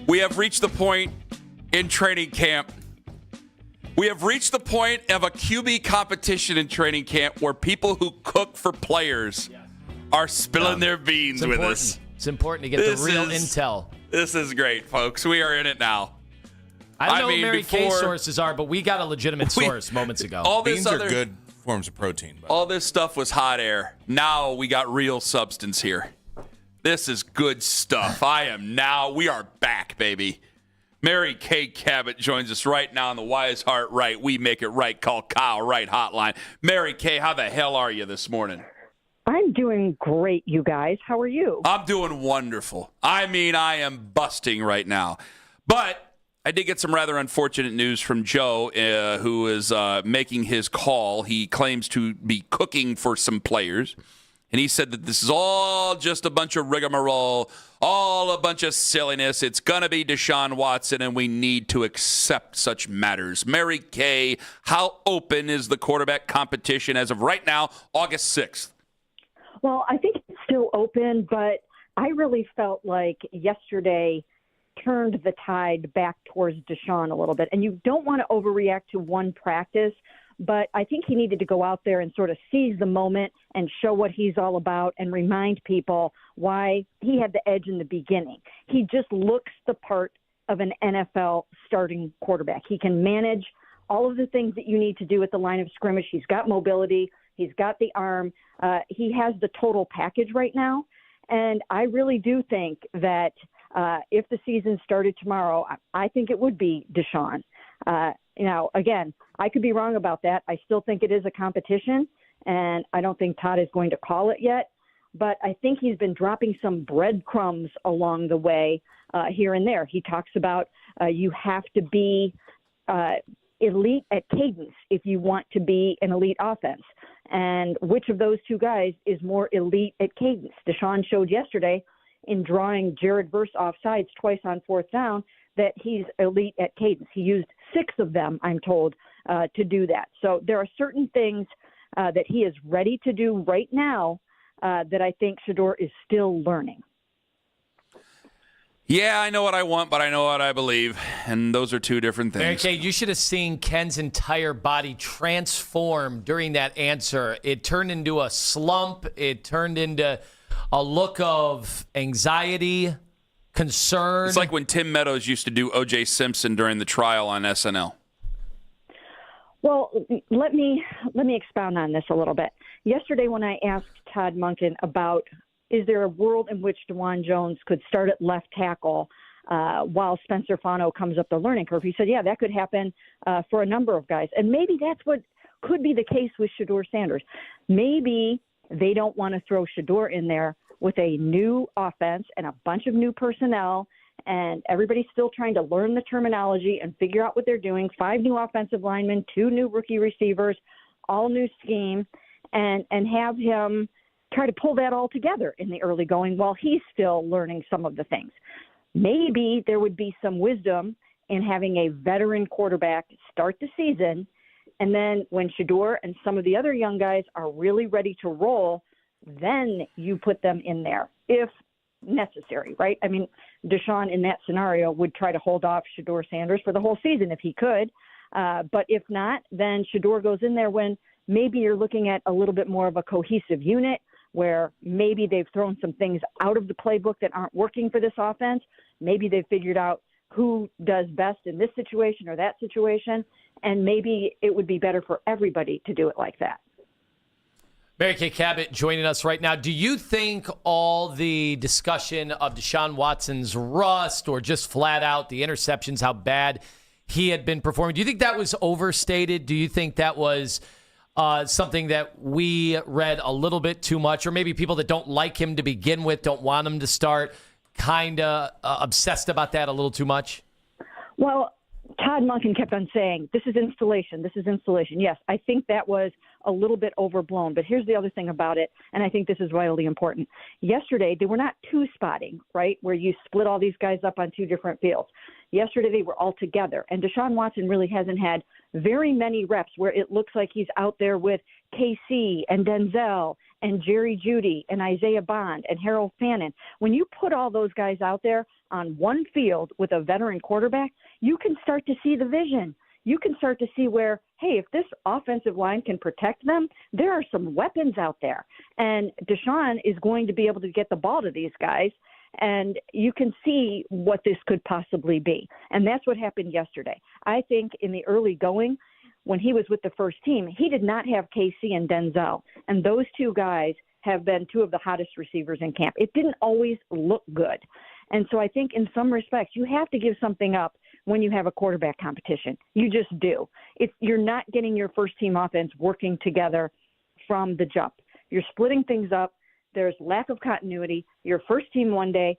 We have reached the point in training camp. We have reached the point of a QB competition in training camp where people who cook for players are spilling their beans with us. It's important to get the real intel. This is great, folks. We are in it now. I don't know what Mary Kay sources are, but we got a legitimate source moments ago. Beans are good forms of protein. All this stuff was hot air. Now we got real substance here. This is good stuff. We are back, baby. Mary Kay Cabot joins us right now on the Wise Heart Right. We make it right. Call Kyle Right hotline. Mary Kay, how the hell are you this morning? I'm doing great, you guys. How are you? I'm doing wonderful. I am busting right now. But I did get some rather unfortunate news from Joe, who is making his call. He claims to be cooking for some players. And he said that this is all just a bunch of rigmarole, all a bunch of silliness. It's going to be Deshaun Watson, and we need to accept such matters. Mary Kay, how open is the quarterback competition as of right now, August 6th? Well, I think it's still open, but I really felt like yesterday turned the tide back towards Deshaun a little bit. And you don't want to overreact to one practice, but I think he needed to go out there and sort of seize the moment and show what he's all about and remind people why he had the edge in the beginning. He just looks the part of an NFL starting quarterback. He can manage all of the things that you need to do at the line of scrimmage. He's got mobility. He's got the arm. He has the total package right now. And I really do think that if the season started tomorrow, I think it would be Deshaun. Again, I could be wrong about that. I still think it is a competition, and I don't think Todd is going to call it yet. But I think he's been dropping some breadcrumbs along the way here and there. He talks about you have to be elite at cadence if you want to be an elite offense. And which of those two guys is more elite at cadence? Deshaun showed yesterday in drawing Jared Verse off sides twice on fourth down that he's elite at cadence. He used 6 of them, I'm told, to do that. So there are certain things that he is ready to do right now that I think Shedeur is still learning. Yeah, I know what I want, but I know what I believe, and those are two different things. Mary Kay, you should have seen Ken's entire body transform during that answer. It turned into a slump. It turned into a look of anxiety, concern. It's like when Tim Meadows used to do O.J. Simpson during the trial on SNL. Well, let me expound on this a little bit. Yesterday when I asked Todd Monken about is there a world in which DeJuan Jones could start at left tackle while Spencer Fano comes up the learning curve, he said, yeah, that could happen for a number of guys. And maybe that's what could be the case with Shedeur Sanders. Maybe they don't want to throw Shedeur in there with a new offense and a bunch of new personnel, and everybody's still trying to learn the terminology and figure out what they're doing. 5 new offensive linemen, 2 new rookie receivers, all new scheme, and have him try to pull that all together in the early going while he's still learning some of the things. Maybe there would be some wisdom in having a veteran quarterback start the season, and then when Shedeur and some of the other young guys are really ready to roll, then you put them in there if necessary, right? I mean, Deshaun in that scenario would try to hold off Shedeur Sanders for the whole season if he could. But if not, then Shedeur goes in there when maybe you're looking at a little bit more of a cohesive unit where maybe they've thrown some things out of the playbook that aren't working for this offense. Maybe they've figured out who does best in this situation or that situation, and maybe it would be better for everybody to do it like that. Mary Kay Cabot joining us right now. Do you think all the discussion of Deshaun Watson's rust or just flat out the interceptions, how bad he had been performing, do you think that was overstated? Do you think that was something that we read a little bit too much, or maybe people that don't like him to begin with, don't want him to start, kind of obsessed about that a little too much? Well, Todd Monken kept on saying, this is installation, this is installation. Yes, I think that was a little bit overblown, but here's the other thing about it, and I think this is vitally important. Yesterday, they were not two-spotting, right, where you split all these guys up on 2 different fields. Yesterday, they were all together, and Deshaun Watson really hasn't had very many reps where it looks like he's out there with KC and Denzel and Jerry Jeudy and Isaiah Bond and Harold Fannin, when you put all those guys out there on one field with a veteran quarterback, you can start to see the vision. You can start to see where, hey, if this offensive line can protect them, there are some weapons out there. And Deshaun is going to be able to get the ball to these guys, and you can see what this could possibly be. And that's what happened yesterday. I think in the early going, when he was with the first team, he did not have KC and Denzel. And those two guys have been two of the hottest receivers in camp. It didn't always look good. And so I think in some respects, you have to give something up when you have a quarterback competition. You just do. You're not getting your first team offense working together from the jump. You're splitting things up. There's lack of continuity. Your first team one day,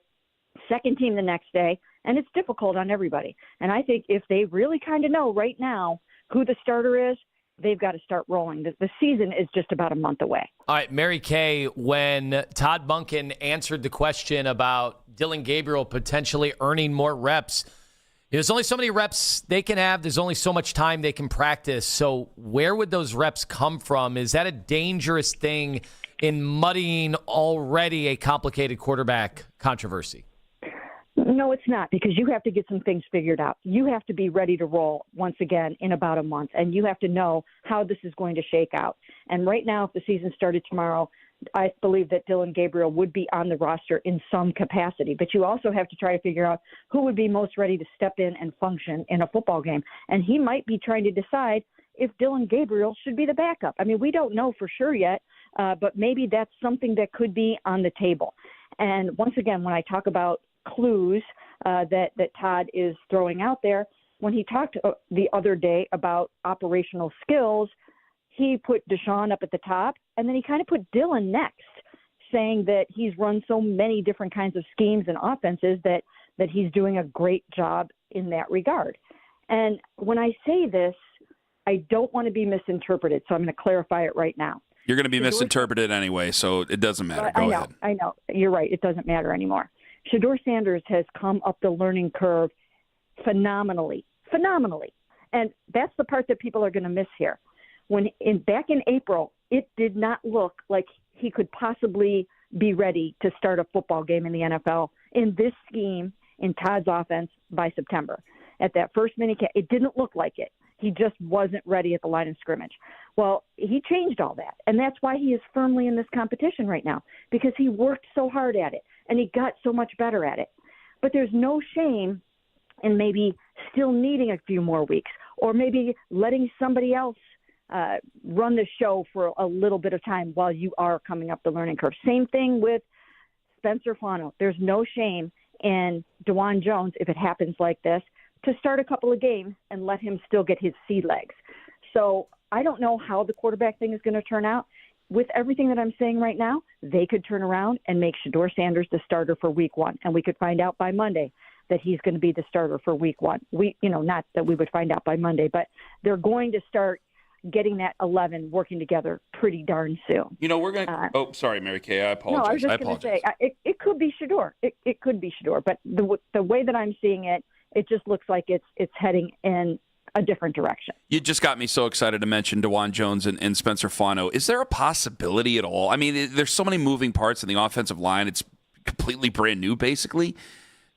second team the next day, and it's difficult on everybody. And I think if they really kind of know right now who the starter is, they've got to start rolling. The season is just about a month away. All right, Mary Kay, when Todd Monken answered the question about Dylan Gabriel potentially earning more reps, there's only so many reps they can have. There's only so much time they can practice. So where would those reps come from? Is that a dangerous thing in muddying already a complicated quarterback controversy? No, it's not, because you have to get some things figured out. You have to be ready to roll once again in about a month, and you have to know how this is going to shake out. And right now, if the season started tomorrow, I believe that Dylan Gabriel would be on the roster in some capacity. But you also have to try to figure out who would be most ready to step in and function in a football game. And he might be trying to decide if Dylan Gabriel should be the backup. I mean, we don't know for sure yet, but maybe that's something that could be on the table. And once again, when I talk about clues that Todd is throwing out there, when he talked the other day about operational skills, he put Deshaun up at the top, and then he kind of put Dylan next, saying that he's run so many different kinds of schemes and offenses that he's doing a great job in that regard. And when I say this, I don't want to be misinterpreted, so I'm going to clarify it right now. You're going to be misinterpreted anyway, so it doesn't matter. Go ahead. I know. You're right. It doesn't matter anymore. Shedeur Sanders has come up the learning curve phenomenally. And that's the part that people are going to miss here. Back in April, it did not look like he could possibly be ready to start a football game in the NFL in this scheme in Todd's offense by September. At that first minicamp, it didn't look like it. He just wasn't ready at the line of scrimmage. Well, he changed all that, and that's why he is firmly in this competition right now, because he worked so hard at it, and he got so much better at it. But there's no shame in maybe still needing a few more weeks, or maybe letting somebody else run the show for a little bit of time while you are coming up the learning curve. Same thing with Spencer Fano. There's no shame in DeJuan Jones, if it happens like this, to start a couple of games and let him still get his sea legs. So I don't know how the quarterback thing is going to turn out. With everything that I'm saying right now, they could turn around and make Shedeur Sanders the starter for week one. And we could find out by Monday that he's going to be the starter for week one. Not that we would find out by Monday, but they're going to start getting that 11 working together pretty darn soon. We're going to sorry, Mary Kay. I apologize. No, I was just going to say, it could be Shedeur. It could be Shedeur. But the way that I'm seeing it, it just looks like it's heading in a different direction. You just got me so excited to mention DeJuan Jones and Spencer Fano. Is there a possibility at all? I mean, there's so many moving parts in the offensive line. It's completely brand new, basically.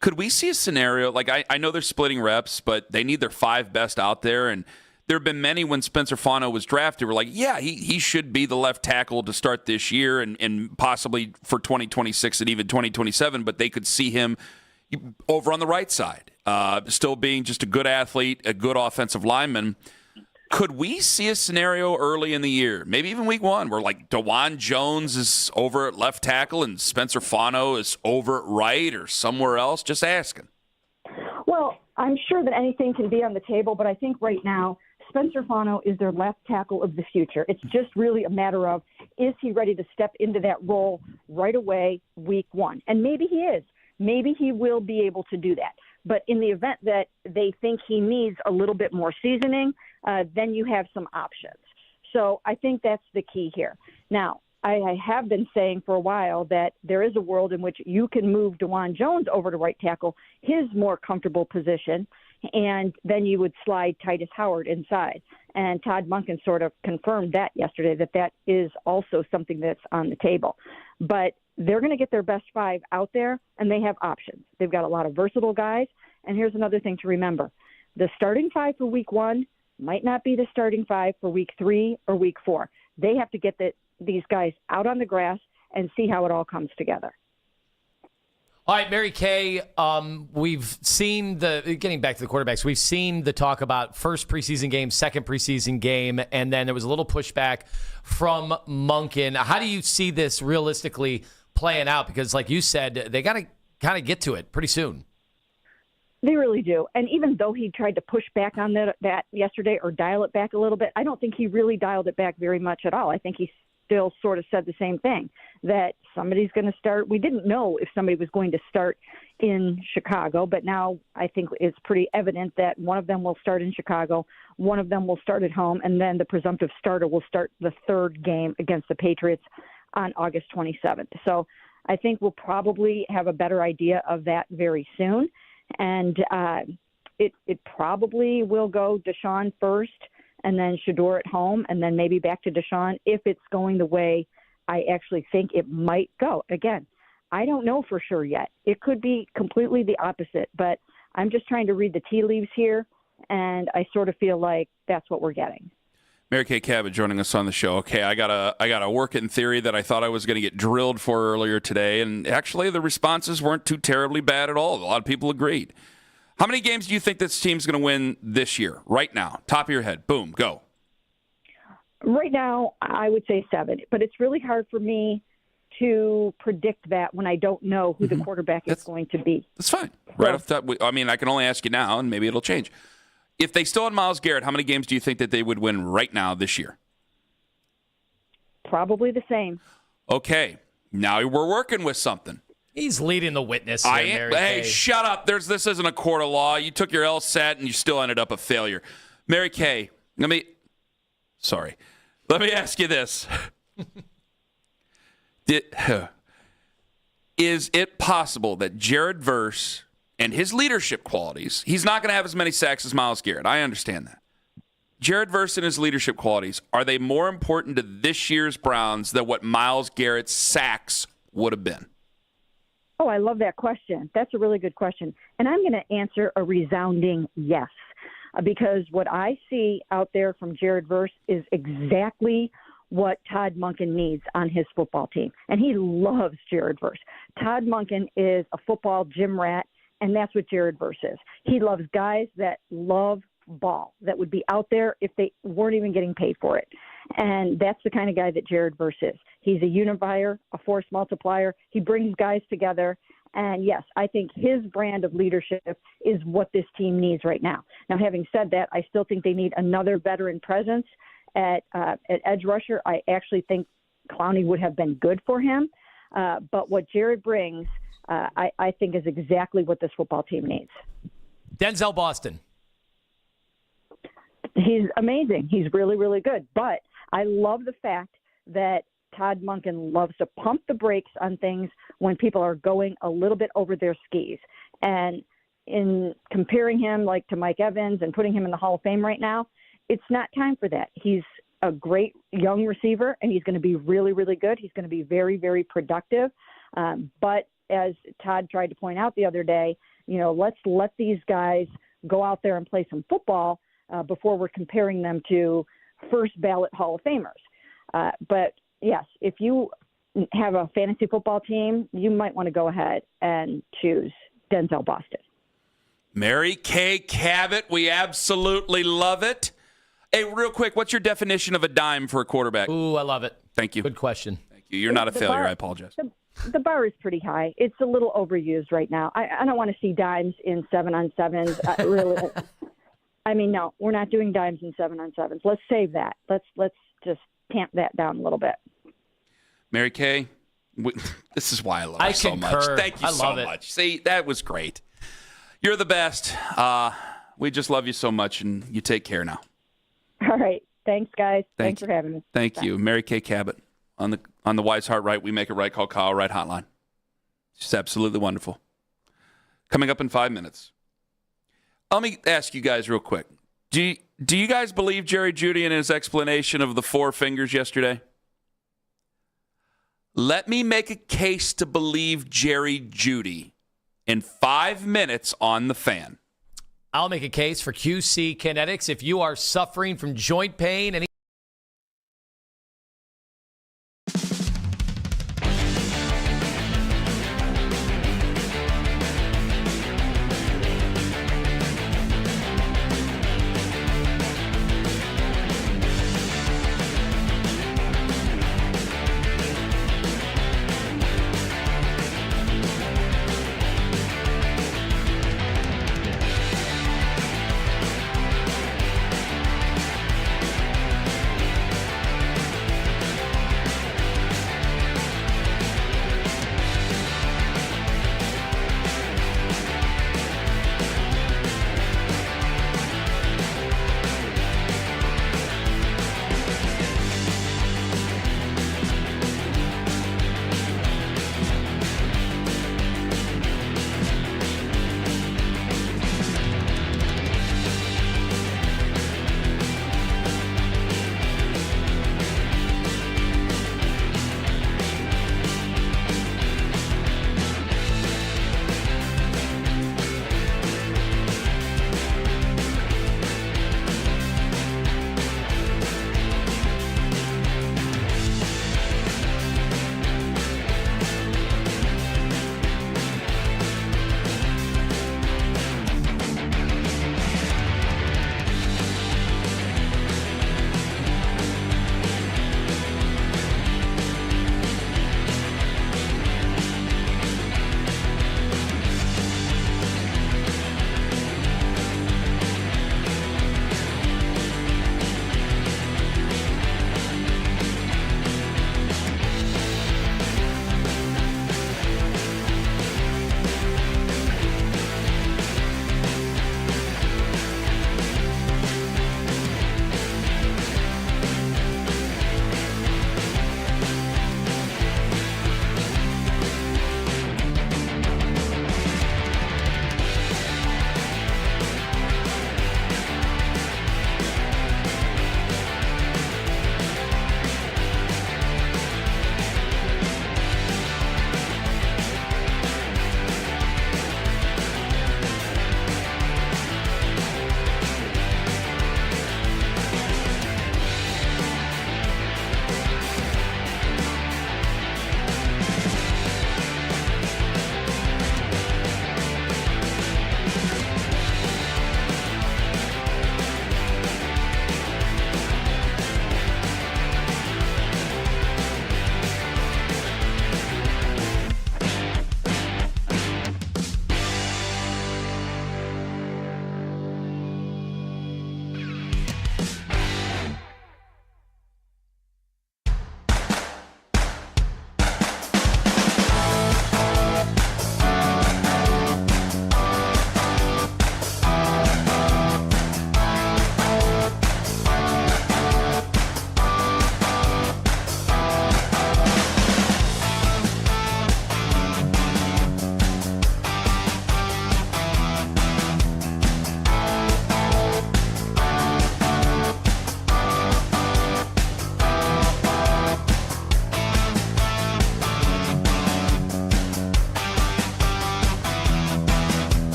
Could we see a scenario, like I know they're splitting reps, but they need their 5 best out there, and there have been many when Spencer Fano was drafted, we're like, yeah, he should be the left tackle to start this year and possibly for 2026 and even 2027, but they could see him over on the right side, still being just a good athlete, a good offensive lineman. Could we see a scenario early in the year, maybe even week one, where like DeJuan Jones is over at left tackle and Spencer Fano is over at right or somewhere else? Just asking. Well, I'm sure that anything can be on the table, but I think right now Spencer Fano is their left tackle of the future. It's just really a matter of, is he ready to step into that role right away week one? And maybe he is. Maybe he will be able to do that. But in the event that they think he needs a little bit more seasoning, then you have some options. So I think that's the key here. Now, I have been saying for a while that there is a world in which you can move DeJuan Jones over to right tackle, his more comfortable position, and then you would slide Titus Howard inside. And Todd Monken sort of confirmed that yesterday, that is also something that's on the table. But they're going to get their best 5 out there, and they have options. They've got a lot of versatile guys. And here's another thing to remember. The starting 5 for week 1 might not be the starting 5 for week 3 or week 4. They have to get these guys out on the grass and see how it all comes together. All right, Mary Kay, we've seen getting back to the quarterbacks, we've seen the talk about first preseason game, second preseason game, and then there was a little pushback from Monken. How do you see this realistically playing out? Because like you said, they got to kind of get to it pretty soon. They really do. And even though he tried to push back on that yesterday or dial it back a little bit, I don't think he really dialed it back very much at all. I think he still sort of said the same thing, that somebody's going to start. We didn't know if somebody was going to start in Chicago, but now I think it's pretty evident that one of them will start in Chicago, one of them will start at home, and then the presumptive starter will start the third game against the Patriots on August 27th. So I think we'll probably have a better idea of that very soon. And it probably will go Deshaun first, and then Shedeur at home, and then maybe back to Deshaun if it's going the way I actually think it might go. Again, I don't know for sure yet. It could be completely the opposite, but I'm just trying to read the tea leaves here, and I sort of feel like that's what we're getting. Mary Kay Cabot joining us on the show. Okay, I got a working theory that I thought I was going to get drilled for earlier today, and actually the responses weren't too terribly bad at all. A lot of people agreed. How many games do you think this team's going to win this year, right now? Top of your head. Boom, go. Right now, I would say 7, but it's really hard for me to predict that when I don't know who the quarterback is going to be. That's fine. Right off the top, I mean, I can only ask you now, and maybe it'll change. If they still had Myles Garrett, how many games do you think that they would win right now this year? Probably the same. Okay, now we're working with something. He's leading the witness here, Mary Hey, Kay. shut up. This isn't a court of law. You took your LSAT, and you still ended up a failure. Mary Kay, let me ask you this. Is it possible that Jared Verse and his leadership qualities, he's not going to have as many sacks as Myles Garrett. I understand that. Jared Verse and his leadership qualities, are they more important to this year's Browns than what Myles Garrett's sacks would have been? Oh, I love that question. That's a really good question. And I'm going to answer a resounding yes, because what I see out there from Jared Verse is exactly what Todd Monken needs on his football team. And he loves Jared Verse. Todd Monken is a football gym rat, and that's what Jared Verse is. He loves guys that love ball, that would be out there if they weren't even getting paid for it. And that's the kind of guy that Jared Verse is. He's a unifier, a force multiplier. He brings guys together. And yes, I think his brand of leadership is what this team needs right now. Now, having said that, I still think they need another veteran presence at edge rusher. I actually think Clowney would have been good for him. But what Jared brings, I think is exactly what this football team needs. Denzel Boston. He's amazing. He's really, really good. But I love the fact that Todd Monken loves to pump the brakes on things when people are going a little bit over their skis. And in comparing him like to Mike Evans and putting him in the Hall of Fame right now, it's not time for that. He's a great young receiver, and he's going to be really, really good. He's going to be very, very productive. But as Todd tried to point out the other day, let's let these guys go out there and play some football before we're comparing them to first ballot Hall of Famers. But yes, if you have a fantasy football team, you might want to go ahead and choose Denzel Boston. Mary Kay Cabot, we absolutely love it. Hey, real quick, what's your definition of a dime for a quarterback? Ooh, I love it. Thank you. Good question. Thank you. You're not a failure. I apologize. The bar is pretty high. It's a little overused right now. I don't want to see dimes in 7-on-7s. Really. I mean, no, we're not doing dimes in 7-on-7s. Let's save that. Let's just tamp that down a little bit. Mary Kay, this is why I love you so much. Thank you so much. See, that was great. You're the best. We just love you so much, and you take care now. All right. Thanks, guys. Thanks for having me. Thank you. Mary Kay Cabot on the Wise Heart Right, We Make It Right, call Kyle Right hotline. She's absolutely wonderful. Coming up in 5 minutes. Let me ask you guys real quick. Do you guys believe Jerry Jeudy in his explanation of the 4 fingers yesterday? Let me make a case to believe Jerry Jeudy in 5 minutes on The Fan. I'll make a case for QC Kinetics. If you are suffering from joint pain and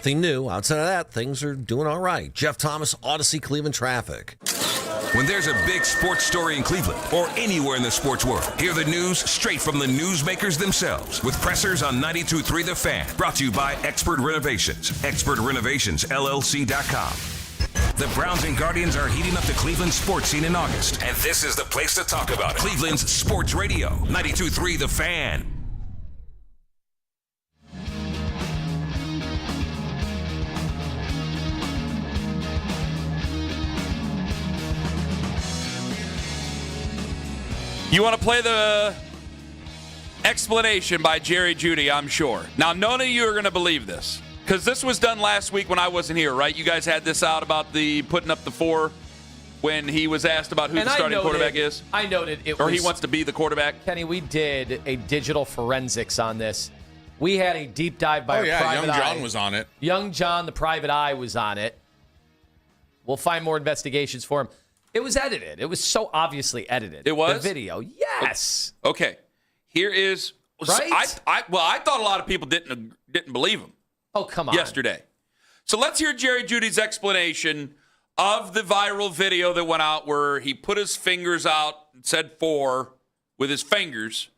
Nothing new. Outside of that, things are doing all right. Jeff Thomas, Odyssey, Cleveland traffic. When there's a big sports story in Cleveland or anywhere in the sports world, hear the news straight from the newsmakers themselves with pressers on 92.3 The Fan. Brought to you by Expert Renovations. ExpertRenovationsLLC.com. The Browns and Guardians are heating up the Cleveland sports scene in August, and this is the place to talk about it. Cleveland's Sports Radio, 92.3 The Fan. You want to play the explanation by Jerry Jeudy, I'm sure. Now, none of you are going to believe this, because this was done last week when I wasn't here, right? You guys had this out about the putting up the 4 when he was asked about who the starting quarterback is. I noted it or was, he wants to be the quarterback. Kenny, we did a digital forensics on this. We had a deep dive by a private eye. Young John was on it. Young John, the private eye, was on it. We'll find more investigations for him. It was edited. It was so obviously edited. It was? The video. Yes. Okay. Here is... Right? I thought a lot of people didn't believe him. Oh, come on. Yesterday. So let's hear Jerry Jeudy's explanation of the viral video that went out where he put his fingers out and said 4 with his fingers,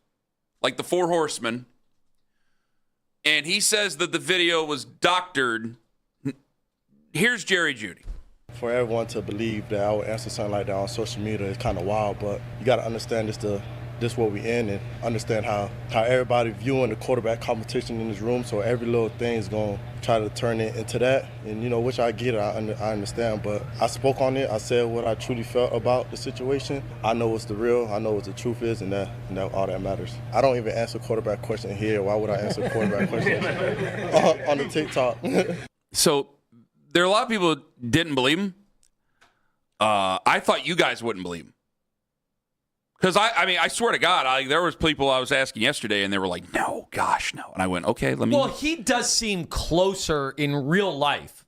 like the 4 horsemen. And he says that the video was doctored. Here's Jerry Jeudy. For everyone to believe that I would answer something like that on social media is kind of wild, but you got to understand this what we in, and understand how everybody viewing the quarterback competition in this room. So every little thing is going to try to turn it into that, and which I get, I understand. But I spoke on it. I said what I truly felt about the situation. I know what's the real. I know what the truth is, and that all that matters. I don't even answer quarterback question here. Why would I answer quarterback questions on the TikTok? So there are a lot of people who didn't believe him. I thought you guys wouldn't believe him. Because, I swear to God, there was people I was asking yesterday, and they were like, no, gosh, no. And I went, okay, let me... Well, he does seem closer in real life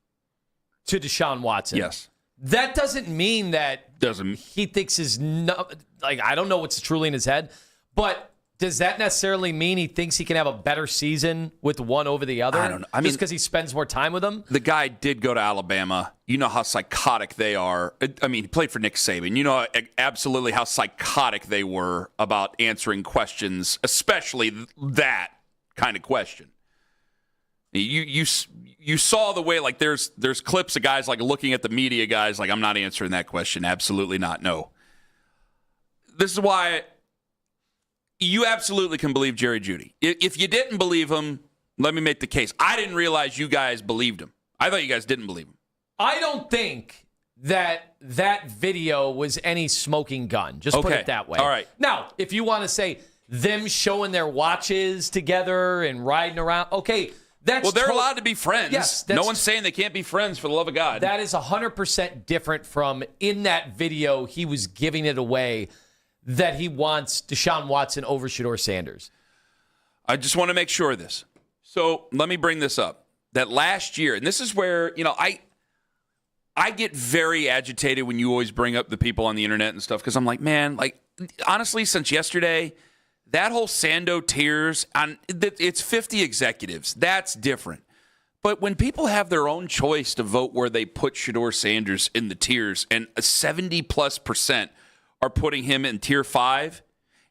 to Deshaun Watson. Yes. That doesn't mean that he thinks I don't know what's truly in his head, but does that necessarily mean he thinks he can have a better season with one over the other? I don't know. Just because he spends more time with them? The guy did go to Alabama. You know how psychotic they are. He played for Nick Saban. You know absolutely how psychotic they were about answering questions, especially that kind of question. You saw the way, like, there's clips of guys, like, looking at the media guys, like, I'm not answering that question. Absolutely not. No. This is why... You absolutely can believe Jerry Jeudy. If you didn't believe him, let me make the case. I didn't realize you guys believed him. I thought you guys didn't believe him. I don't think that video was any smoking gun. Just put it that way. All right. Now, if you want to say them showing their watches together and riding around, okay, that's... Well, they're allowed to be friends. Yes. No one's saying they can't be friends, for the love of God. That is 100% different from, in that video, he was giving it away that he wants Deshaun Watson over Shedeur Sanders. I just want to make sure of this. So let me bring this up. That last year, and this is where, I get very agitated when you always bring up the people on the internet and stuff, because I'm like, man, like, honestly, since yesterday, that whole Sando tiers, it's 50 executives. That's different. But when people have their own choice to vote where they put Shedeur Sanders in the tiers, and 70+% are putting him in tier 5,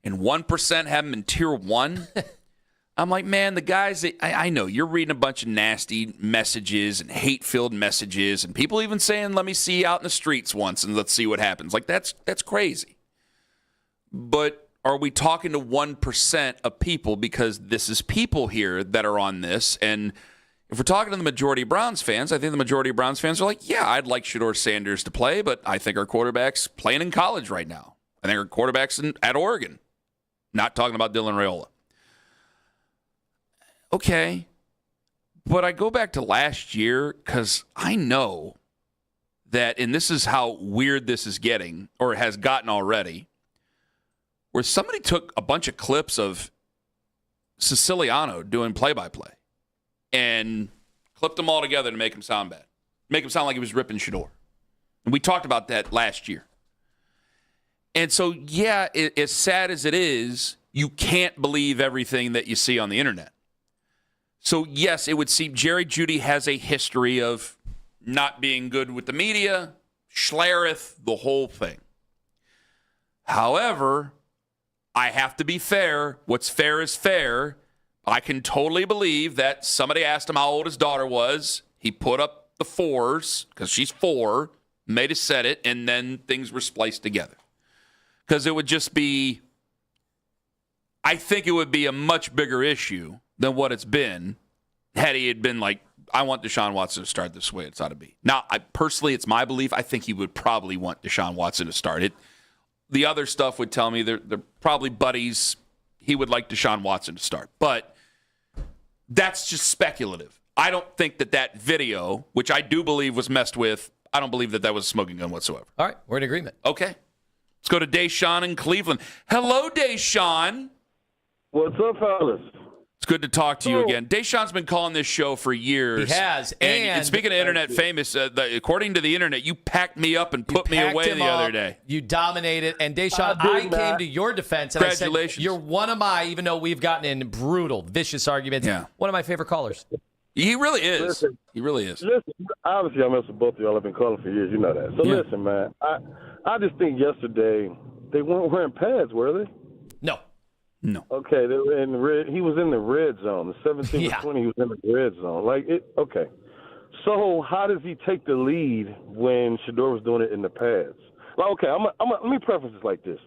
and 1% have him in tier 1. I'm like, man, the guys, I know you're reading a bunch of nasty messages and hate-filled messages, and people even saying, let me see you out in the streets once and let's see what happens. Like, that's crazy. But are we talking to 1% of people? Because this is people here that are on this, and if we're talking to the majority of Browns fans, I think the majority of Browns fans are like, yeah, I'd like Shedeur Sanders to play, but I think our quarterback's playing in college right now. I think our quarterback's at Oregon. Not talking about Dylan Raiola. Okay. But I go back to last year because I know that, and this is how weird this is getting, or it has gotten already, where somebody took a bunch of clips of Siciliano doing play-by-play and clipped them all together to make him sound bad. Make him sound like he was ripping Shedeur. And we talked about that last year. And so, yeah, as sad as it is, you can't believe everything that you see on the internet. So, yes, it would seem Jerry Jeudy has a history of not being good with the media, Schlereth, the whole thing. However, I have to be fair. What's fair is fair. I can totally believe that somebody asked him how old his daughter was. He put up the 4s because she's 4, made us set it, and then things were spliced together. Because it would just be, I think it would be a much bigger issue than what it's been had he had been like, I want Deshaun Watson to start this way it's ought to be. Now, personally, it's my belief. I think he would probably want Deshaun Watson to start it. The other stuff would tell me they're probably buddies. He would like Deshaun Watson to start. But that's just speculative. I don't think that video, which I do believe was messed with, I don't believe that was a smoking gun whatsoever. All right, we're in agreement. Okay. Let's go to Deshaun in Cleveland. Hello, Deshaun. What's up, fellas? It's good to talk to you again. Deshaun's been calling this show for years. He has. And speaking of internet famous, according to the internet, you packed me up and put me away the other day. You dominated. And Deshaun, I came to your defense and I said, you're one of my, even though we've gotten in brutal, vicious arguments, one of my favorite callers. He really is. Listen, he really is. Listen, obviously I mess with both of y'all. I've been calling for years. You know that. So listen, man, I just think yesterday they weren't wearing pads, were they? No. Okay, they were in the red. He was in the red zone. The 17 to 20, he was in the red zone. Okay. So how does he take the lead when Shedeur was doing it in the pads? Okay, let me preface this like this.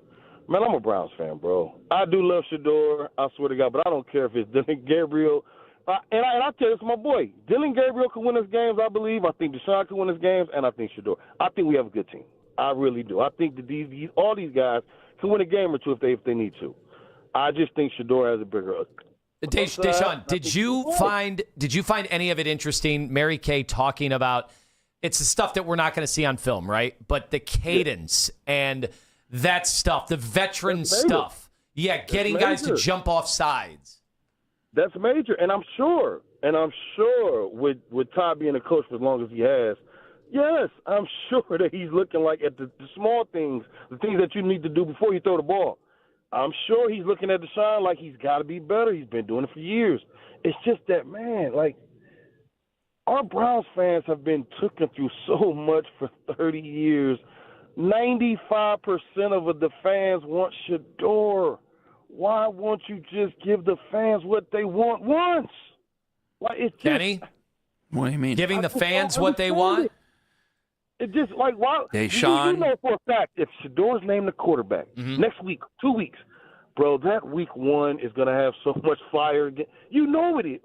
Man, I'm a Browns fan, bro. I do love Shedeur, I swear to God, but I don't care if it's Dylan Gabriel. And I tell you, it's my boy. Dylan Gabriel can win us games, I believe. I think Deshaun can win us games, and I think Shedeur. I think we have a good team. I really do. I think that all these guys can win a game or two if they need to. I just think Shedeur has a bigger. Deshaun, did you find any of it interesting? Mary Kay talking about it's the stuff that we're not going to see on film, right? But the cadence and that stuff, the veteran stuff, getting guys to jump off sides. That's major, and I'm sure with Todd being a coach for as long as he has, yes, I'm sure that he's looking like at the small things, the things that you need to do before you throw the ball. I'm sure he's looking at Deshaun like he's got to be better. He's been doing it for years. It's just that, man, our Browns fans have been taken through so much for 30 years. 95% of the fans want Shedeur. Why won't you just give the fans what they want once? Kenny? What do you mean? Giving the fans what they want? It just why? Deshaun, you know for a fact if Shedeur's named the quarterback next week, 2 weeks, bro, that week 1 is gonna have so much fire again. You know it.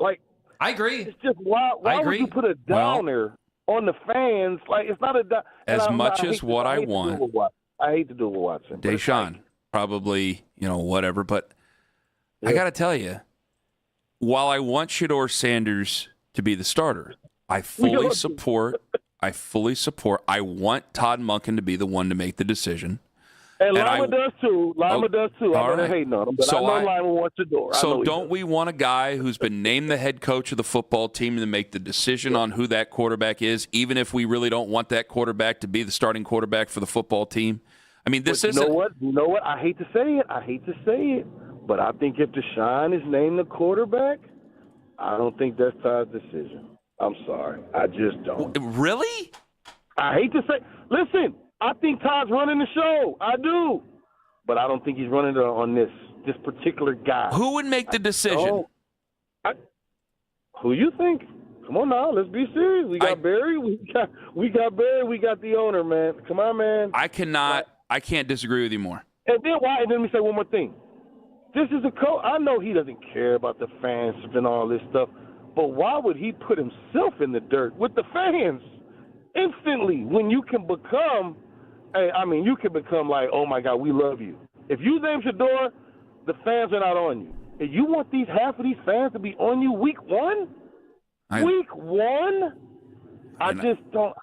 I agree. It's just why would you put a downer on the fans? It's not a as much as what I want. I hate to do it with Watson. Deshaun, probably whatever, but I got to tell you, while I want Shedeur Sanders to be the starter, I fully support. I want Todd Monken to be the one to make the decision. And Lima does too. Does too. I'm not hating on him, but I know Lima wants Shedeur. So don't we want a guy who's been named the head coach of the football team to make the decision on who that quarterback is, even if we really don't want that quarterback to be the starting quarterback for the football team? I mean, this isn't. You know what? I hate to say it. But I think if Deshaun is named the quarterback, I don't think that's Todd's decision. I'm sorry. I just don't. Really? I hate to say. Listen, I think Todd's running the show. I do. But I don't think he's running it on this particular guy. Who would make the decision? Who you think? Come on now, let's be serious. We got Barry. We got Barry. We got the owner, man. Come on, man. I can't disagree with you more. And then why? And let me say one more thing. This is a coach. I know he doesn't care about the fans and all this stuff. But why would he put himself in the dirt with the fans instantly when you can become, like, oh, my God, we love you. If you name Shedeur, the fans are not on you. And you want half of these fans to be on you week 1? Week 1? I just don't.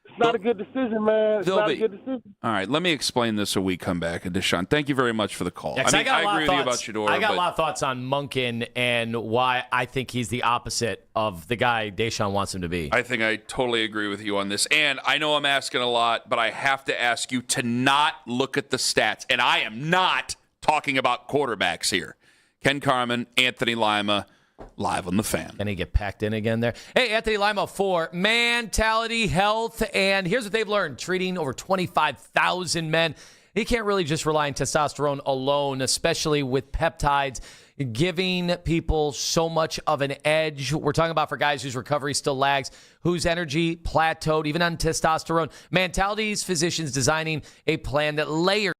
It's not a good decision, man. It's not a good decision. All right, let me explain this when we come back. And Deshaun, thank you very much for the call. Yeah, I agree with you about Shedeur. I got a lot of thoughts on Monken and why I think he's the opposite of the guy Deshaun wants him to be. I think I totally agree with you on this. And I know I'm asking a lot, but I have to ask you to not look at the stats. And I am not talking about quarterbacks here. Ken Carman, Anthony Lima, live on the Fan. Can he get packed in again there? Hey, Anthony Lima for Mentality Health. And here's what they've learned. Treating over 25,000 men. He can't really just rely on testosterone alone, especially with peptides giving people so much of an edge. We're talking about for guys whose recovery still lags, whose energy plateaued, even on testosterone. Mentality's physicians designing a plan that layers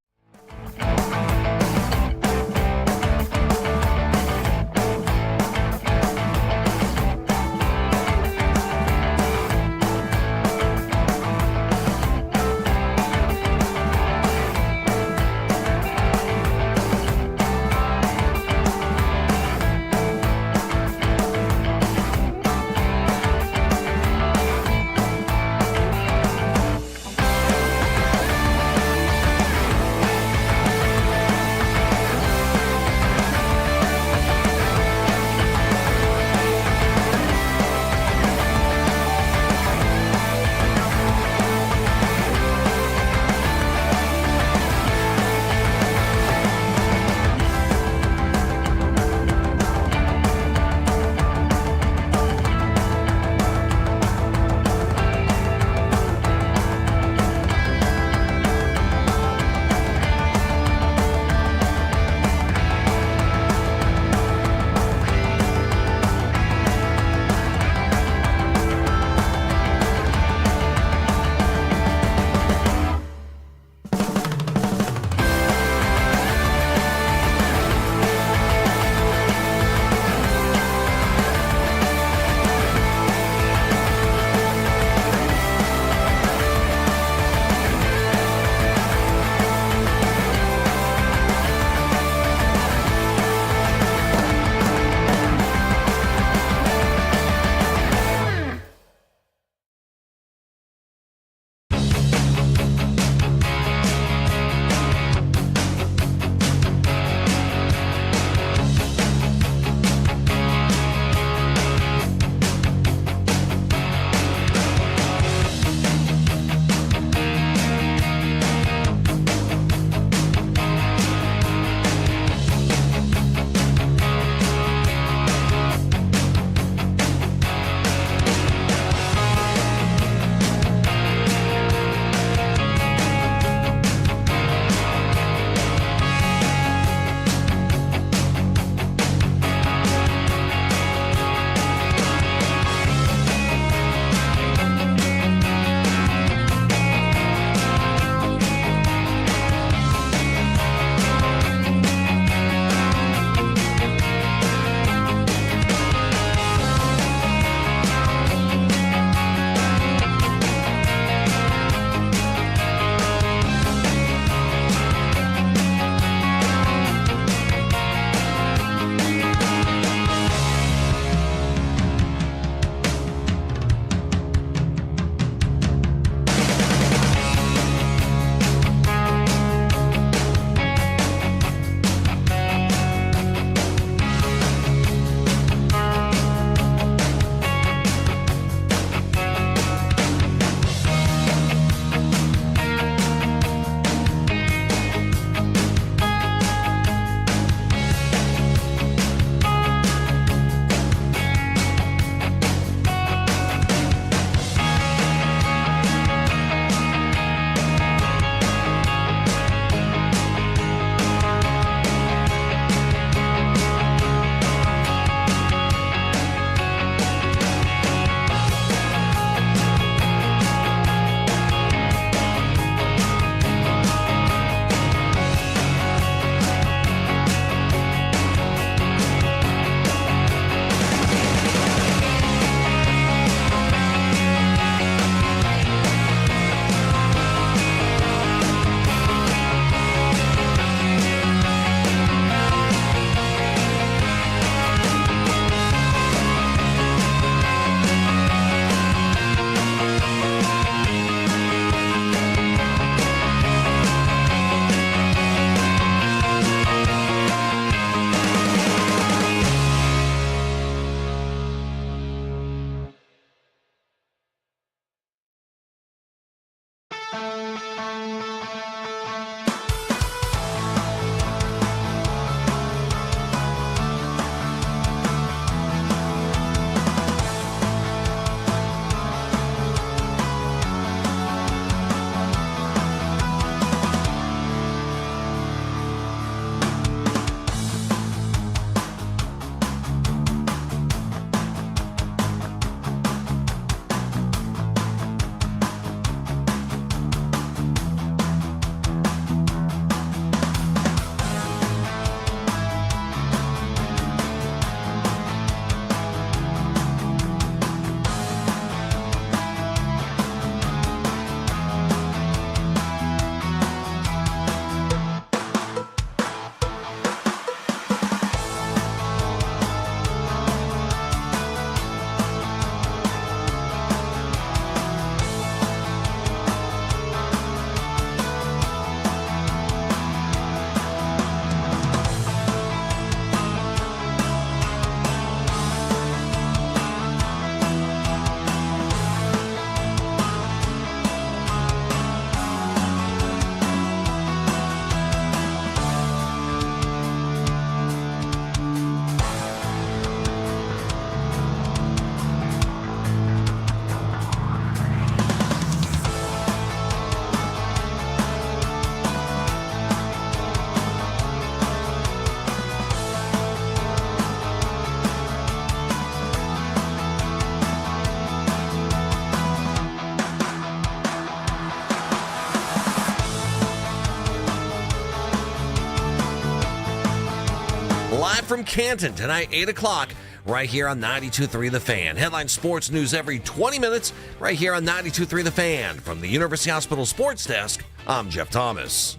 live from Canton tonight, 8 o'clock, right here on 92.3 The Fan. Headline sports news every 20 minutes, right here on 92.3 The Fan. From the University Hospital Sports Desk, I'm Jeff Thomas.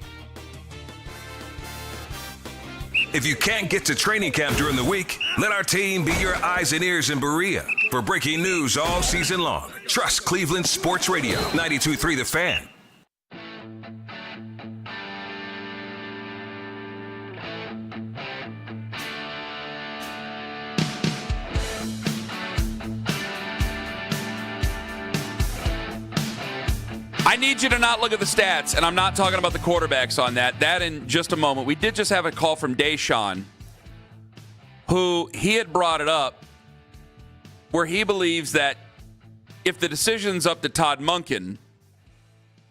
If you can't get to training camp during the week, let our team be your eyes and ears in Berea for breaking news all season long. Trust Cleveland Sports Radio, 92.3 The Fan. I need you to not look at the stats, and I'm not talking about the quarterbacks on that. That in just a moment. We did just have a call from Deshaun, who he had brought it up, where he believes that if the decision's up to Todd Monken,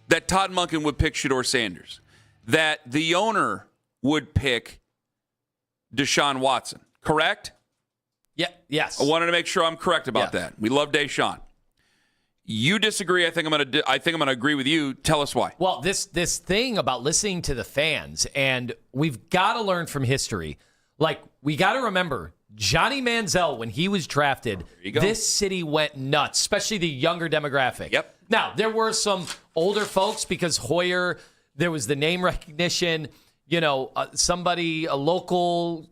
that Todd Monken would pick Shedeur Sanders, that the owner would pick Deshaun Watson. Correct? Yeah. Yes. I wanted to make sure I'm correct about that. We love Deshaun. You disagree. I think I'm going to agree with you. Tell us why. Well, this thing about listening to the fans, and we've got to learn from history. Like, we got to remember, Johnny Manziel, when he was drafted, this city went nuts, especially the younger demographic. Yep. Now, there were some older folks because Hoyer, there was the name recognition, somebody, a local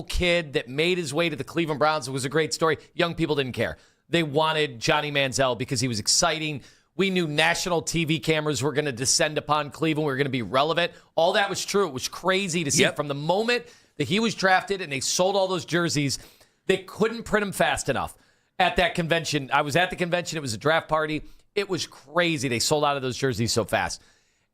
kid that made his way to the Cleveland Browns. It was a great story. Young people didn't care. They wanted Johnny Manziel because he was exciting. We knew national TV cameras were going to descend upon Cleveland. We were going to be relevant. All that was true. It was crazy to see it from the moment that he was drafted and they sold all those jerseys. They couldn't print them fast enough at that convention. I was at the convention. It was a draft party. It was crazy. They sold out of those jerseys so fast.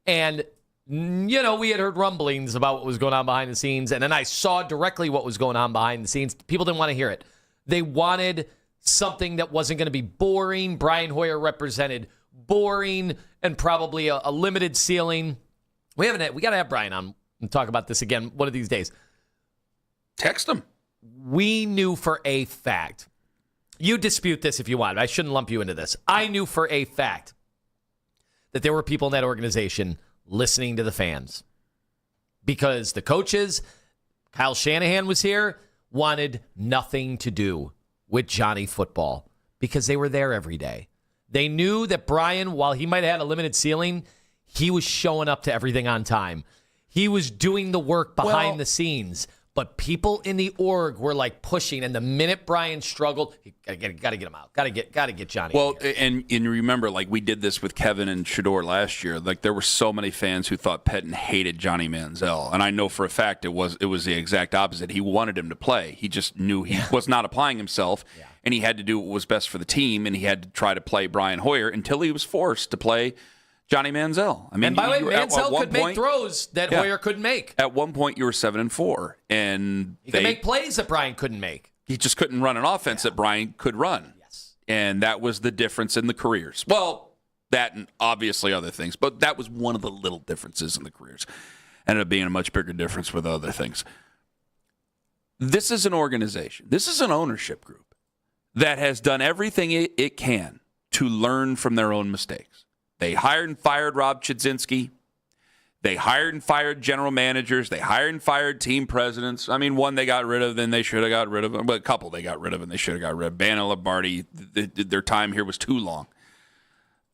And, we had heard rumblings about what was going on behind the scenes. And then I saw directly what was going on behind the scenes. People didn't want to hear it. They wanted something that wasn't going to be boring. Brian Hoyer represented boring and probably a limited ceiling. We got to have Brian on and talk about this again one of these days. Text him. We knew for a fact. You dispute this if you want. I shouldn't lump you into this. I knew for a fact that there were people in that organization listening to the fans because the coaches, Kyle Shanahan was here, wanted nothing to do with Johnny football because they were there every day. They knew that Brian, while he might have had a limited ceiling, he was showing up to everything on time. He was doing the work behind the scenes. But people in the org were like pushing, and the minute Brian struggled, got to get him out. Got to get Johnny. Well, and remember, like we did this with Kevin and Shedeur last year. Like there were so many fans who thought Pettin hated Johnny Manziel, and I know for a fact it was the exact opposite. He wanted him to play. He just knew he was not applying himself, and he had to do what was best for the team, and he had to try to play Brian Hoyer until he was forced to play Johnny Manziel. I mean, and by the way, Manziel could make throws that Hoyer couldn't make. At one point, you were 7-4, and he could make plays that Brian couldn't make. He just couldn't run an offense that Brian could run. Yes, and that was the difference in the careers. Well, that and obviously other things, but that was one of the little differences in the careers. Ended up being a much bigger difference with other things. This is an organization. This is an ownership group that has done everything it can to learn from their own mistakes. They hired and fired Rob Chudzinski. They hired and fired general managers. They hired and fired team presidents. I mean, one they got rid of, then they should have got rid of. But a couple they got rid of, and they should have got rid of. Bannon, Lombardi, their time here was too long.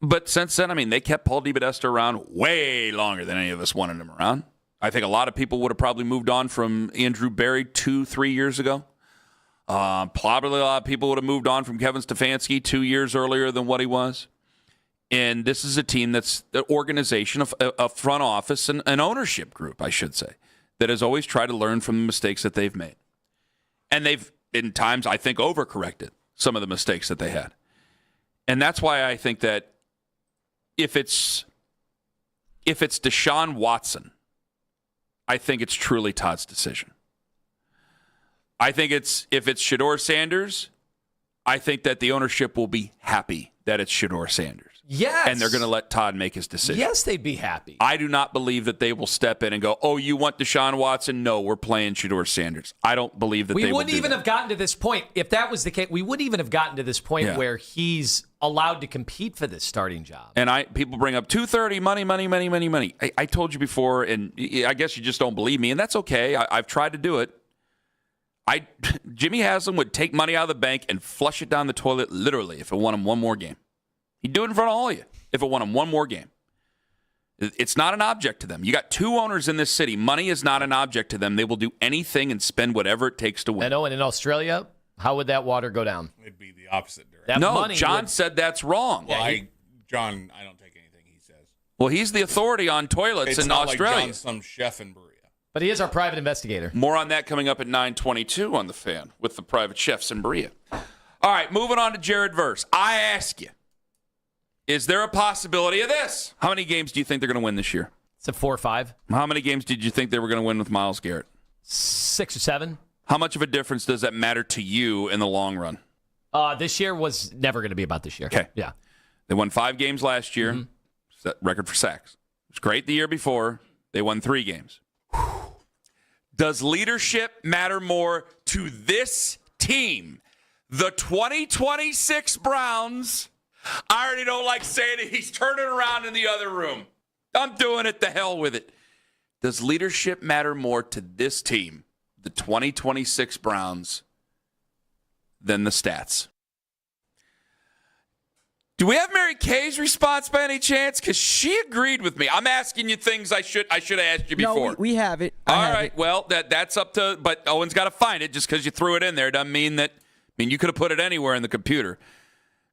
But since then, I mean, they kept Paul DePodesta around way longer than any of us wanted him around. I think a lot of people would have probably moved on from Andrew Berry 2-3 years ago. Probably a lot of people would have moved on from Kevin Stefanski 2 years earlier than what he was. And this is a team that's an organization, a front office, and an ownership group, I should say, that has always tried to learn from the mistakes that they've made. And they've, in times, I think, overcorrected some of the mistakes that they had. And that's why I think that if it's Deshaun Watson, I think it's truly Todd's decision. I think if it's Shedeur Sanders, I think that the ownership will be happy that it's Shedeur Sanders. Yes. And they're going to let Todd make his decision. Yes, they'd be happy. I do not believe that they will step in and go, oh, you want Deshaun Watson? No, we're playing Shedeur Sanders. I don't believe that they will do that. We wouldn't even have gotten to this point. If that was the case, we wouldn't even have gotten to this point where he's allowed to compete for this starting job. And people bring up 230, money. I told you before, and I guess you just don't believe me, and that's okay. I've tried to do it. Jimmy Haslam would take money out of the bank and flush it down the toilet literally if it won him one more game. He'd do it in front of all of you if it won him one more game. It's not an object to them. You got 2 owners in this city. Money is not an object to them. They will do anything and spend whatever it takes to win. I know, and in Australia, how would that water go down? It'd be the opposite direction. John said that's wrong. Well, John, I don't take anything he says. Well, he's the authority on toilets in Australia. Like John's some chef in Berea. But he is our private investigator. More on that coming up at 9:22 on The Fan with the private chefs in Berea. All right, moving on to Jared Verse. I ask you, is there a possibility of this? How many games do you think they're going to win this year? It's a 4 or 5. How many games did you think they were going to win with Myles Garrett? 6 or 7. How much of a difference does that matter to you in the long run? This year was never going to be about this year. Okay. Yeah. They won 5 games last year. Mm-hmm. Set record for sacks. It was great the year before. They won 3 games. Does leadership matter more to this team? The 2026 Browns. I already don't like saying it. He's turning around in the other room. I'm doing it. The hell with it. Does leadership matter more to this team, the 2026 Browns, than the stats? Do we have Mary Kay's response by any chance? Because she agreed with me. I'm asking you things I should have asked you before. No, we have it. All right. Well, that's up to. But Owen's got to find it. Just because you threw it in there doesn't mean that. You could have put it anywhere in the computer.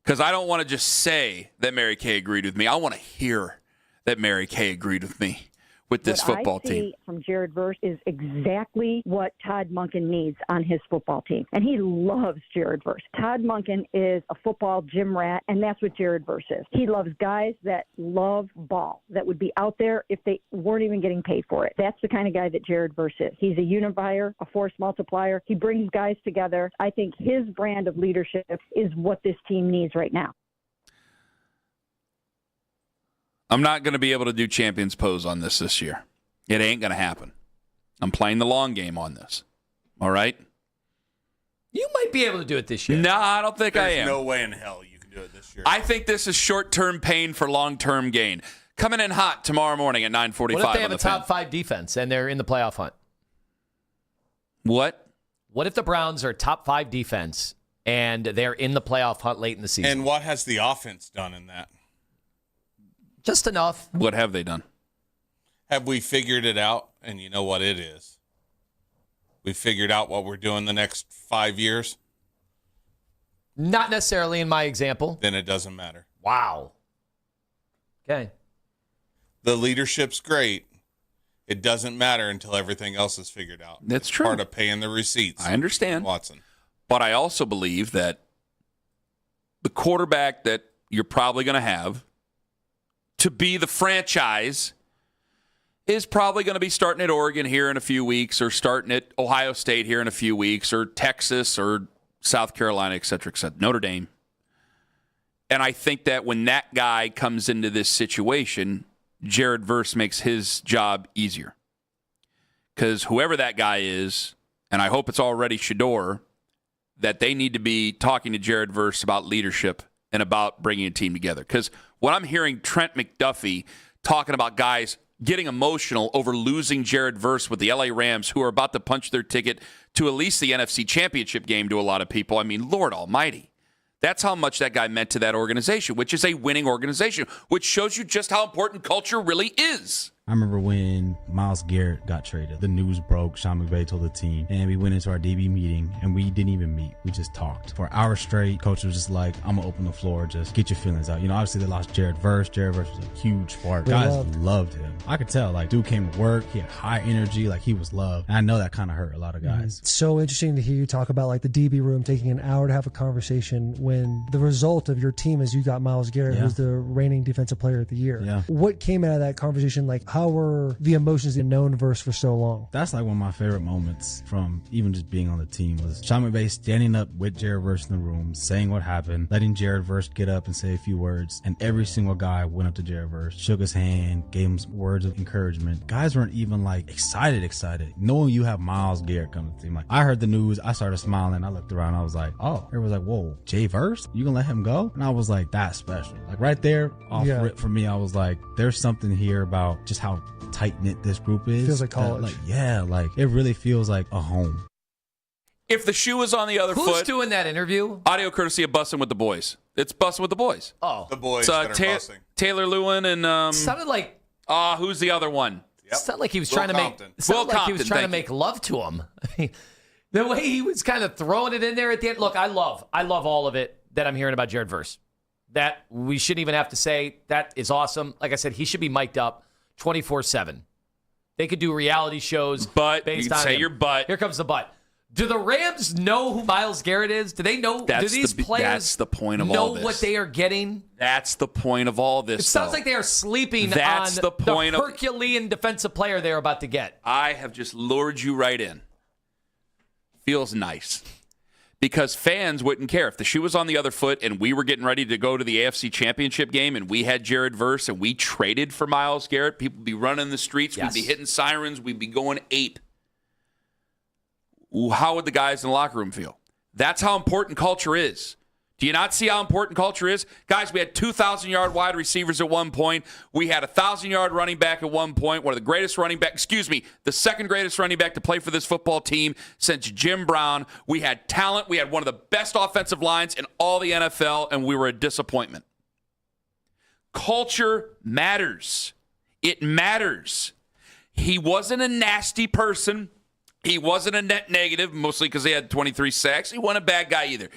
Because I don't want to just say that Mary Kay agreed with me. I want to hear that Mary Kay agreed with me with this football team. What I see from Jared Verse is exactly what Todd Monken needs on his football team. And he loves Jared Verse. Todd Monken is a football gym rat, and that's what Jared Verse is. He loves guys that love ball, that would be out there if they weren't even getting paid for it. That's the kind of guy that Jared Verse is. He's a unifier, a force multiplier. He brings guys together. I think his brand of leadership is what this team needs right now. I'm not going to be able to do champions pose on this year. It ain't going to happen. I'm playing the long game on this. All right? You might be able to do it this year. No, I don't think I am. There's no way in hell you can do it this year. I think this is short-term pain for long-term gain. Coming in hot tomorrow morning at 9:45. What if they have a top 5 defense and they're in the playoff hunt? What? What if the Browns are top 5 defense and they're in the playoff hunt late in the season? And what has the offense done in that? Just enough. What have they done? Have we figured it out? And you know what it is. We figured out what we're doing the next 5 years? Not necessarily in my example. Then it doesn't matter. Wow. Okay. The leadership's great. It doesn't matter until everything else is figured out. That's it's true. Part of paying the receipts. I understand. Watson. But I also believe that the quarterback that you're probably going to have to be the franchise is probably going to be starting at Oregon here in a few weeks, or starting at Ohio State here in a few weeks, or Texas or South Carolina, et cetera, Notre Dame. And I think that when that guy comes into this situation, Jared Verse makes his job easier. Because whoever that guy is, and I hope it's already Shador, that they need to be talking to Jared Verse about leadership and about bringing a team together. Because when I'm hearing Trent McDuffie talking about guys getting emotional over losing Jared Verse with the LA Rams, who are about to punch their ticket to at least the NFC Championship game to a lot of people, I mean, Lord almighty. That's how much that guy meant to that organization, which is a winning organization, which shows you just how important culture really is. I remember when Myles Garrett got traded. The news broke. Sean McVay told the team, and we went into our DB meeting, and we didn't even meet. We just talked for hours straight. Coach was just like, "I'm gonna open the floor. Just get your feelings out." You know, obviously they lost Jared Verse. Jared Verse was a huge part. Guys loved him. I could tell. Like, dude came to work. He had high energy. Like, he was loved. And I know that kind of hurt a lot of guys. It's so interesting to hear you talk about like the DB room taking an hour to have a conversation when the result of your team is you got Myles Garrett, who's the reigning defensive player of the year. Yeah. What came out of that conversation? Like, how were the emotions in known Verse for so long? That's like one of my favorite moments from even just being on the team was Sean McVay standing up with Jared Verse in the room, saying what happened, letting Jared Verse get up and say a few words, and every single guy went up to Jared Verse, shook his hand, gave him some words of encouragement. Guys weren't even like excited, knowing you have Myles Garrett coming to the team. Like, I heard the news, I started smiling, I looked around, I was like, oh, everyone's like, whoa, Jay Verse? You gonna let him go? And I was like, that's special. Like, right there, off rip for me, I was like, there's something here about just how tight knit this group is. Feels like college. Like, it really feels like a home. If the shoe was on the other foot. Who's doing that interview? Audio courtesy of Bussin' with the Boys. It's Bussin' with the Boys. Oh. The boys It's, that are bussing. Taylor Lewin and sounded like who's the other one? sounded like he was Will trying Compton. to make Will sounded like he was Compton, trying to thank make love to him. I mean, the way he was kind of throwing it in there at the end. Look, I love all of it that I'm hearing about Jared Verse. That we shouldn't even have to say. That is awesome. Like I said, he should be mic'd up 24/7. They could do reality shows, but based you on say him. your butt. Here comes the butt. Do the Rams know who Myles Garrett is? Do they know? Do these players that's the point of know all this. what they are getting? That's the point of all this. It sounds though. like they are sleeping That's on the point of- Herculean defensive player they're about to get. I have just lured you right in. Feels nice. Because fans wouldn't care. If the shoe was on the other foot and we were getting ready to go to the AFC Championship game and we had Jared Verse and we traded for Myles Garrett, people would be running the streets, Yes. we'd be hitting sirens, we'd be going ape. How would the guys in the locker room feel? That's how important culture is. Do you not see how important culture is? Guys, we had 2,000-yard wide receivers at one point. We had a 1,000-yard running back at one point, one of the greatest running backs, the second greatest running back to play for this football team since Jim Brown. We had talent. We had one of the best offensive lines in all the NFL, and we were a disappointment. Culture matters. It matters. He wasn't a nasty person. He wasn't a net negative, mostly because he had 23 sacks. He wasn't a bad guy either.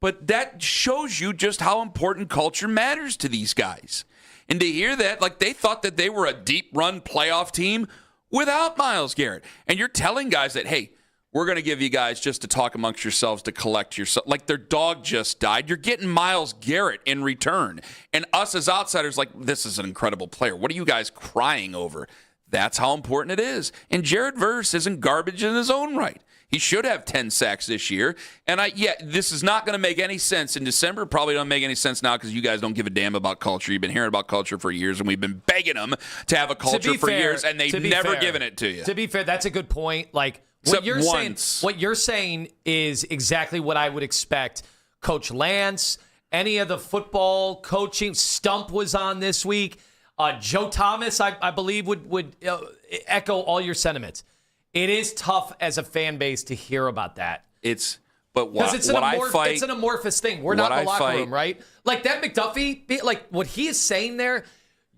But that shows you just how important culture matters to these guys. And to hear that, like they thought that they were a deep run playoff team without Myles Garrett. And you're telling guys that, hey, we're going to give you guys just to talk amongst yourselves to collect yourself. Like their dog just died. You're getting Myles Garrett in return. And us as outsiders, like, this is an incredible player. What are you guys crying over? That's how important it is. And Jared Verse isn't garbage in his own right. He should have 10 sacks this year. And this is not going to make any sense in December. Probably don't make any sense now because you guys don't give a damn about culture. You've been hearing about culture for years, and we've been begging them to have a culture for years, and they've never given it to you. To be fair, that's a good point. Like what you're saying is exactly what I would expect. Coach Lance, any of the football coaching, Stump was on this week. Joe Thomas, I believe, would echo all your sentiments. It is tough as a fan base to hear about that. It's an amorphous thing. We're not in the locker room, right? Like that McDuffie, like what he is saying there,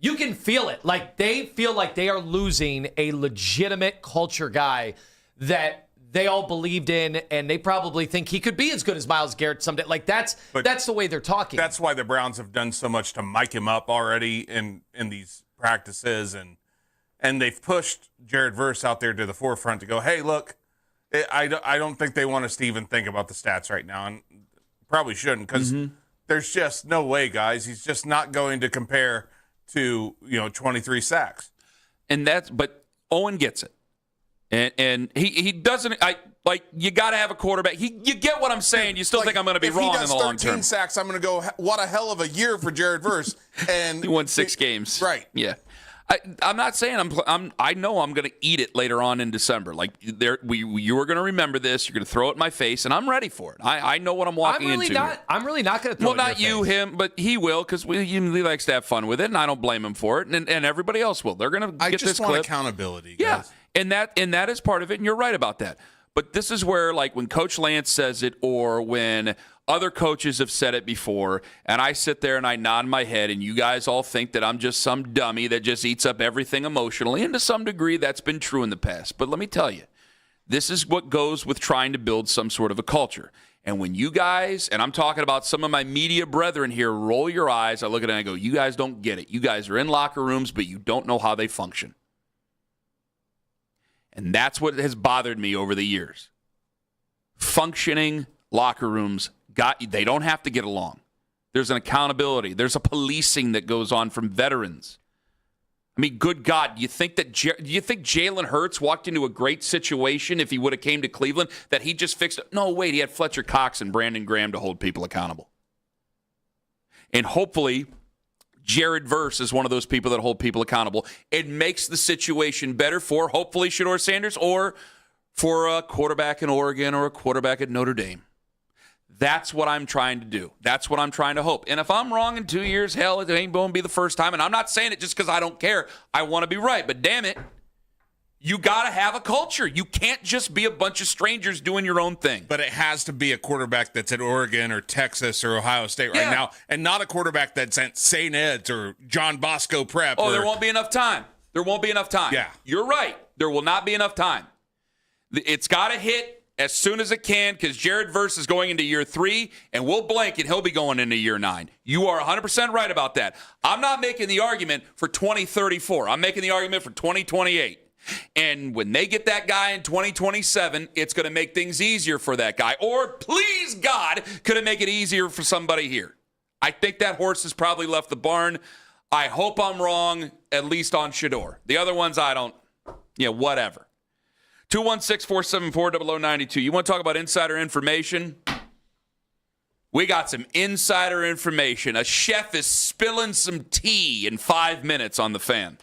you can feel it. Like they feel like they are losing a legitimate culture guy that they all believed in, and they probably think he could be as good as Myles Garrett someday. Like that's the way they're talking. That's why the Browns have done so much to mic him up already in these practices, and they've pushed Jared Verse out there to the forefront to go, hey, look, I don't think they want us to even think about the stats right now, and probably shouldn't because there's just no way, guys. He's just not going to compare to 23 sacks. But Owen gets it. And he doesn't. You got to have a quarterback. You get what I'm saying. You still think I'm going to be wrong in the long term. If he does 13 sacks, I'm going to go, what a hell of a year for Jared Verse. And he won 6 games. Right. Yeah. I'm not saying I know I'm going to eat it later on in December. Like you are going to remember this. You're going to throw it in my face, and I'm ready for it. I know what I'm walking into. I'm really not going to throw it in your face. Well, not you, him, but he will because he likes to have fun with it, and I don't blame him for it, and everybody else will. They're going to get this clip. I just want accountability, guys. Yeah, and that is part of it, and you're right about that. But this is where, like, when Coach Lance says it or when other coaches have said it before, and I sit there and I nod my head, and you guys all think that I'm just some dummy that just eats up everything emotionally, and to some degree that's been true in the past. But let me tell you, this is what goes with trying to build some sort of a culture. And when you guys, and I'm talking about some of my media brethren here, roll your eyes, I look at it and I go, you guys don't get it. You guys are in locker rooms, but you don't know how they function. And that's what has bothered me over the years. Functioning locker rooms, they don't have to get along. There's an accountability. There's a policing that goes on from veterans. I mean, good God, do you think Jalen Hurts walked into a great situation if he would have came to Cleveland that he just fixed it? No, wait, he had Fletcher Cox and Brandon Graham to hold people accountable. And hopefully Jared Verse is one of those people that hold people accountable. It makes the situation better for, hopefully, Shedeur Sanders or for a quarterback in Oregon or a quarterback at Notre Dame. That's what I'm trying to do. That's what I'm trying to hope. And if I'm wrong in 2 years, hell, it ain't going to be the first time. And I'm not saying it just because I don't care. I want to be right. But damn it, You got to have a culture. You can't just be a bunch of strangers doing your own thing. But it has to be a quarterback that's at Oregon or Texas or Ohio State right now, and not a quarterback that's at St. Ed's or John Bosco Prep. There won't be enough time. There won't be enough time. Yeah. You're right. There will not be enough time. It's got to hit as soon as it can because Jared Verse is going into year 3, and we'll blank it. He'll be going into year 9. You are 100% right about that. I'm not making the argument for 2034. I'm making the argument for 2028. And when they get that guy in 2027, it's going to make things easier for that guy. Or, please God, could it make it easier for somebody here? I think that horse has probably left the barn. I hope I'm wrong, at least on Shedeur. The other ones, I don't, whatever. 216-474-0092. You want to talk about insider information? We got some insider information. A chef is spilling some tea in 5 minutes on The Fan.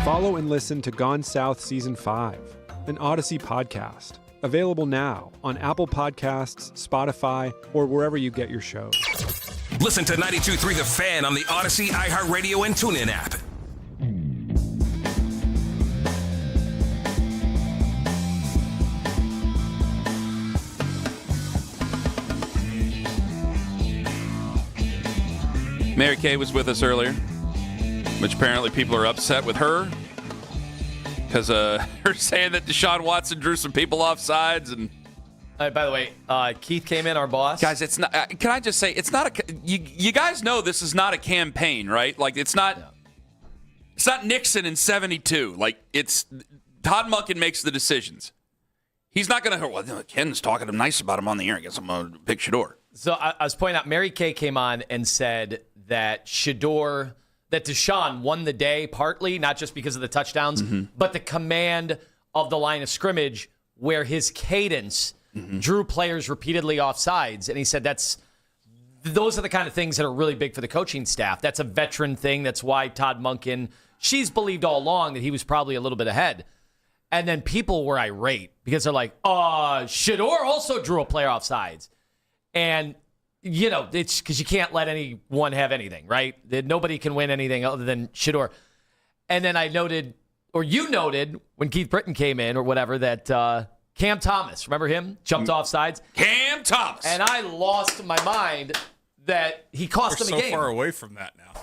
Follow and listen to Gone South Season 5, an Odyssey podcast. Available now on Apple Podcasts, Spotify, or wherever you get your shows. Listen to 92.3 The Fan on the Odyssey, iHeartRadio, and TuneIn app. Mary Kay was with us earlier, which apparently people are upset with her because her saying that Deshaun Watson drew some people off sides. And by the way, Keith came in, our boss. Guys, it's not. Can I just say, it's not a. You guys know this is not a campaign, right? Like it's not. Yeah. It's not Nixon in '72. Like it's Todd Monken makes the decisions. He's not going to. Well, Ken's talking nice about him on the air. I guess I'm going to pick Shador. So I was pointing out, Mary Kay came on and said that Deshaun won the day partly, not just because of the touchdowns, but the command of the line of scrimmage where his cadence drew players repeatedly off sides. And he said those are the kind of things that are really big for the coaching staff. That's a veteran thing. That's why Todd Monken, she's believed all along that he was probably a little bit ahead. And then people were irate because they're like, Shador also drew a player off sides. And, it's because you can't let anyone have anything, right? Nobody can win anything other than Shador. And then you noted when Keith Britton came in or whatever that Cam Thomas, remember him? Jumped off sides. Cam Thomas. And I lost my mind that he cost him a game. We're so far away from that now.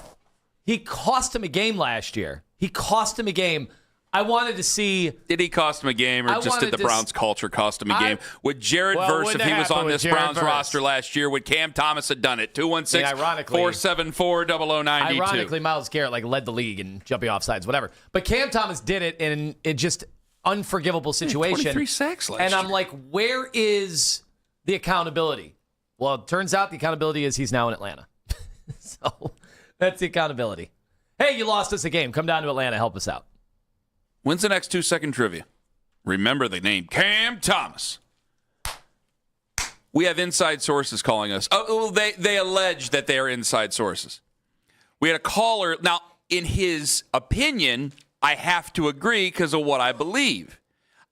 He cost him a game last year. He cost him a game. I wanted to see. Did he cost him a game, or just did the Browns culture cost him a game? Would Jared Verse, if he was on this Browns roster last year, would Cam Thomas have done it? 216-474-0092. Ironically, Myles Garrett led the league in jumping off sides, whatever. But Cam Thomas did it in a just unforgivable situation. 23 sacks last year. And I'm year. like, where is the accountability? Well, it turns out the accountability is he's now in Atlanta. So that's the accountability. Hey, you lost us a game. Come down to Atlanta. Help us out. When's the next 2-second trivia? Remember the name Cam Thomas. We have inside sources calling us. Oh, they allege that they are inside sources. We had a caller. Now, in his opinion, I have to agree because of what I believe.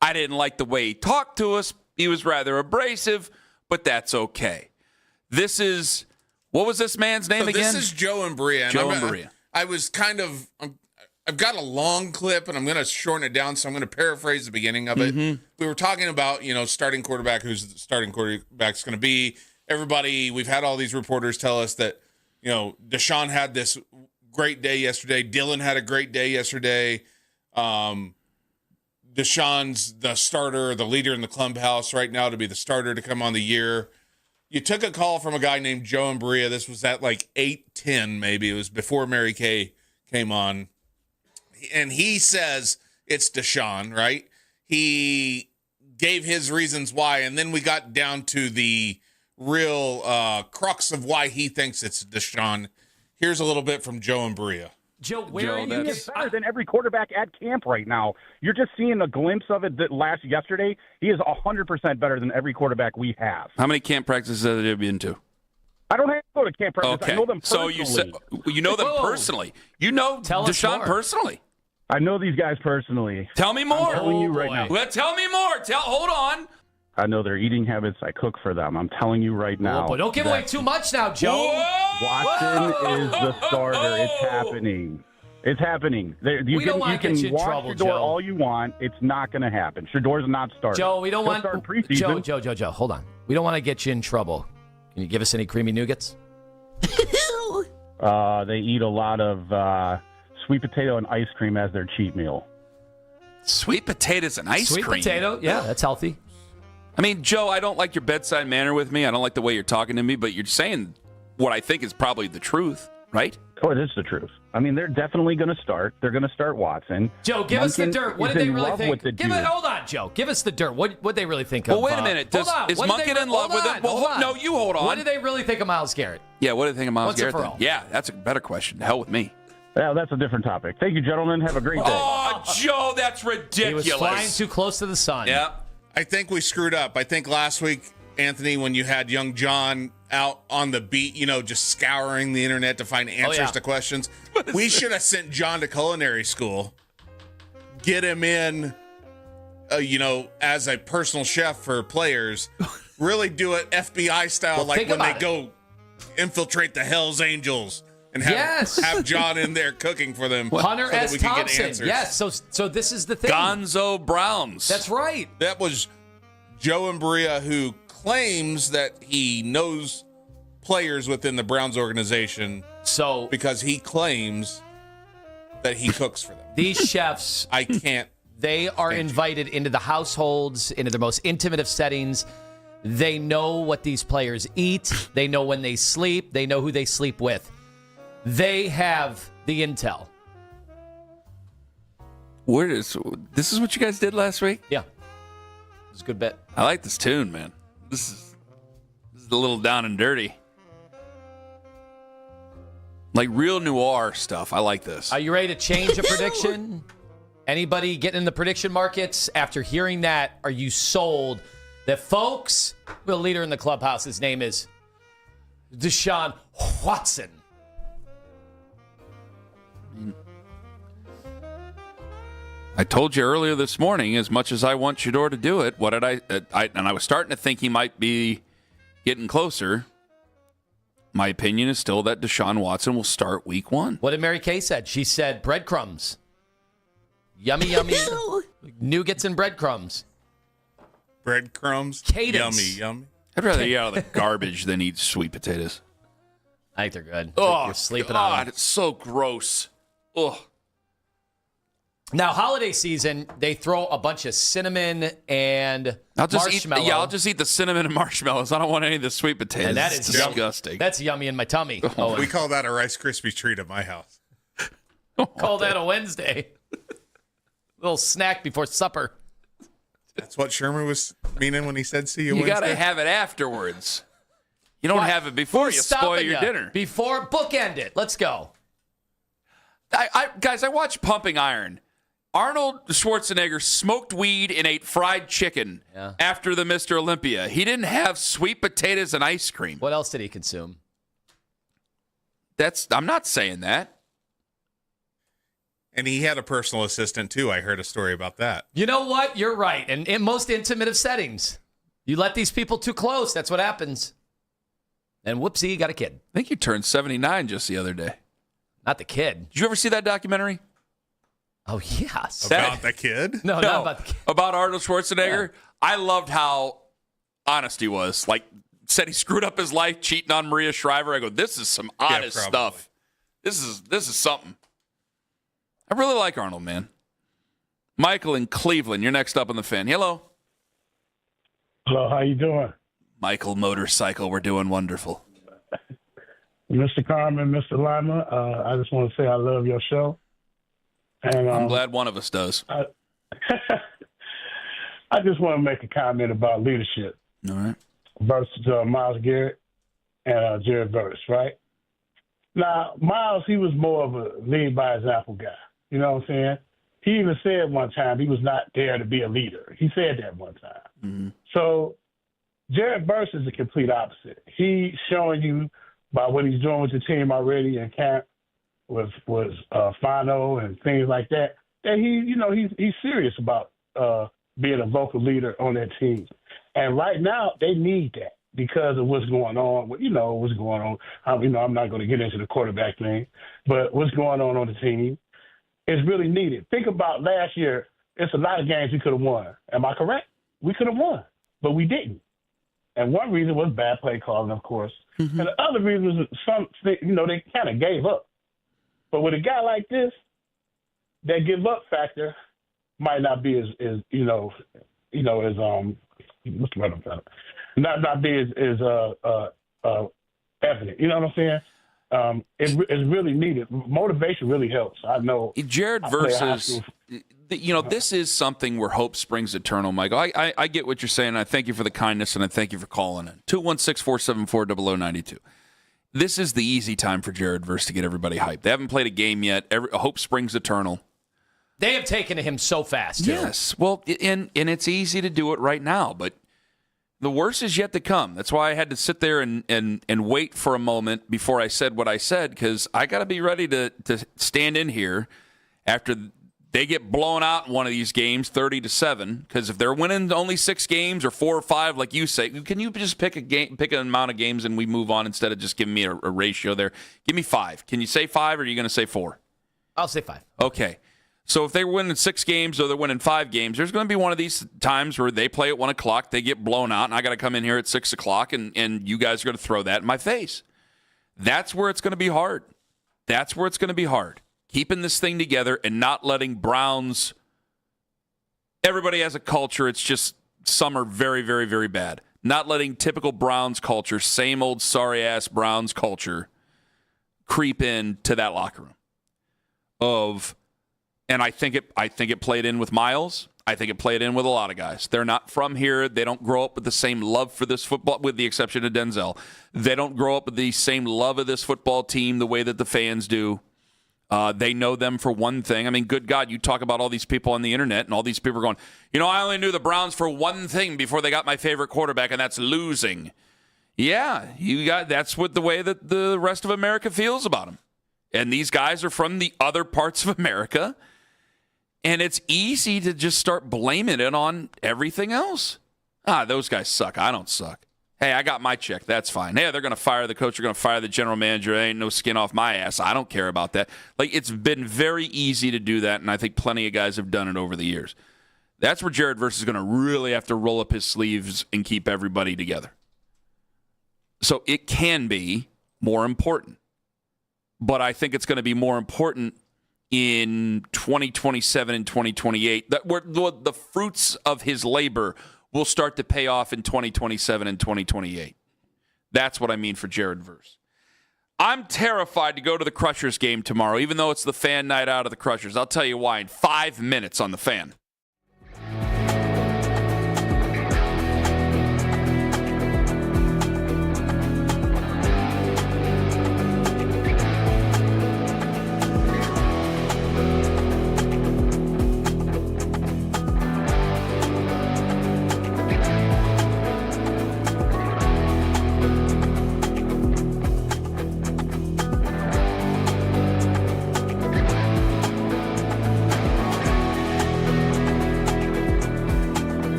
I didn't like the way he talked to us. He was rather abrasive, but that's okay. This is, what was this man's name again? This is Joe and Bria. Joe and Bria. I was I've got a long clip, and I'm going to shorten it down, so I'm going to paraphrase the beginning of it. We were talking about, starting quarterback, who's the starting quarterback's going to be. Everybody, we've had all these reporters tell us that, Deshaun had this great day yesterday. Dylan had a great day yesterday. Deshaun's the starter, the leader in the clubhouse right now to be the starter to come on the year. You took a call from a guy named Joe and Bria. This was at 8:10 maybe. It was before Mary Kay came on. And he says it's Deshaun, right? He gave his reasons why, and then we got down to the real crux of why he thinks it's Deshaun. Here's a little bit from Joe and Bria. Joe, He's better than every quarterback at camp right now. You're just seeing a glimpse of it yesterday. He is 100% better than every quarterback we have. How many camp practices have you been to? I don't have to go to camp practice. Okay. I know them personally. So you know them personally. You know Deshaun personally. I know these guys personally. Tell me more. I'm telling you right now. Well, tell me more. Hold on. I know their eating habits. I cook for them. I'm telling you right now. But don't give away too much now, Joe. Watson is the starter. It's happening. It's happening. You can watch Shador all you want. It's not going to happen. Shador's not starting. Joe, we don't want start preseason. Joe, hold on. We don't want to get you in trouble. Can you give us any creamy nougats? They eat a lot of sweet potato and ice cream as their cheat meal. Sweet potatoes and ice cream? Sweet potato, yeah, that's healthy. I mean, Joe, I don't like your bedside manner with me. I don't like the way you're talking to me, but you're saying what I think is probably the truth, right? Oh, it is the truth. I mean, they're definitely going to start. They're going to start Watson. Joe, give us the dirt. What did they really think? Hold on, Joe. Give us the dirt. What did they really think of? Well, wait a minute. Is Monken in love with him? Well, no, you hold on. What did they really think of Myles Garrett? Yeah, what did they think of Myles Garrett? Then? Yeah, that's a better question. The hell with me. Well, that's a different topic. Thank you, gentlemen. Have a great day. Oh, Joe, that's ridiculous. He was flying too close to the sun. Yeah. I think we screwed up. I think last week, Anthony, when you had young John out on the beat, just scouring the internet to find answers to questions, we should have sent John to culinary school get him in, as a personal chef for players. Really do it FBI style, Well, like when they it. go infiltrate the Hells Angels and have John in there cooking for them. Hunter so that S. we can get Thompson. answers. Yes, so this is the thing. Gonzo Browns. That's right. That was Joe and Berea, who claims that he knows players within the Browns organization. So because he claims that he cooks for them. These chefs, I can't. They are invited into the households, into the most intimate of settings. They know what these players eat. They know when they sleep. They know who they sleep with. They have the intel. This is what you guys did last week? Yeah. It was a good bet. I like this tune, man. This is a little down and dirty. Like real noir stuff. I like this. Are you ready to change a prediction? Anybody getting in the prediction markets after hearing that? Are you sold that, folks, the leader in the clubhouse, his name is Deshaun Watson? I told you earlier this morning, as much as I want Shador to do it, what did I was starting to think he might be getting closer. My opinion is still that Deshaun Watson will start week 1. What did Mary Kay said? She said breadcrumbs. Yummy, yummy. Nougats and breadcrumbs. Breadcrumbs. Cadence. Yummy. I'd rather eat out of the garbage than eat sweet potatoes. I think they're good. Oh, You're sleeping God, on them. it's so gross. Ugh. Now, holiday season, they throw a bunch of cinnamon and marshmallow. I'll just eat the cinnamon and marshmallows. I don't want any of the sweet potatoes. And that is it's disgusting. That's yummy in my tummy. We call that a Rice Krispie treat at my house. Call that a Wednesday. Little snack before supper. That's what Sherman was meaning when he said see you You Wednesday. got to have it afterwards. You don't have it before Who's you spoil stopping your ya? dinner. Before, bookend it. Let's go. Guys, I watched Pumping Iron. Arnold Schwarzenegger smoked weed and ate fried chicken after the Mr. Olympia. He didn't have sweet potatoes and ice cream. What else did he consume? I'm not saying that. And he had a personal assistant, too. I heard a story about that. You know what? You're right. And in most intimate of settings, you let these people too close. That's what happens. And whoopsie, you got a kid. I think you turned 79 just the other day. Not the kid. Did you ever see that documentary? Oh, yes. About the kid? No, not about the kid. About Arnold Schwarzenegger. Yeah. I loved how honest he was. Like, said he screwed up his life cheating on Maria Shriver. I go, this is some honest stuff. This is something. I really like Arnold, man. Michael in Cleveland, you're next up on the Fan. Hello. Hello, how you doing? Michael Motorcycle, we're doing wonderful. Mr. Carman, Mr. Lima, I just want to say I love your show. And I'm glad one of us does. I just want to make a comment about leadership. All right. Versus Myles Garrett and Jared Verse, right? Now, Myles, he was more of a lead by example guy. You know what I'm saying? He even said one time he was not there to be a leader. He said that one time. Mm-hmm. So Jared Verse is the complete opposite. He's showing you by what he's doing with the team already in camp with Fano and things like that, that he's serious about being a vocal leader on that team. And right now they need that because of what's going on. What's going on. I'm not going to get into the quarterback thing, but what's going on the team is really needed. Think about last year. It's a lot of games we could have won. Am I correct? We could have won, but we didn't. And one reason was bad play calling, of course. Mm-hmm. And the other reason was they kind of gave up. But with a guy like this, that give up factor might not be as what's the word I'm trying to, not be as evident. You know what I'm saying? It's really needed. Motivation really helps. I know. Jared versus, this is something where hope springs eternal, Michael. I get what you're saying. I thank you for the kindness, and I thank you for calling in. 216-474-0092. This is the easy time for Jared Verse to get everybody hyped. They haven't played a game yet. Hope springs eternal. They have taken to him so fast, too. Yes. Well, and it's easy to do it right now, but the worst is yet to come. That's why I had to sit there and wait for a moment before I said what I said, because I got to be ready to stand in here after they get blown out in one of these games 30-7, because if they're winning only 6 games or 4 or 5, like you say, can you just pick an amount of games and we move on instead of just giving me a ratio there? Give me 5. Can you say 5, or are you going to say 4? I'll say 5. Okay. So if they're winning 6 games or they're winning 5 games, there's going to be one of these times where they play at 1 o'clock, they get blown out, and I got to come in here at 6 o'clock, and you guys are going to throw that in my face. That's where it's going to be hard. That's where it's going to be hard. Keeping this thing together and not letting Browns, everybody has a culture. It's just some are very, very, very bad. Not letting typical Browns culture, same old sorry-ass Browns culture, creep into that locker room. And I think it played in with Miles. I think it played in with a lot of guys. They're not from here. They don't grow up with the same love for this football, with the exception of Denzel. They don't grow up with the same love of this football team the way that the fans do. They know them for one thing. I mean, good God, you talk about all these people on the internet, and all these people are going, I only knew the Browns for one thing before they got my favorite quarterback, and that's losing. Yeah, that's what the way that the rest of America feels about them. And these guys are from the other parts of America, and it's easy to just start blaming it on everything else. Those guys suck. I don't suck. Hey, I got my check. That's fine. Hey, they're going to fire the coach. They're going to fire the general manager. There ain't no skin off my ass. I don't care about that. It's been very easy to do that, and I think plenty of guys have done it over the years. That's where Jared Verse is going to really have to roll up his sleeves and keep everybody together. So it can be more important. But I think it's going to be more important in 2027 and 2028. The fruits of his labor will start to pay off in 2027 and 2028. That's what I mean for Jared Verse. I'm terrified to go to the Crushers game tomorrow, even though it's the fan night out of the Crushers. I'll tell you why in 5 minutes on The Fan.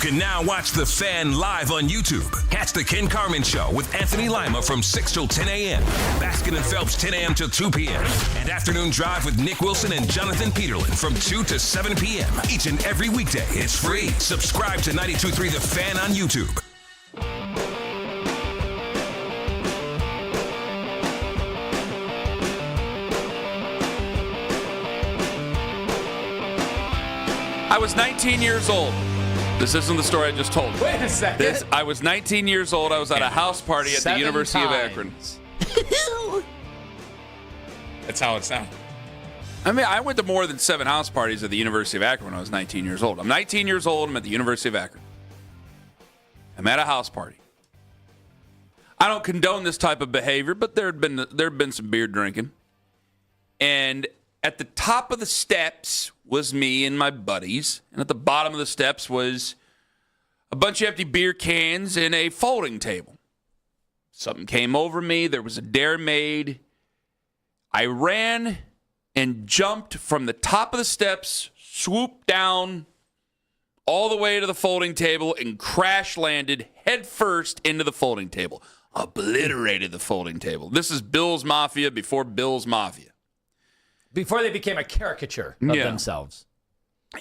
can now watch The Fan live on YouTube. Catch The Ken Carman Show with Anthony Lima from 6 till 10 a.m. Baskin and Phelps 10 a.m. till 2 p.m. And Afternoon Drive with Nick Wilson and Jonathan Peterlin from 2 to 7 p.m. Each and every weekday. It's free. Subscribe to 92.3 The Fan on YouTube. I was 19 years old. This isn't the story I just told. Wait a second. I was 19 years old. I was at a house party at the University of Akron. That's how it sounds. I mean, I went to more than 7 house parties at the University of Akron when I was 19 years old. I'm 19 years old. I'm at the University of Akron. I'm at a house party. I don't condone this type of behavior, but there had been some beer drinking. And at the top of the steps was me and my buddies. And at the bottom of the steps was a bunch of empty beer cans and a folding table. Something came over me. There was a dare made. I ran and jumped from the top of the steps, swooped down all the way to the folding table, and crash landed head first into the folding table. Obliterated the folding table. This is Bill's Mafia before Bill's Mafia. Before they became a caricature of themselves.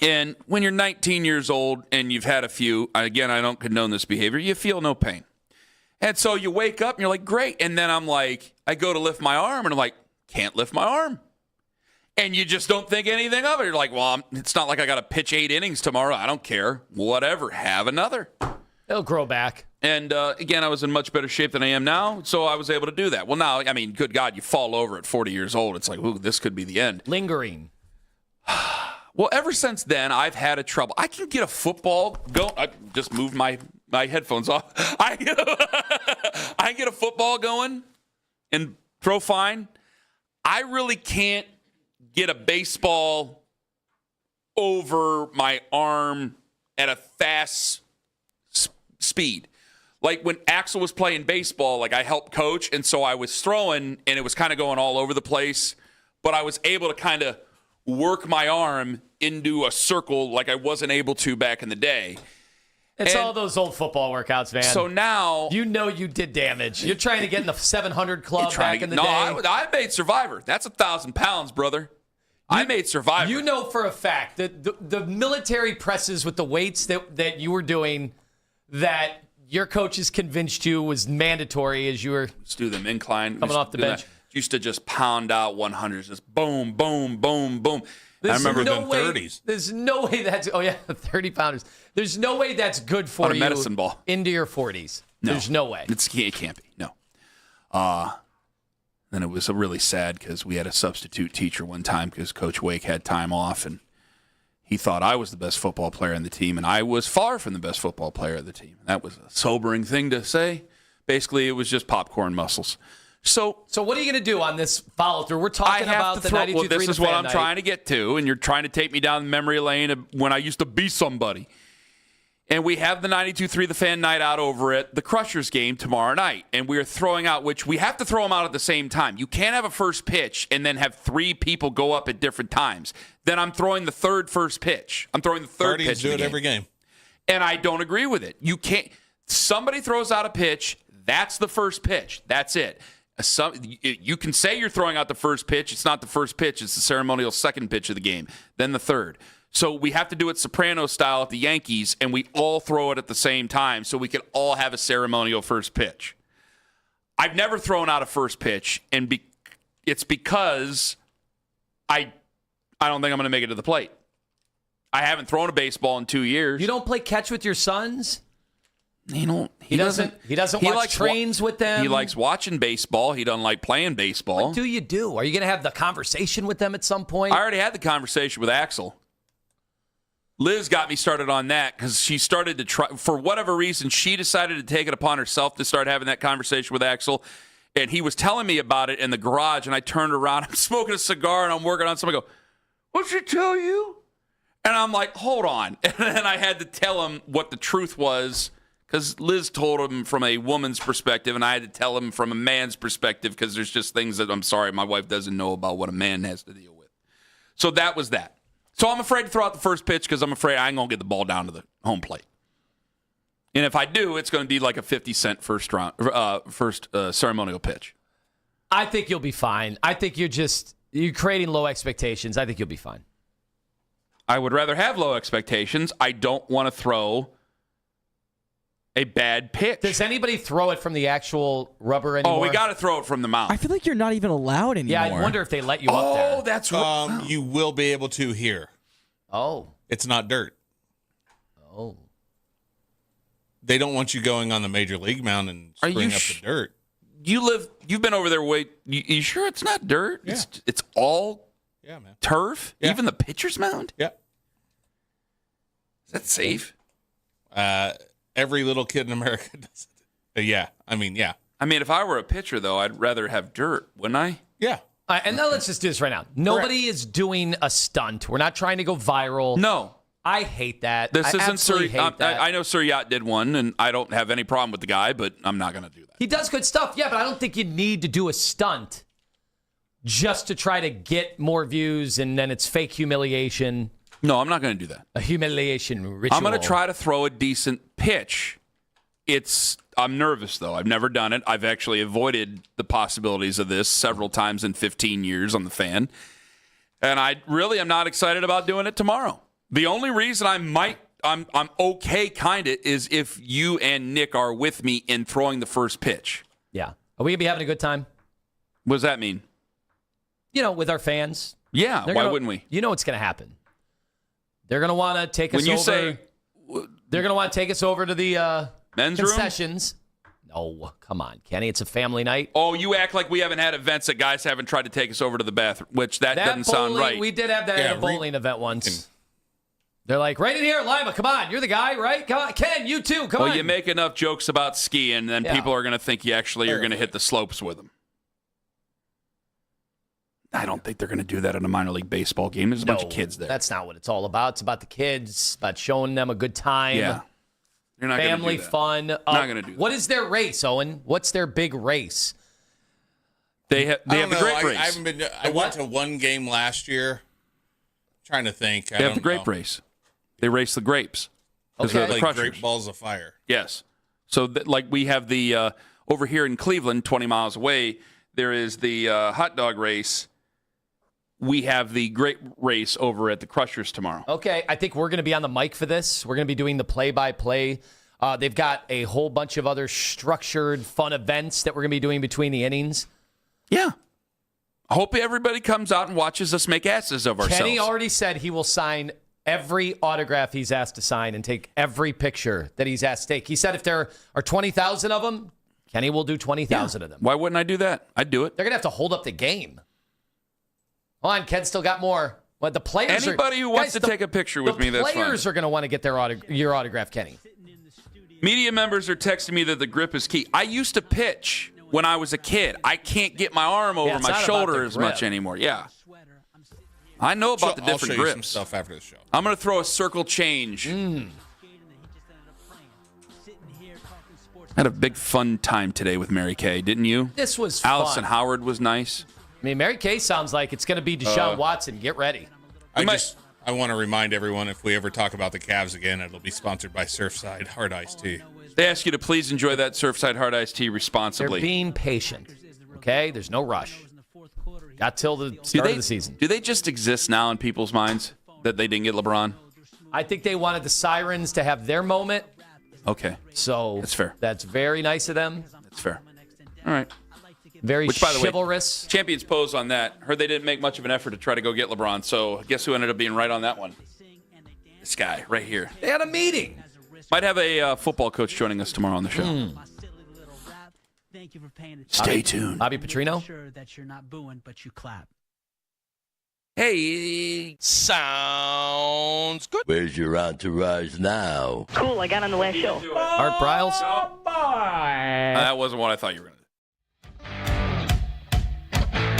And when you're 19 years old and you've had a few, again, I don't condone this behavior, you feel no pain. And so you wake up and you're like, great. And then I'm like, I go to lift my arm and I'm like, can't lift my arm. And you just don't think anything of it. You're like, well, it's not like I got to pitch 8 innings tomorrow. I don't care. Whatever. Have another. It'll grow back. And again, I was in much better shape than I am now, so I was able to do that. Well, now, I mean, good God, you fall over at 40 years old. It's like, ooh, this could be the end. Lingering. Well, ever since then, I've had a trouble. I can get a football go. I just moved my headphones off. I can get a football going and throw fine. I really can't get a baseball over my arm at a fast speed. Like when Axel was playing baseball, like I helped coach, and so I was throwing, and it was kind of going all over the place, but I was able to kind of work my arm into a circle like I wasn't able to back in the day. It's all those old football workouts, man. So now... You know you did damage. You're trying to get in the 700 club back in the day. I made Survivor. That's 1,000 pounds, brother. I made Survivor. You know for a fact that the military presses with the weights that you were doing that your coaches convinced you was mandatory as you were... Let's do them incline. Coming off the bench. Used to just pound out 100s. Just boom, boom, boom, boom. I remember the 30s. There's no way that's... Oh, yeah, 30-pounders. There's no way that's good for you medicine ball. Into your 40s. No. There's no way. It can't be. No. Then it was really sad because we had a substitute teacher one time because Coach Wake had time off, and he thought I was the best football player on the team, and I was far from the best football player of the team. That was a sobering thing to say. Basically, it was just popcorn muscles. So what are you going to do on this follow-through? We're talking about the 92.3 Well, this is what I'm night. trying to get to, and you're trying to take me down memory lane of when I used to be somebody. And we have the 92.3 The Fan night out over at the Crushers game tomorrow night. And we are throwing out, which we have to throw them out at the same time. You can't have a first pitch and then have 3 people go up at different times. Then I'm throwing the first pitch. I'm throwing the third pitch. Do it every game. And I don't agree with it. You can't. Somebody throws out a pitch. That's the first pitch. That's it. You can say you're throwing out the first pitch. It's not the first pitch. It's the ceremonial second pitch of the game. Then the third. So we have to do it Soprano style at the Yankees, and we all throw it at the same time so we can all have a ceremonial first pitch. I've never thrown out a first pitch, and it's because I don't think I'm going to make it to the plate. I haven't thrown a baseball in 2 years. You don't play catch with your sons? He doesn't watch trains with them? He likes watching baseball. He doesn't like playing baseball. What do you do? Are you going to have the conversation with them at some point? I already had the conversation with Axel. Liz got me started on that because she started to try, for whatever reason, she decided to take it upon herself to start having that conversation with Axel. And he was telling me about it in the garage, and I turned around, I'm smoking a cigar, and I'm working on something. I go, what'd she tell you? And I'm like, hold on. And then I had to tell him what the truth was because Liz told him from a woman's perspective, and I had to tell him from a man's perspective because there's just things that, I'm sorry, my wife doesn't know about what a man has to deal with. So that was that. So I'm afraid to throw out the first pitch because I'm afraid I ain't going to get the ball down to the home plate. And if I do, it's going to be like a 50-cent first ceremonial pitch. I think you'll be fine. I think you're creating low expectations. I think you'll be fine. I would rather have low expectations. I don't want to throw a bad pitch. Does anybody throw it from the actual rubber anymore? Oh, we got to throw it from the mound. I feel like you're not even allowed anymore. Yeah, I wonder if they let you up there. Oh, that's right. You will be able to here. Oh. It's not dirt. Oh. They don't want you going on the major league mound and spraying up the dirt. You've been over there. You sure it's not dirt? Yeah. It's all man. turf? Yeah. Even the pitcher's mound? Yeah. Is that safe? Every little kid in America does it. Yeah. I mean, if I were a pitcher, though, I'd rather have dirt, wouldn't I? Yeah. And now let's just do this right now. Nobody is doing a stunt. We're not trying to go viral. No. I hate that. This I isn't Sir. hate that. I know Sir Yacht did one, and I don't have any problem with the guy, but I'm not going to do that. He does good stuff, yeah, but I don't think you need to do a stunt just to try to get more views, and then it's fake humiliation. No, I'm not going to do that. A humiliation ritual. I'm going to try to throw a decent pitch. I'm nervous, though. I've never done it. I've actually avoided the possibilities of this several times in 15 years on the Fan, and I really am not excited about doing it tomorrow. The only reason I'm okay kind of is if you and Nick are with me in throwing the first pitch. Yeah. Are we going to be having a good time? What does that mean? With our fans. Yeah, why wouldn't we? You know what's going to happen. They're going to want to take us over. They're going to want to take us over to the men's concessions. No, come on, Kenny. It's a family night. Oh, you act like we haven't had events that guys haven't tried to take us over to the bathroom, which that doesn't sound right. We did have that at a bowling event once. They're like, right in here, Lima, come on. You're the guy, right? Come on. Ken, you too. Come on. Well, you make enough jokes about skiing, then people are going to think you actually are going to hit the slopes with them. I don't think they're going to do that in a minor league baseball game. There's a bunch of kids there. That's not what it's all about. It's about the kids, about showing them a good time. Yeah. You're not family gonna do that. fun. Not going to do that. What is their race, Owen? What's their big race? They have the great race. I went to one game last year. Trying to think. They have the grape race. They race the grapes. Okay. Like grape balls of fire. Yes. So, we have the, over here in Cleveland, 20 miles away, there is the hot dog race. We have the grape race over at the Crushers tomorrow. Okay. I think we're going to be on the mic for this. We're going to be doing the play-by-play. They've got a whole bunch of other structured, fun events that we're going to be doing between the innings. Yeah. I hope everybody comes out and watches us make asses of ourselves. Kenny already said he will sign every autograph he's asked to sign and take every picture that he's asked to take. He said if there are 20,000 of them, Kenny will do 20,000 of them. Why wouldn't I do that? I'd do it. They're going to have to hold up the game. Hold on, Ken still got more. But the players Anybody who wants to take a picture with me, that's fine. The players are going to want to get your autograph, Kenny. Media members are texting me that the grip is key. I used to pitch when I was a kid. I can't get my arm over my shoulder as much anymore. Yeah. I know about the different I'll show grips. You some stuff after the show. I'm going to throw a circle change. Had a big fun time today with Mary Kay, didn't you? This was Allison fun. Howard was nice. I mean, Mary Kay sounds like it's going to be Deshaun Watson. Get ready. I want to remind everyone, if we ever talk about the Cavs again, it'll be sponsored by Surfside Hard Iced Tea. They ask you to please enjoy that Surfside Hard Iced Tea responsibly. They're being patient, okay? There's no rush. Got till the start of the season. Do they just exist now in people's minds that they didn't get LeBron? I think they wanted the Sirens to have their moment. Okay. So that's fair. That's very nice of them. That's fair. All right. Very Which, by the chivalrous. way, Champions pose on that. Heard they didn't make much of an effort to try to go get LeBron, so guess who ended up being right on that one? This guy right here. They had a meeting. Might have a football coach joining us tomorrow on the show. Stay tuned. Bobby Petrino. Sure that you're not booing, but you clap. Hey, sounds good. Where's your entourage now? Cool, I got on the last show. Art Briles. That wasn't what I thought you were going to